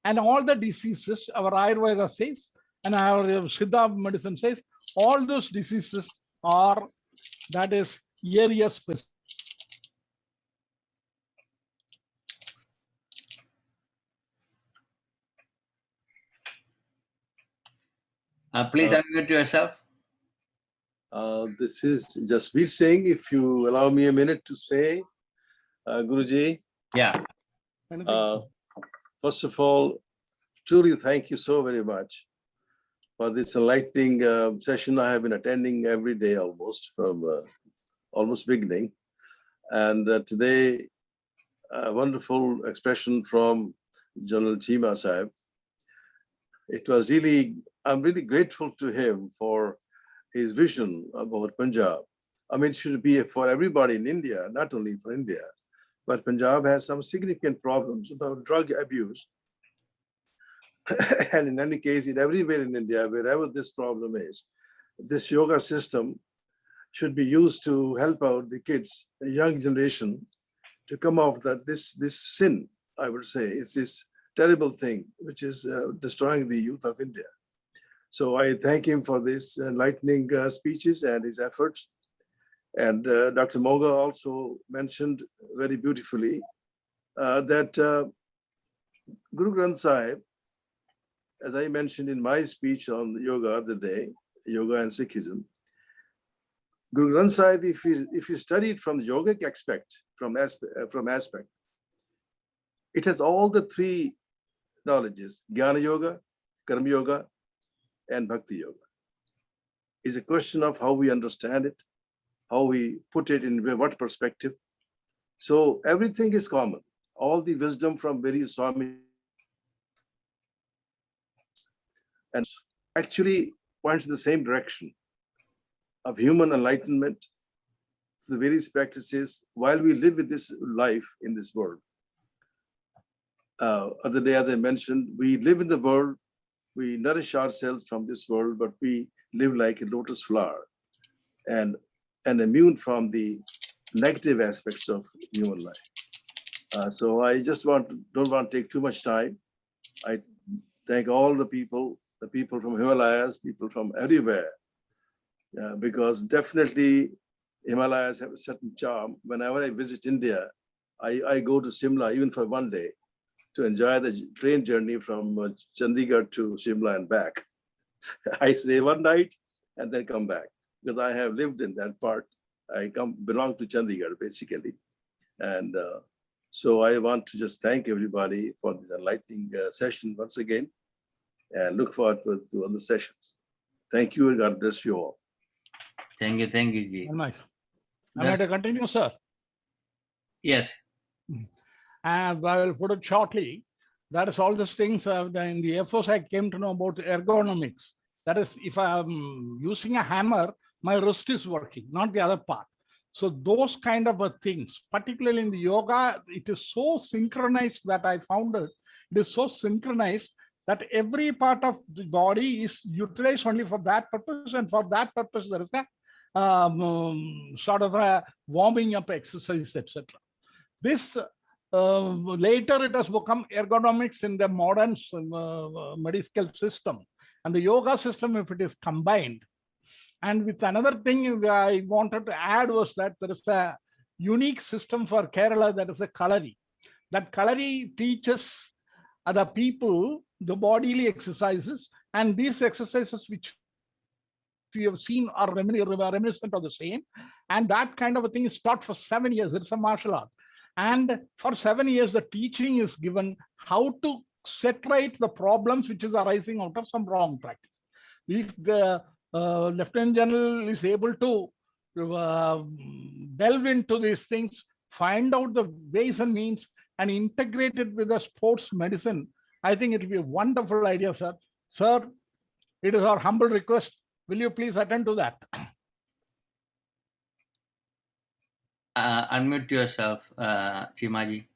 And all the diseases, our Ayurveda says, and our Siddha medicine says, all those diseases are, that is, area specific. Please unmute yourself. This is Jasveer Singh. If you allow me a minute to say, Guruji. Yeah. First of all, truly thank you so very much for this enlightening session I have been attending every day almost from almost beginning. And today, a wonderful expression from General Chima Sahib. It was really, I'm really grateful to him for his vision about Punjab. I mean, it should be for everybody in India, not only for India, but Punjab has some significant problems about drug abuse. And in any case, in everywhere in India, wherever this problem is, this yoga system should be used to help out the kids, the young generation, to come off that this sin, I would say, it's this terrible thing which is destroying the youth of India. So I thank him for this enlightening speeches and his efforts. And Dr. Monga also mentioned very beautifully that Guru Granth Sahib, as I mentioned in my speech on yoga the day, yoga and Sikhism, Guru Granth Sahib, if you study it from the yogic aspect, from aspect, it has all the 3 knowledges: Jnana Yoga, Karma Yoga, and Bhakti Yoga. It's a question of how we understand it, how we put it in what perspective. So everything is common. All the wisdom from various Swami and actually points in the same direction of human enlightenment, the various practices while we live with this life in this world. Other day, as I mentioned, we live in the world, we nourish ourselves from this world, but we live like a lotus flower and immune from the negative aspects of human life. So I just don't want to take too much time. I thank all the people from Himalayas, people from everywhere, because definitely Himalayas have a certain charm. Whenever I visit India, I go to Simla even for one day to enjoy the train journey from Chandigarh to Shimla and back. I stay one night and then come back because I have lived in that part. I belong to Chandigarh basically. And so I want to just thank everybody for this enlightening session once again and look forward to other sessions. Thank you and God bless you all. Thank you, Ji. Nice. Am I to continue, sir? Yes. And I will put it shortly. That is all these things in the Air Force I came to know about ergonomics. That is, if I'm using a hammer, my wrist is working, not the other part. So those kind of things, particularly in the yoga, it is so synchronized that I found it. It is so synchronized that every part of the body is utilized only for that purpose, and for that purpose there is a sort of a warming up exercise, etc. This later it has become ergonomics in the modern medical system, and the yoga system, if it is combined. And with another thing I wanted to add was that there is a unique system for Kerala, that is a Kalari. That Kalari teaches other people the bodily exercises, and these exercises which we have seen are reminiscent of the same. And that kind of a thing is taught for 7 years. It's a martial art. And for 7 years, the teaching is given how to set right the problems which is arising out of some wrong practice. If the Lieutenant General is able to delve into these things, find out the ways and means, and integrate it with the sports medicine, I think it will be a wonderful idea, sir. Sir, it is our humble request. Will you please attend to that? Unmute yourself, Chimaji.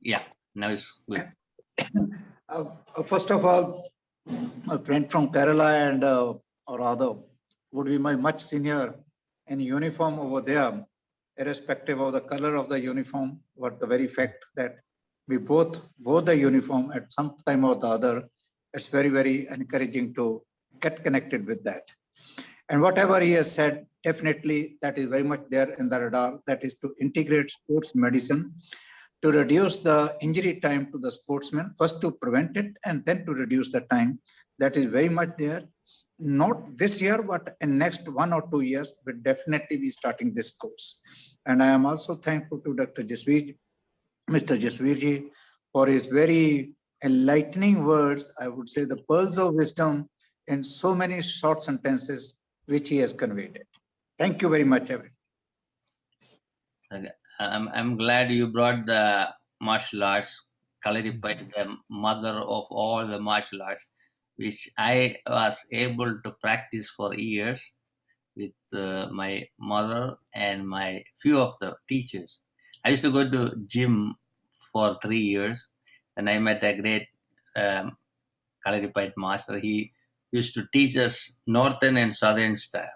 Yeah, now it's good. First of all, a friend from Kerala and or other would be my much senior in uniform over there, irrespective of the color of the uniform, but the very fact that we both wore the uniform at some time or the other, it's very, very encouraging to get connected with that. And whatever he has said, definitely that is very much there in the radar, that is to integrate sports medicine, to reduce the injury time to the sportsman, first to prevent it and then to reduce the time. That is very much there. Not this year, but in next 1 or 2 years, we'll definitely be starting this course. And I am also thankful to Dr. Jasveer, Mr. Jasveerji, for his very enlightening words. I would say the pearls of wisdom in so many short sentences which he has conveyed it. Thank you very much, everyone. I'm glad you brought the martial arts, Kalaripayattu, the mother of all the martial arts, which I was able to practice for years with my mother and my few of the teachers. I used to go to gym for 3 years, and I met a great Kalaripayattu master. He used to teach us northern and southern style.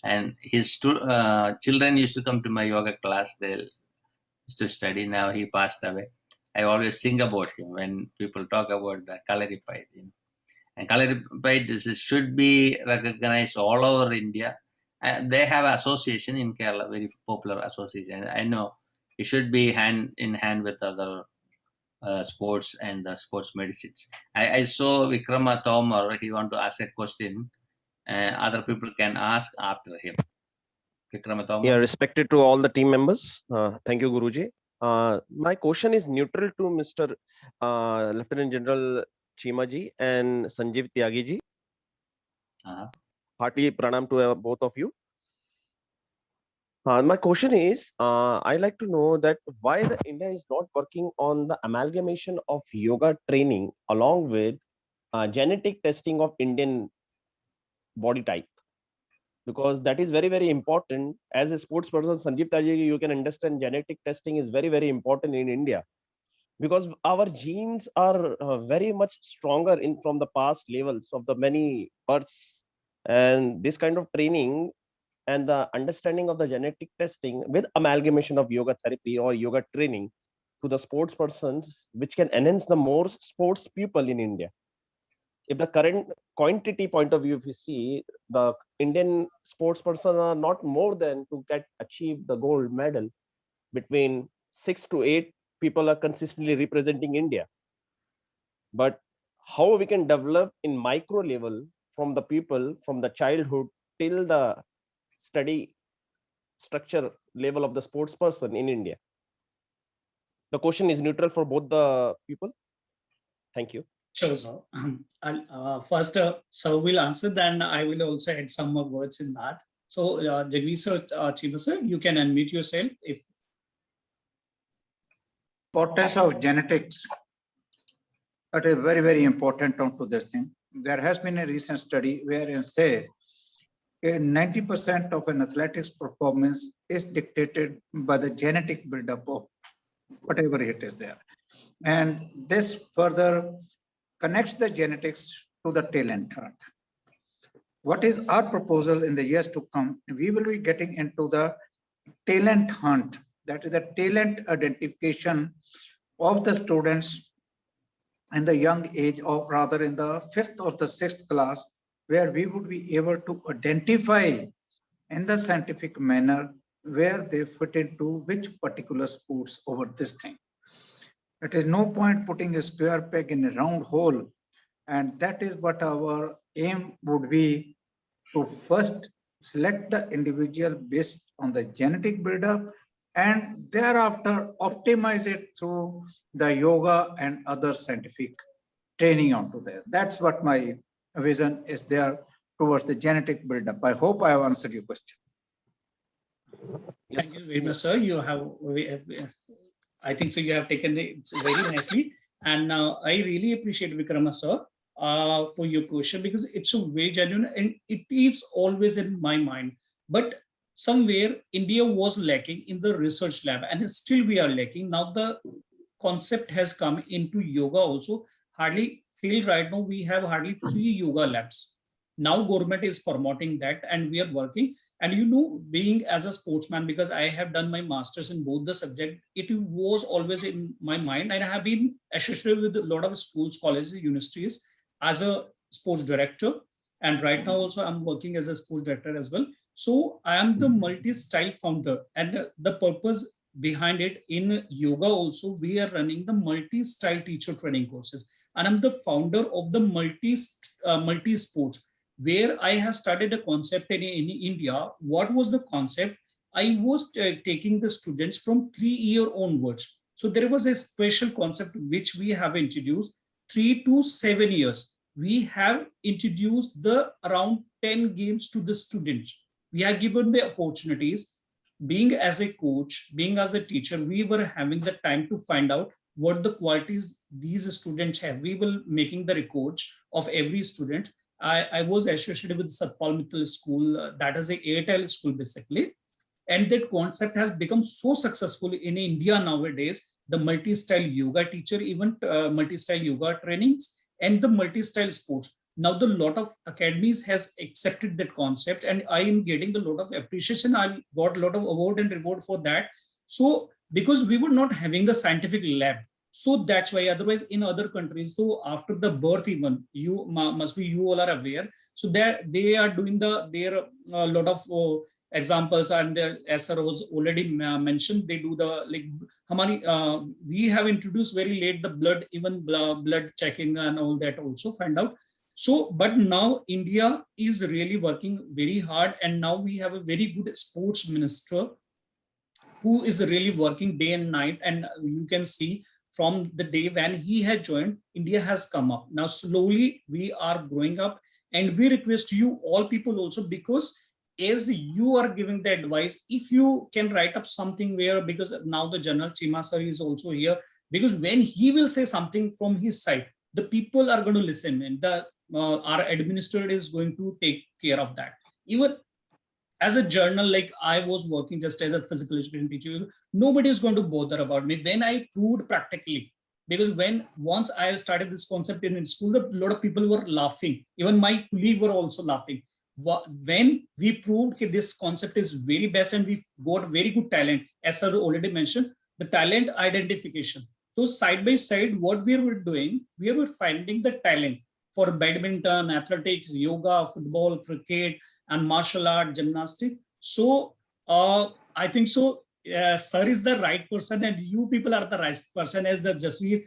And his children used to come to my yoga class. They used to study. Now he passed away. I always think about him when people talk about the Kalaripayattu. And Kalaripayattu should be recognized all over India. They have an association in Kerala, very popular association. I know it should be hand in hand with other sports and the sports medicines. I saw Vikrama Tomar. He want to ask a question. Other people can ask after him. Vikrama Tomar. Yeah, respected to all the team members. Thank you, Guruji. My question is neutral to Mr. Lieutenant General Chimaji and Sanjeev Tyagi ji. Hearty pranam to both of you. My question is, I like to know that why the India is not working on the amalgamation of yoga training along with genetic testing of Indian body type, because that is very, very important. As a sports person, Sanjeev Tyagi, you can understand genetic testing is very, very important in India, because our genes are very much stronger in from the past levels of the many births, and this kind of training and the understanding of the genetic testing with amalgamation of yoga therapy or yoga training to the sports persons, which can enhance the more sports people in India. If the current quantity point of view, if you see, the Indian sports person are not more than to achieve the gold medal. Between 6 to 8 people are consistently representing India. But how we can develop in micro level from the people, from the childhood till the study structure level of the sports person in India? The question is neutral for both the people. Thank you. Sure, sir. First, sir will answer, then I will also add some more words in that. So, Jagvir Chiba sir, you can unmute yourself. If Importance of genetics, that is very, very important onto this thing. There has been a recent study where it says 90% of an athletics performance is dictated by the genetic buildup of whatever it is there. And this further connects the genetics to the talent hunt. What is our proposal in the years to come? We will be getting into the talent hunt, that is the talent identification of the students in the young age, or rather in the 5th or the 6th class, where we would be able to identify in the scientific manner where they fit into which particular sports over this thing. It is no point putting a square peg in a round hole, and that is what our aim would be, to first select the individual based on the genetic buildup and thereafter optimize it through the yoga and other scientific training onto there. That's what my vision is there towards the genetic buildup. I hope I have answered your question. Thank you very much, sir. You have, I think so, you have taken it very nicely. And I really appreciate Vikrama, sir, for your question, because it's a very genuine and it is always in my mind. But somewhere India was lacking in the research lab, and still we are lacking. Now the concept has come into yoga also. Hardly till right now we have hardly 3 yoga labs. Now government is promoting that, and we are working. And you know, being as a sportsman, because I have done my masters in both the subject, it was always in my mind, and I have been associated with a lot of schools, colleges, universities as a sports director. And right now also I'm working as a sports director as well. So I am the multi-style founder, and the purpose behind it in yoga also, we are running the multi-style teacher training courses. And I'm the founder of the multi-sports, where I have started a concept in India. What was the concept? I was taking the students from 3-year onwards. So there was a special concept which we have introduced, 3 to 7 years. We have introduced the around 10 games to the students. We have given the opportunities. Being as a coach, being as a teacher, we were having the time to find out what the qualities these students have. We were making the records of every student. I was associated with Satpal Mittal School, that is a ATL school basically. And that concept has become so successful in India nowadays, the multi-style yoga teacher, even multi-style yoga trainings and the multi-style sports. Now the lot of academies has accepted that concept, and I am getting a lot of appreciation. I got a lot of award and reward for that. So because we were not having the scientific lab, so that's why. Otherwise in other countries, so after the birth, even you must be, you all are aware, so that they are doing their lot of examples, and as sir was already mentioned, they do the like we have introduced very late the blood, even blood checking and all that also find out. So but now India is really working very hard, and now we have a very good sports minister who is really working day and night. And you can see from the day when he had joined, India has come up. Now slowly we are growing up, and we request you all people also, because as you are giving the advice, if you can write up something where, because now the General Chima sir is also here, because when he will say something from his side, the people are going to listen, and the our administrator is going to take care of that. Even as a journal, like I was working just as a physical education teacher, nobody is going to bother about me. When I proved practically, because once I started this concept in school, a lot of people were laughing. Even my colleagues were also laughing. When we proved that this concept is very best, and we got very good talent, as sir already mentioned, the talent identification. So side by side, what we were doing, we were finding the talent for badminton, athletics, yoga, football, cricket, and martial art, gymnastics. So I think so. Sir is the right person, and you people are the right person. As the Jasveer,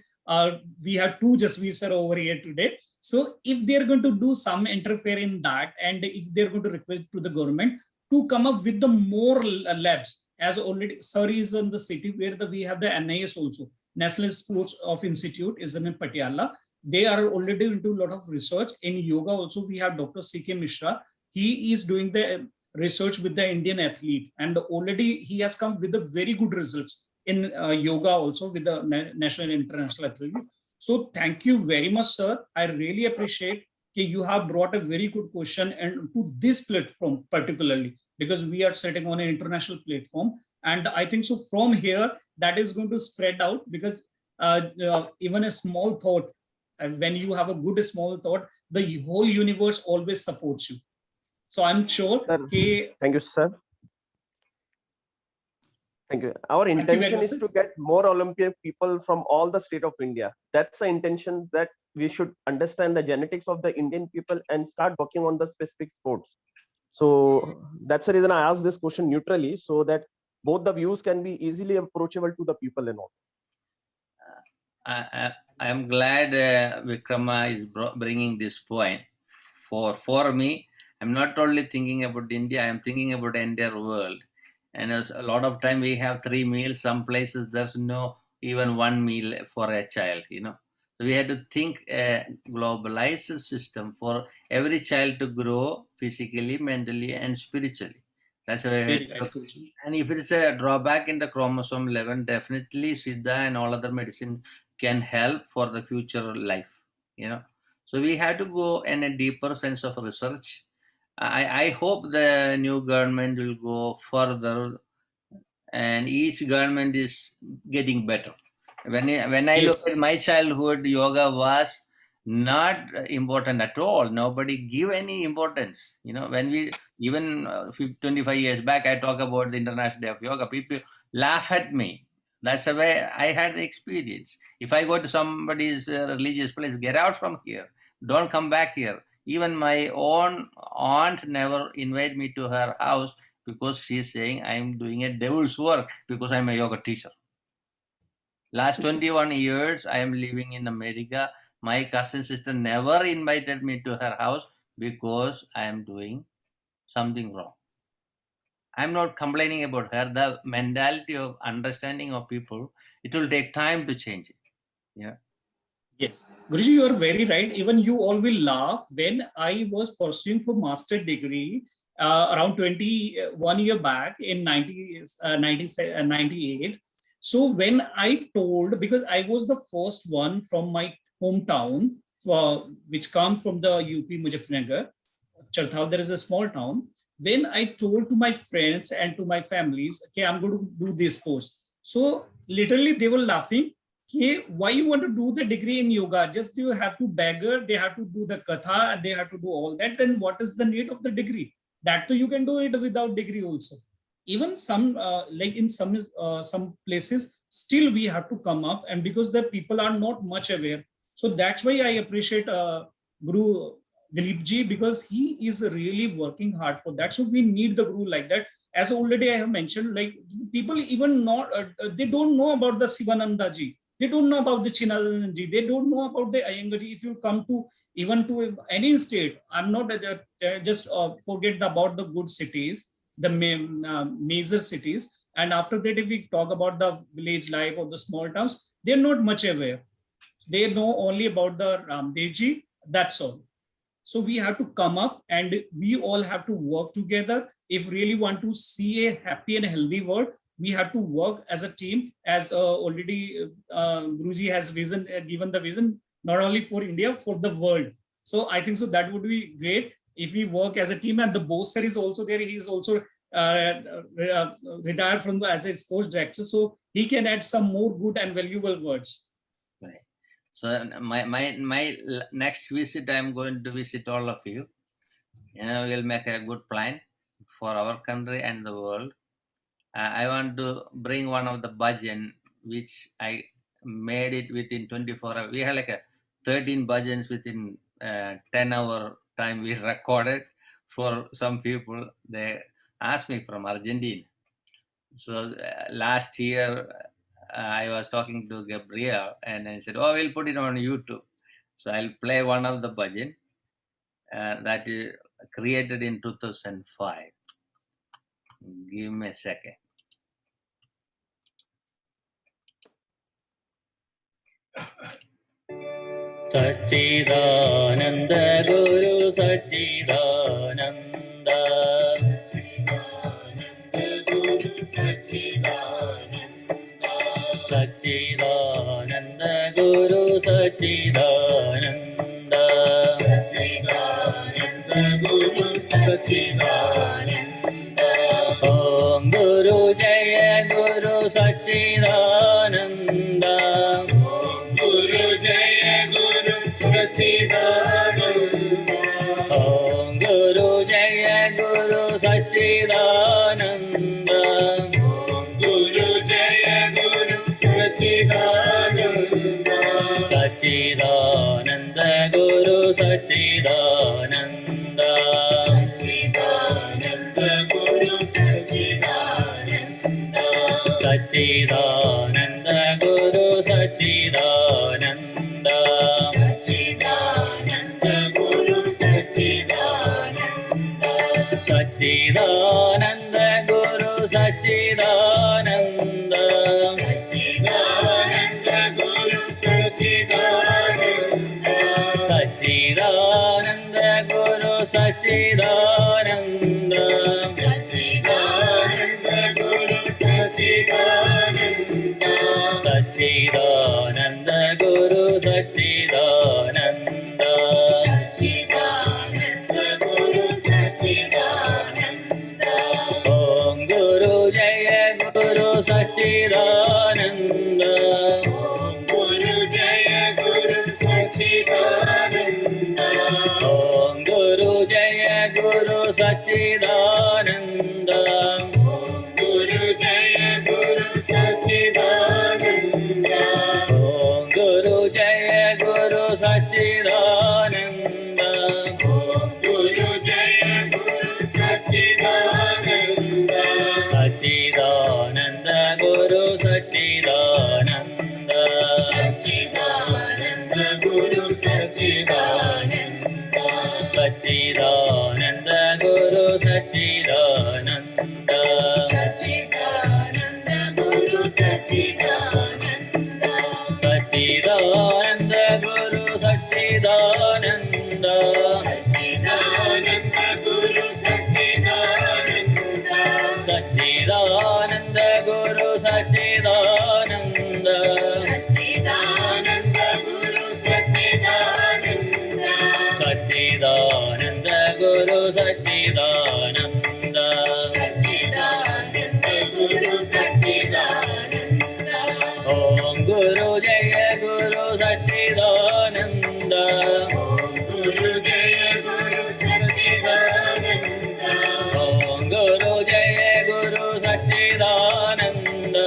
we have 2 Jasveer sir over here today. So if they're going to do some interfere in that, and if they're going to request to the government to come up with the more labs, as already sir is in the city where we have the NIS also, National Sports of Institute is in Patiala. They are already into a lot of research in yoga. Also, we have Dr. C.K. Mishra. He is doing the research with the Indian athlete, and already he has come with the very good results in yoga also with the national and international athlete. So thank you very much, sir. I really appreciate you have brought a very good question and to this platform particularly, because we are sitting on an international platform. And I think so from here, that is going to spread out, because even a small thought, when you have a good small thought, the whole universe always supports you. So I'm sure. Thank you, sir. Thank you. Our Thank you very intention much, is sir. to get more Olympic people from all the state of India. That's the intention, that we should understand the genetics of the Indian people and start working on the specific sports. So that's the reason I asked this question neutrally, so that both the views can be easily approachable to the people and all. I am glad Vikrama is bringing this point. For me, I'm not only thinking about India, I'm thinking about the entire world. And a lot of time we have 3 meals. Some places there's no even 1 meal for a child, So we had to think a globalized system for every child to grow physically, mentally, and spiritually. That's why we had to. And if it's a drawback in the chromosome 11, definitely Siddha and all other medicine can help for the future life, So we have to go in a deeper sense of research. I hope the new government will go further, and each government is getting better. When I look at my childhood, yoga was not important at all. Nobody give any importance. When we even 25 years back, I talk about the International Day of Yoga. People laugh at me. That's the way I had the experience. If I go to somebody's religious place, get out from here. Don't come back here. Even my own aunt never invite me to her house, because she's saying I'm doing a devil's work because I'm a yoga teacher. Last 21 years, I am living in America. My cousin sister never invited me to her house because I am doing something wrong. I'm not complaining about her. The mentality of understanding of people, it will take time to change it. Yeah. Yes, Guruji, you are very right. Even you all will laugh. When I was pursuing for master degree around 21 year back in 98. So when I told, because I was the first one from my hometown, which comes from the UP Muzaffarnagar, Charthaw, there is a small town. When I told to my friends and to my families, okay, I'm going to do this course. So literally they were laughing. Okay, why you want to do the degree in yoga? Just you have to beggar, they have to do the katha, and they have to do all that. Then what is the need of the degree? That too you can do it without degree also. Even some like in some places, still we have to come up, and because the people are not much aware. So that's why I appreciate Guru Dileepji, because he is really working hard for that. So we need the Guru like that. As already I have mentioned, like people even not they don't know about the Sivananda ji. They don't know about the Chinnadanand ji. They don't know about the Iyengar ji. If you come to even to any state, I'm not just forget about the good cities, the major cities. And after that, if we talk about the village life or the small towns, they're not much aware. They know only about the Ramdev ji. That's all. So we have to come up, and we all have to work together. If really want to see a happy and healthy world, we have to work as a team, as already Guruji has given the vision, not only for India, for the world. So I think so that would be great if we work as a team. And the boss sir is also there. He is also retired from as a sports director. So he can add some more good and valuable words. Right. So my next visit, I'm going to visit all of you. We'll make a good plan for our country and the world. I want to bring one of the bhajan, which I made it within 24 hours. We had like 13 bhajans within 10-hour time we recorded for some people. They asked me from Argentina. So last year I was talking to Gabriel, and I said, "Oh, we'll put it on YouTube." So I'll play one of the bhajan that is created in 2005. Give me a second. Satchidananda Guru Satchidananda Satchidananda Guru Satchidananda Satchidananda Guru Satchidananda Satchidananda Satchidananda. Om Guru Jaya Guru Satchidananda. Om Guru Jaya Guru Satchidananda. Om Guru Jaya Guru Satchidananda. Om Guru Jaya Guru Satchidananda. Satchidananda Guru Satchidananda. Satchidananda Guru Satchidananda. Satchidananda Guru Satchidananda. Satchidananda Guru Satchidananda. Satchidananda Guru Satchidananda. Satchidananda Guru Satchidananda. Satchidananda Guru Satchidananda. Satchidananda Guru Satchidananda. Satchidananda Guru Satchidananda. Satchidananda Guru Satchidananda. Om Guru Jaya Guru Satchidananda. Om Guru Jaya Guru Satchidananda. Om Guru Jaya Guru Satchidananda. Om Guru Jaya Guru Satchidananda. Om Guru Jaya Guru Satchidananda. Om Guru Jaya Guru Satchidananda. Satchidananda Guru Satchidananda. Satchidananda Guru Satchidananda. Satchidananda Guru Satchidananda. Satchidananda Guru Satchidananda. Satchidananda Guru Satchidananda. Satchidananda Guru Satchidananda. Satchidananda Guru Satchidananda. Satchidananda Guru Satchidananda. Satchidananda Guru Satchidananda. Satchidananda Guru Satchidananda. Om Guru Jaya Guru Satchidananda. Om Guru Jaya Guru Satchidananda. Om Guru Jaya Guru Satchidananda.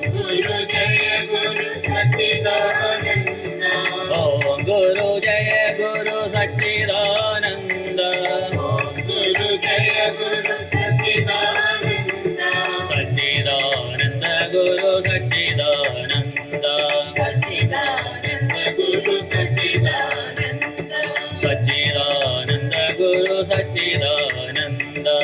Om Guru Jaya Guru Satchidananda. Om Guru Jaya Guru Satchidananda. Om Guru Jaya Guru Satchidananda. Satchidananda Guru Satchidananda. Satchidananda Guru Satchidananda. Satchidananda Guru Satchidananda.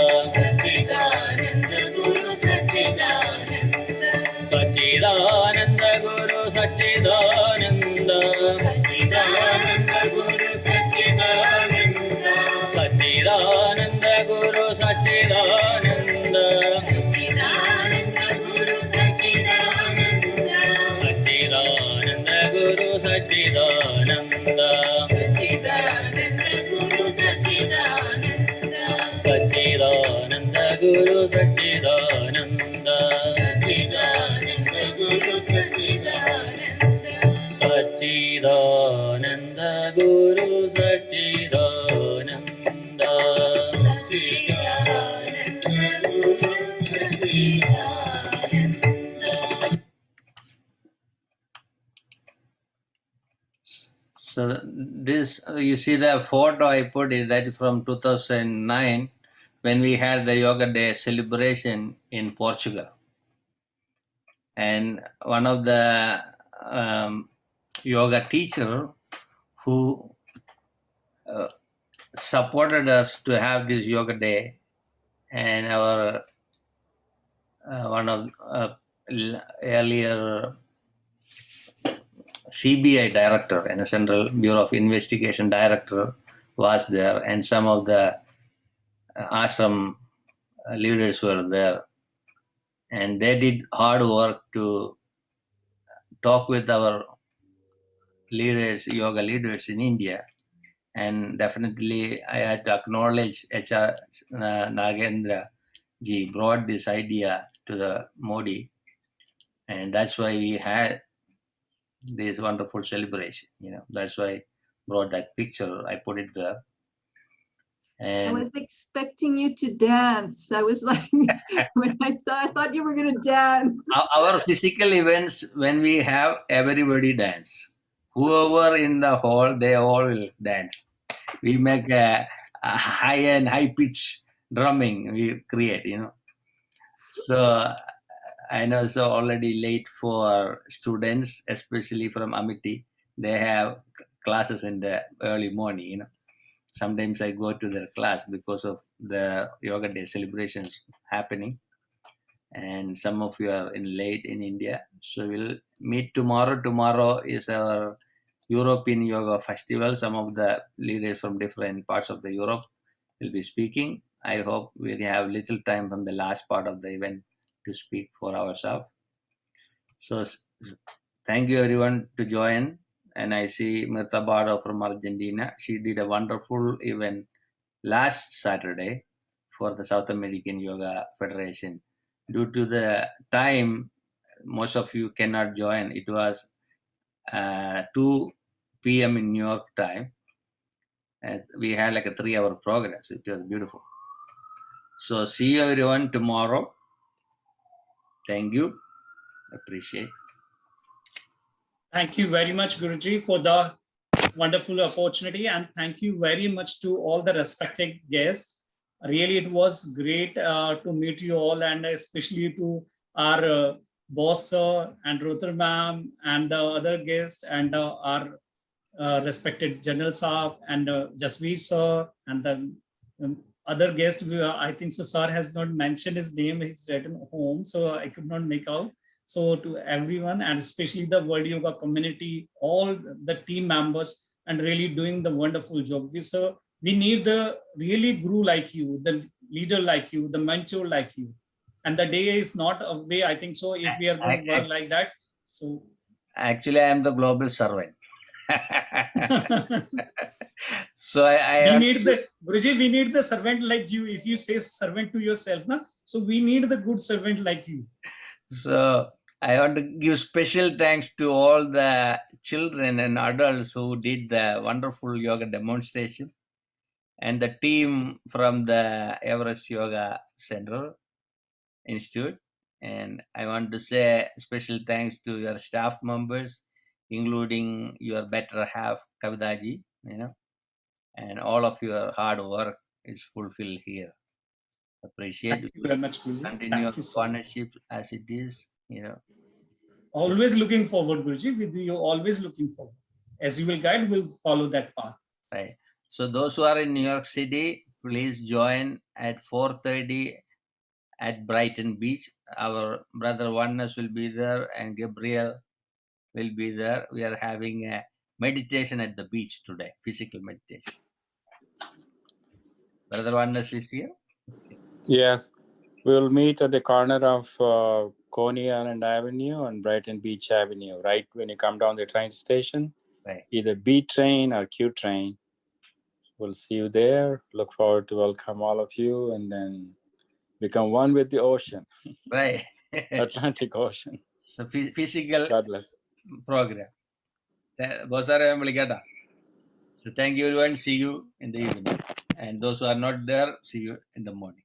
Satchidananda Guru Satchidananda. Satchidananda Guru Satchidananda. Satchidananda Guru Satchidananda. Satchidananda Guru Satchidananda. Satchidananda Guru Satchidananda. Satchidananda Guru Satchidananda. Satchidananda Guru Satchidananda. Satchidananda Guru Satchidananda. Satchidananda Guru Satchidananda. Satchidananda Guru Satchidananda. Satchidananda Guru Satchidananda. So this, you see the photo I put is that is from 2009 when we had the Yoga Day celebration in Portugal. And one of the yoga teacher who supported us to have this Yoga Day, and our one of earlier CBI director and Central Bureau of Investigation director was there, and some of the ashram leaders were there, and they did hard work to talk with our leaders, yoga leaders in India, And definitely I had to acknowledge HR Nagendra ji brought this idea to the Modi, and that's why we had this wonderful celebration. That's why I brought that picture. I put it there. I And was expecting you to dance. I was like, when I thought you were going to dance. our physical events, when we have everybody dance, whoever in the hall, they all will dance. We make a high pitch drumming we create. So I know so already late for students, especially from Amity. They have classes in the early morning. Sometimes I go to their class because of the yoga day celebrations happening. And some of you are in late in India. So we'll meet tomorrow. Tomorrow is our European Yoga Festival. Some of the leaders from different parts of the Europe will be speaking. I hope we have little time from the last part of the event to speak for ourselves. So thank you everyone to join. And I see Mirta Bardo from Argentina. She did a wonderful event last Saturday for the South American Yoga Federation. Due to the time, most of you cannot join. It was 2 p.m. in New York time. And we had like a 3-hour program. So it was beautiful. So see you everyone tomorrow. Thank you. Appreciate. Thank you very much, Guruji, for the wonderful opportunity, and thank you very much to all the respected guests. Really, it was great to meet you all, and especially to our boss sir and Ruthar ma'am and the other guests and our respected General Saab and Jasveer sir and the other guest. I think so sir has not mentioned his name. He's written home, so I could not make out. So to everyone, and especially the World Yoga community, all the team members, and really doing the wonderful job. So we need the really guru like you, the leader like you, the mentor like you. And the day is not a way, I think so, if we are going to work like that. So actually, I am the global servant. So I we need the Guruji, we need the servant like you. If you say servant to yourself, na? So we need the good servant like you. So I want to give special thanks to all the children and adults who did the wonderful yoga demonstration and the team from the Everest Yoga Center Institute. And I want to say special thanks to your staff members, including your better half, Kavitaji, and all of your hard work is fulfilled here. Appreciate Thank you very much, Guruji. Continue Thank you so partnership as it is, Always looking forward, Guruji. With you, always looking forward. As you will guide, we'll follow that path. Right. So those who are in New York City, please join at 4:30 at Brighton Beach. Our brother Oneness will be there and Gabriel will be there. We are having a meditation at the beach today, physical meditation. Brother Oneness is here? Yes, we'll meet at the corner of Coney Island Avenue and Brighton Beach Avenue, right when you come down the train station. Right. Either B train or Q train. We'll see you there. Look forward to welcome all of you and then become one with the ocean. Right. Atlantic Ocean. So physical God bless. program. So thank you everyone. See you in the evening. And those who are not there, see you in the morning.